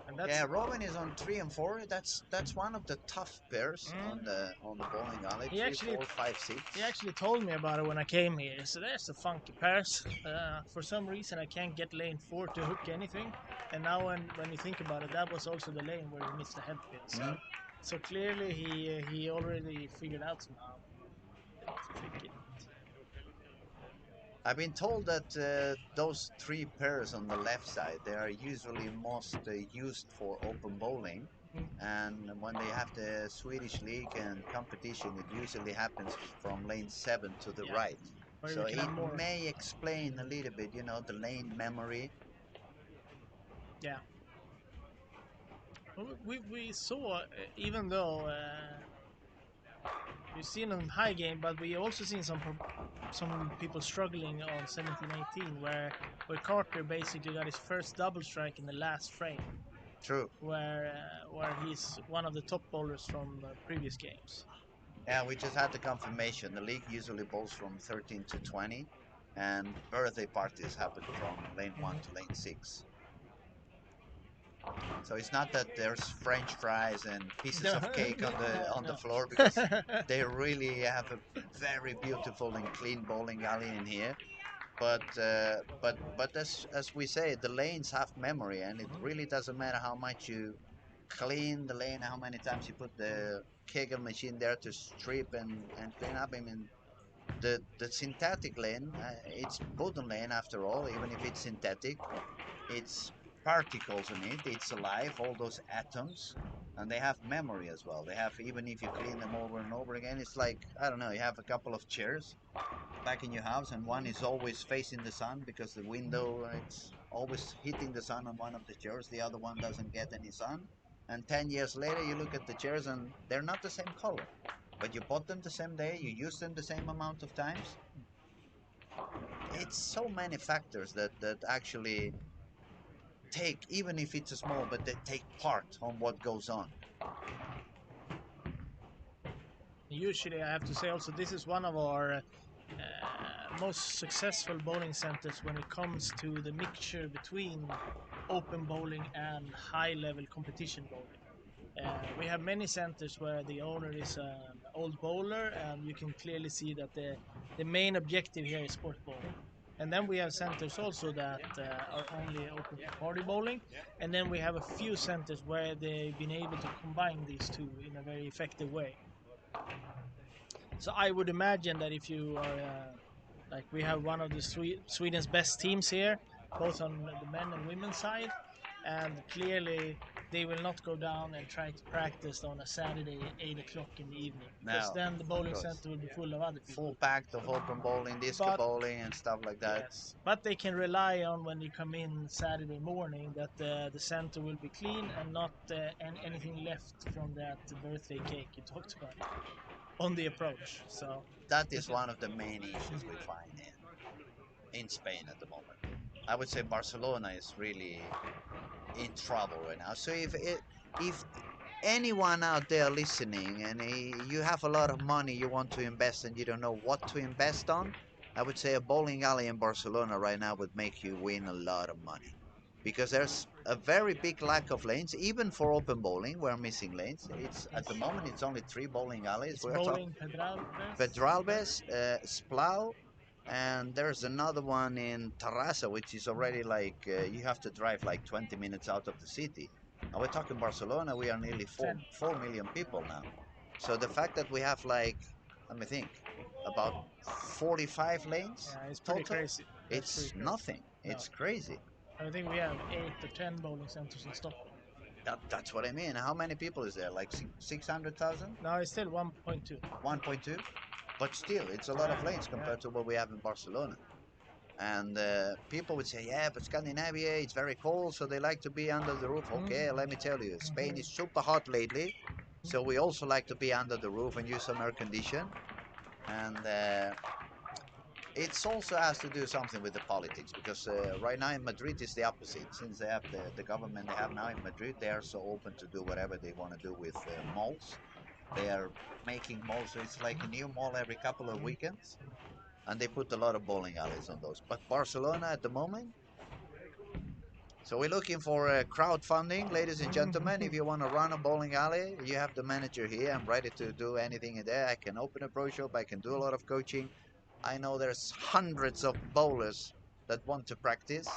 And That's Yeah, Robin is on 3 and 4. That's one of the tough pairs on the bowling alley. he Three, actually four, five, six. he actually told me about it when I came here. So there's a funky pairs. For some reason, I can't get lane 4 to hook anything. And now when you think about it, that was also the lane where he missed the head pin. So clearly he already figured out somehow to fake it. I've been told that those 3 pairs on the left side, they are usually most used for open bowling. And when they have the Swedish league and competition, it usually happens from lane 7 to the Yeah. right. Where So you can it have more. may explain a little bit, the lane memory. Yeah. Well, we saw, even though we've seen them high game, but we also seen some people struggling on 17-18, where Carter basically got his first double strike in the last frame, True. where he's one of the top bowlers from previous games. Yeah, we just had the confirmation. The league usually bowls from 13 to 20, and birthday parties happen from lane 1 to lane 6. So it's not that there's French fries and pieces of cake on the floor, because they really have a very beautiful and clean bowling alley in here. But as we say, the lanes have memory, and it really doesn't matter how much you clean the lane, how many times you put the kegel machine there to strip and clean up. I mean, the synthetic lane, it's wooden lane after all, even if it's synthetic. It's particles in it, it's alive, all those atoms, and they have memory as well. They have, even if you clean them over and over again, it's like, I don't know, you have a couple of chairs back in your house, and one is always facing the sun because the window, it's always hitting the sun on one of the chairs, the other one doesn't get any sun. And 10 years later you look at the chairs and they're not the same color, but you bought them the same day, you used them the same amount of times. It's so many factors that actually take, even if it's small, but they take part on what goes on. Usually, I have to say also, this is one of our most successful bowling centers when it comes to the mixture between open bowling and high-level competition bowling. We have many centers where the owner is an old bowler, and you can clearly see that the main objective here is sport bowling. And then we have centers also that are only open for party bowling. And then we have a few centers where they've been able to combine these two in a very effective way. So I would imagine that if you are, like, we have one of the Sweden's best teams here, both on the men and women's side, and clearly they will not go down and try to practice on a Saturday at 8 o'clock in the evening, because then the bowling center will be full of other people. Full packed of open bowling, disco bowling, and stuff like that. Yes, but they can rely on when you come in Saturday morning that the center will be clean and not anything left from that birthday cake you talked about on the approach. So that is one of the main issues we find in Spain at the moment. I would say Barcelona is really in trouble right now. So if anyone out there listening and you have a lot of money you want to invest and you don't know what to invest on, I would say a bowling alley in Barcelona right now would make you win a lot of money, because there's a very big lack of lanes, even for open bowling. We're missing lanes. It's at the moment it's only 3 bowling alleys. it's We're bowling Pedralbes, Splau, and there's another one in Terrassa, which is already like you have to drive like 20 minutes out of the city. And we're talking Barcelona, we are nearly 4 million people now. So the fact that we have, like, let me think, about 45 lanes it's pretty total, crazy. it's nothing. It's crazy. I think we have 8 or 10 bowling centers in Stockholm. That's what I mean. How many people is there? Like 600,000? No, it's still 1.2. 1.2? But still, it's a lot of lanes compared to what we have in Barcelona. And people would say, yeah, but Scandinavia, it's very cold, so they like to be under the roof. Okay, let me tell you, Spain is super hot lately, so we also like to be under the roof and use some air condition. And it's also has to do something with the politics, because right now in Madrid is the opposite. Since they have the government they have now in Madrid, they are so open to do whatever they want to do with malls. They are making malls, so it's like a new mall every couple of weekends. And they put a lot of bowling alleys on those. But Barcelona at the moment, So we're looking for crowdfunding, ladies and gentlemen. If you want to run a bowling alley, you have the manager here. I'm ready to do anything in there. I can open a pro shop. I can do a lot of coaching. I know there's hundreds of bowlers that want to practice,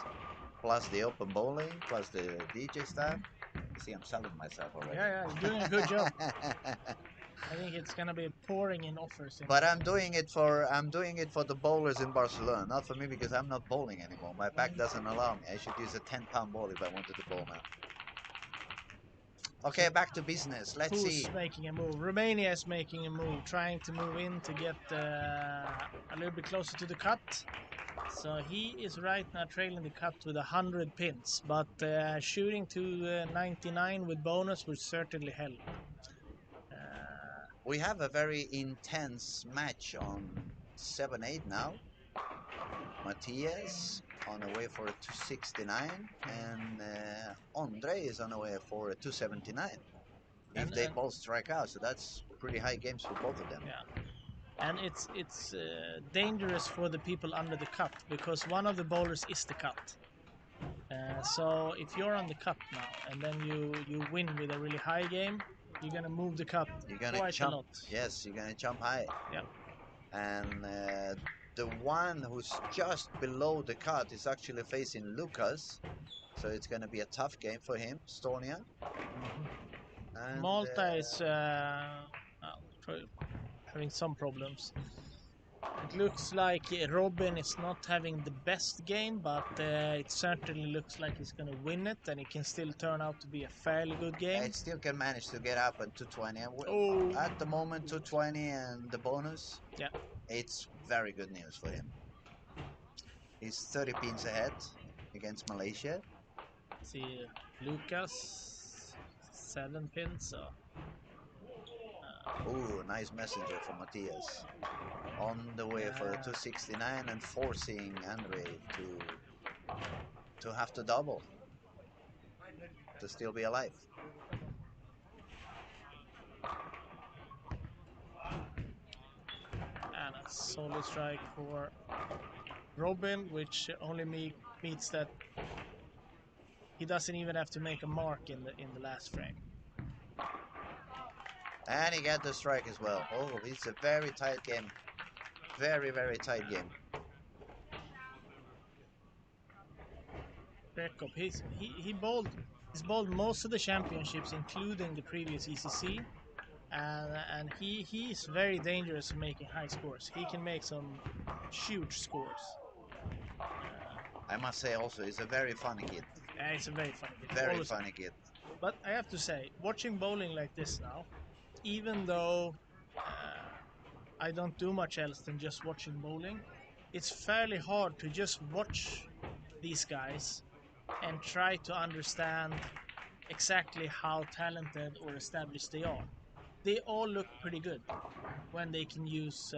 plus the open bowling, plus the DJ staff. You see, I'm selling myself already. Yeah, you're doing a good job. I think it's gonna be pouring in offers. But I'm doing it for the bowlers in Barcelona, not for me because I'm not bowling anymore. My back doesn't allow me. I should use a 10-pound ball if I wanted to bowl now. Okay, back to business. Let's see. Who's making a move? Romania is making a move, trying to move in to get a little bit closer to the cut. So he is right now trailing the cut with 100 pins, but shooting to 99 with bonus would certainly help. We have a very intense match on 7-8 now. Matthias on the way for a 269, and Andre is on the way for a 279. If they both strike out, so that's pretty high games for both of them. Yeah. And it's dangerous for the people under the cut because one of the bowlers is the cut. So if you're on the cut now and then you win with a really high game, you're gonna move the cut quite jump, a lot. Yes, you're gonna jump high. Yeah. And the one who's just below the cut is actually facing Lucas, so it's gonna be a tough game for him, Estonia. And, Malta is having some problems. It looks like Robin is not having the best game, but it certainly looks like he's going to win it, and it can still turn out to be a fairly good game. It still can manage to get up at 220. Oh. At the moment, 220 and the bonus. Yeah. It's very good news for him. He's 30 pins ahead against Malaysia. See, Lucas, 7 pins. So. Ooh, nice messenger from Matthias. On the way for a 269 and forcing Andre to have to double to still be alive. And a solid strike for Robin, which only means that he doesn't even have to make a mark in the last frame. And he got the strike as well. Oh, it's a very tight game. Very, very tight game. Prekop, he's bowled most of the championships, including the previous ECC, and he's very dangerous in making high scores. He can make some huge scores. I must say also, he's a very funny kid. He's a very funny kid. Very funny kid. But I have to say, watching bowling like this now, even though I don't do much else than just watching bowling, it's fairly hard to just watch these guys and try to understand exactly how talented or established they are. They all look pretty good when they can use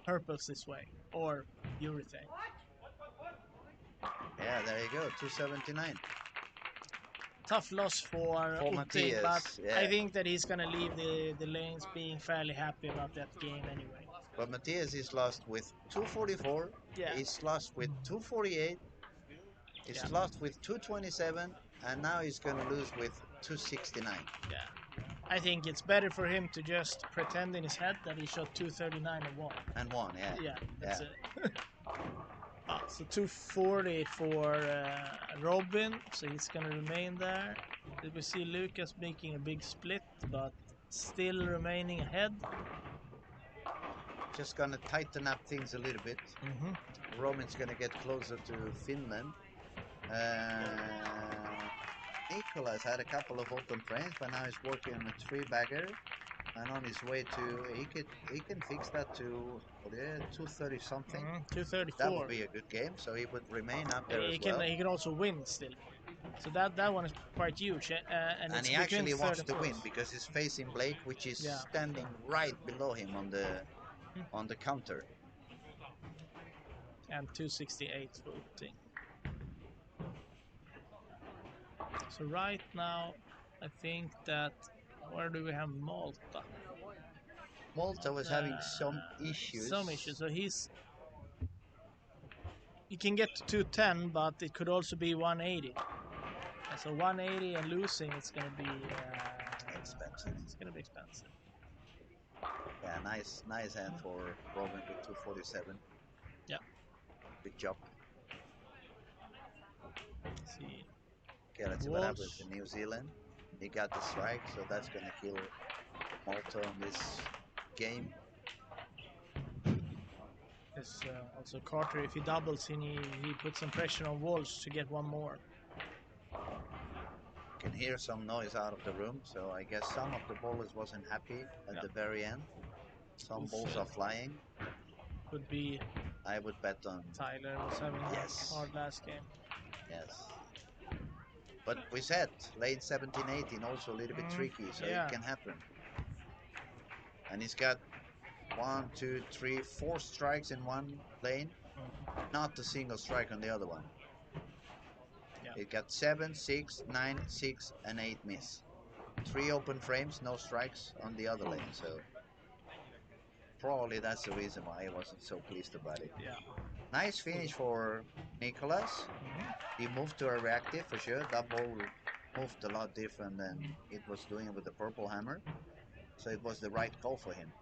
purples this way or urethane. Yeah, there you go, 279. Tough loss for Utti, but yeah. I think that he's gonna leave the lanes being fairly happy about that game anyway. But Matthias is lost with 244. Yeah. He's lost with 248. He's lost with 227, and now he's going to lose with 269. Yeah. I think it's better for him to just pretend in his head that he shot 239 and won. And won, yeah. Yeah, that's it. So 240 for Robin, so he's going to remain there. We see Lucas making a big split, but still remaining ahead. Just going to tighten up things a little bit. Robin's going to get closer to Finland. Nicholas had a couple of open frames, but now he's working on a 3-bagger, and on his way to he can fix that to 230 something. 234. That would be a good game, so he would remain up there as well. He can also win still, so that one is quite huge. And he actually wants to win because he's facing Blake, which is standing right below him on the counter. And 268 for Utti. So right now, I think that, where do we have Malta? Malta was having some issues. So he's you can get to 210, but it could also be 180. And so 180 and losing, it's going to be Expensive. It's going to be expensive. Yeah, nice hand for Robin with 247. Yeah. Good job. Let's see. Okay, let's see what happens in New Zealand. He got the strike, so that's going to kill Malta in this game. Because also Carter, if he doubles, he puts some pressure on Walsh to get one more. Can hear some noise out of the room, so I guess some of the bowlers wasn't happy at the very end. Some balls are flying. Could be. I would bet on Tyler was having a hard last game. Yes. But we said lane 17, 18 also a little bit tricky, so it can happen. And he's got 1, 2, 3, 4 strikes in one lane, not a single strike on the other one. It got 7, 6, 9, 6, and 8 miss. 3 open frames, no strikes on the other lane. So probably that's the reason why I wasn't so pleased about it. Yeah. Nice finish for Nicholas. He moved to a reactive for sure. That ball moved a lot different than it was doing with the purple hammer. So it was the right call for him.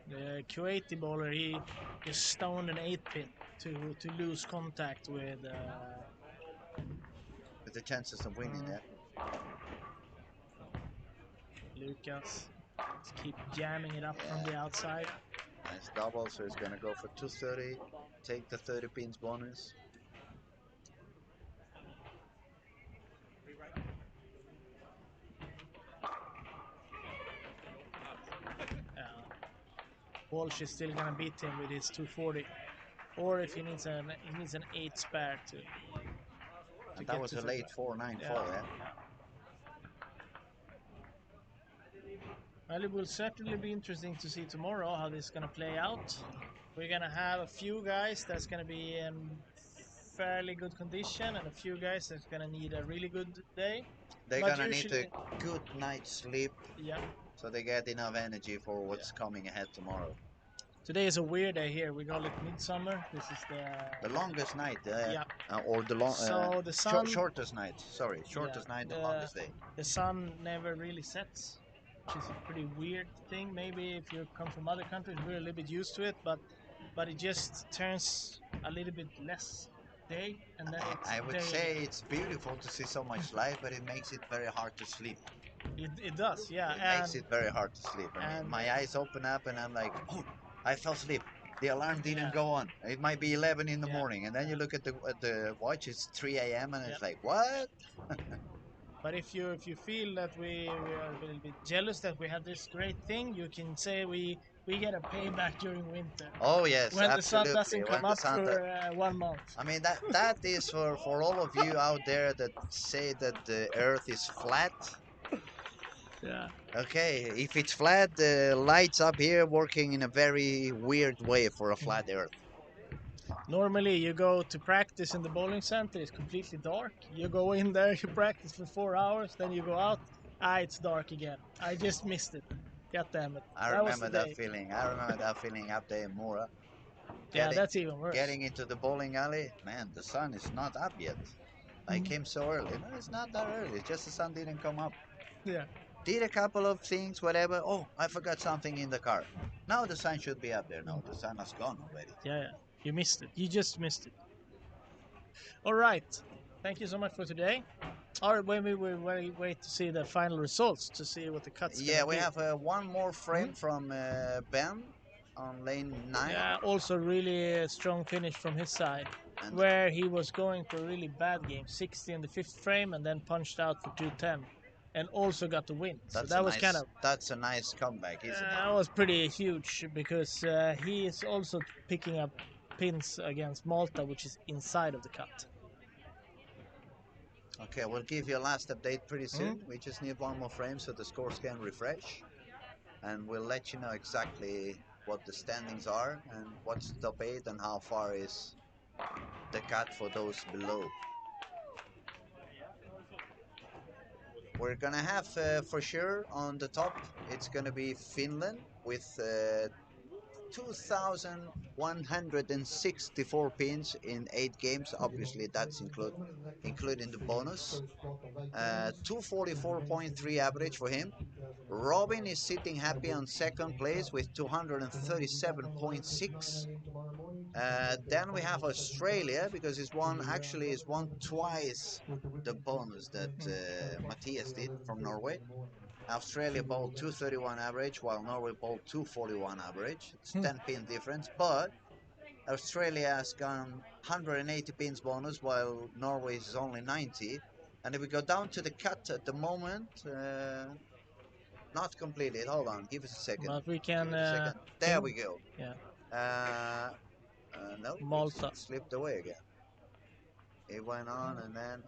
The Kuwaiti bowler, he just stoned an 8-pin to lose contact with the chances of winning that. Lucas. Let's keep jamming it up from the outside. Nice double, so he's going to go for 230, take the 30 pins bonus. Walsh is still going to beat him with his 240. Or if he needs an 8 spare to and that was a late 4-9 fall, yeah? Well, it will certainly be interesting to see tomorrow how this is going to play out. We're going to have a few guys that's going to be in fairly good condition and a few guys that's going to need a really good day. They're going to need a good night's sleep so they get enough energy for what's coming ahead tomorrow. Today is a weird day here. We call it midsummer. This is the longest night, or the sun, shortest night. Sorry, shortest night, the longest day. The sun never really sets, which is a pretty weird thing. Maybe if you come from other countries, we're a little bit used to it, but it just turns a little bit less day, and then I would say it's beautiful to see so much light, but it makes it very hard to sleep. It does, yeah. It makes it very hard to sleep. I mean, my eyes open up and I'm like, oh, I fell asleep. The alarm didn't go on. It might be 11 in the morning, and then you look at the watch. It's 3 a.m. and it's like, what? But if you feel that we are a little bit jealous that we have this great thing, you can say we get a payback during winter. Oh yes, when absolutely. The sun doesn't come up for 1 month. I mean that is for all of you out there that say that the Earth is flat. Yeah. Okay, if it's flat, the lights up here working in a very weird way for a flat Earth. Normally, you go to practice in the bowling center. It's completely dark. You go in there, you practice for 4 hours, then you go out. It's dark again. I just missed it. God damn it. I remember that feeling. I remember that feeling up there in Mora. That's even worse. Getting into the bowling alley, man, the sun is not up yet. I came so early. No, it's not that early. It's just the sun didn't come up. Yeah. Did a couple of things, whatever. Oh, I forgot something in the car. Now the sun should be up there. No, the sun has gone already. Yeah. You missed it. You just missed it. All right. Thank you so much for today. All right, when we will wait to see the final results to see what the cuts. Yeah, we have one more frame from Ben on lane 9. Yeah, also really strong finish from his side, where he was going for a really bad game, 60 in the 5th frame, and then punched out for 210, and also got the win. So that was that's a nice comeback, isn't it? That was pretty huge because he is also picking up pins against Malta, which is inside of the cut. Okay, we'll give you a last update pretty soon. We just need one more frame so the scores can refresh. And we'll let you know exactly what the standings are and what's top 8 and how far is the cut for those below. We're going to have for sure on the top, it's going to be Finland with 2,164 pins in 8 games. Obviously, that's including the bonus. 244.3 average for him. Robin is sitting happy on second place with 237.6. Then we have Australia because he's won twice the bonus that Matthias did from Norway. Australia bowled 231 average while Norway bowled 241 average. It's 10 pin difference, but Australia has gone 180 pins bonus while Norway is only 90. And if we go down to the cut at the moment, not completed. Hold on, give us a second. But we can. Give it a second. There we go. Yeah. No, Malta. it slipped away again. It went on and then.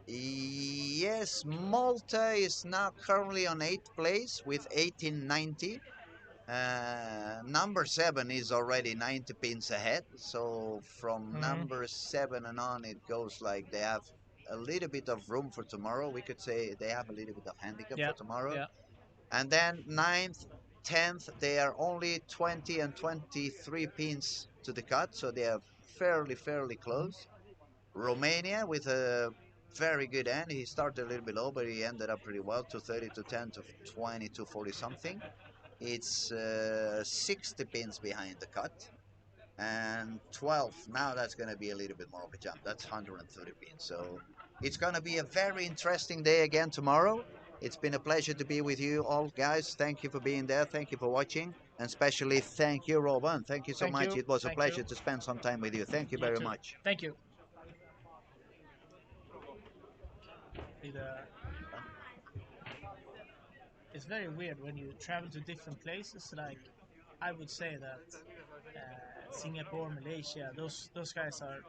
Yes, Malta is now currently on 8th place with 1890. Number 7 is already 90 pins ahead. So from number 7 and on, it goes like they have a little bit of room for tomorrow. We could say they have a little bit of handicap for tomorrow. Yeah. And then 9th, 10th, they are only 20 and 23 pins to the cut. So they are fairly close. Romania with a very good end. He started a little bit low, but he ended up pretty well. 230, 210, to 20, 240 something. It's 60 pins behind the cut. And 12, now that's going to be a little bit more of a jump. That's 130 pins. So it's going to be a very interesting day again tomorrow. It's been a pleasure to be with you all, guys. Thank you for being there. Thank you for watching. And especially thank you, Robin. Thank you so much. It was a pleasure to spend some time with you. Thank you very much. Thank you. It's very weird when you travel to different places. Like, I would say that Singapore, Malaysia, those guys are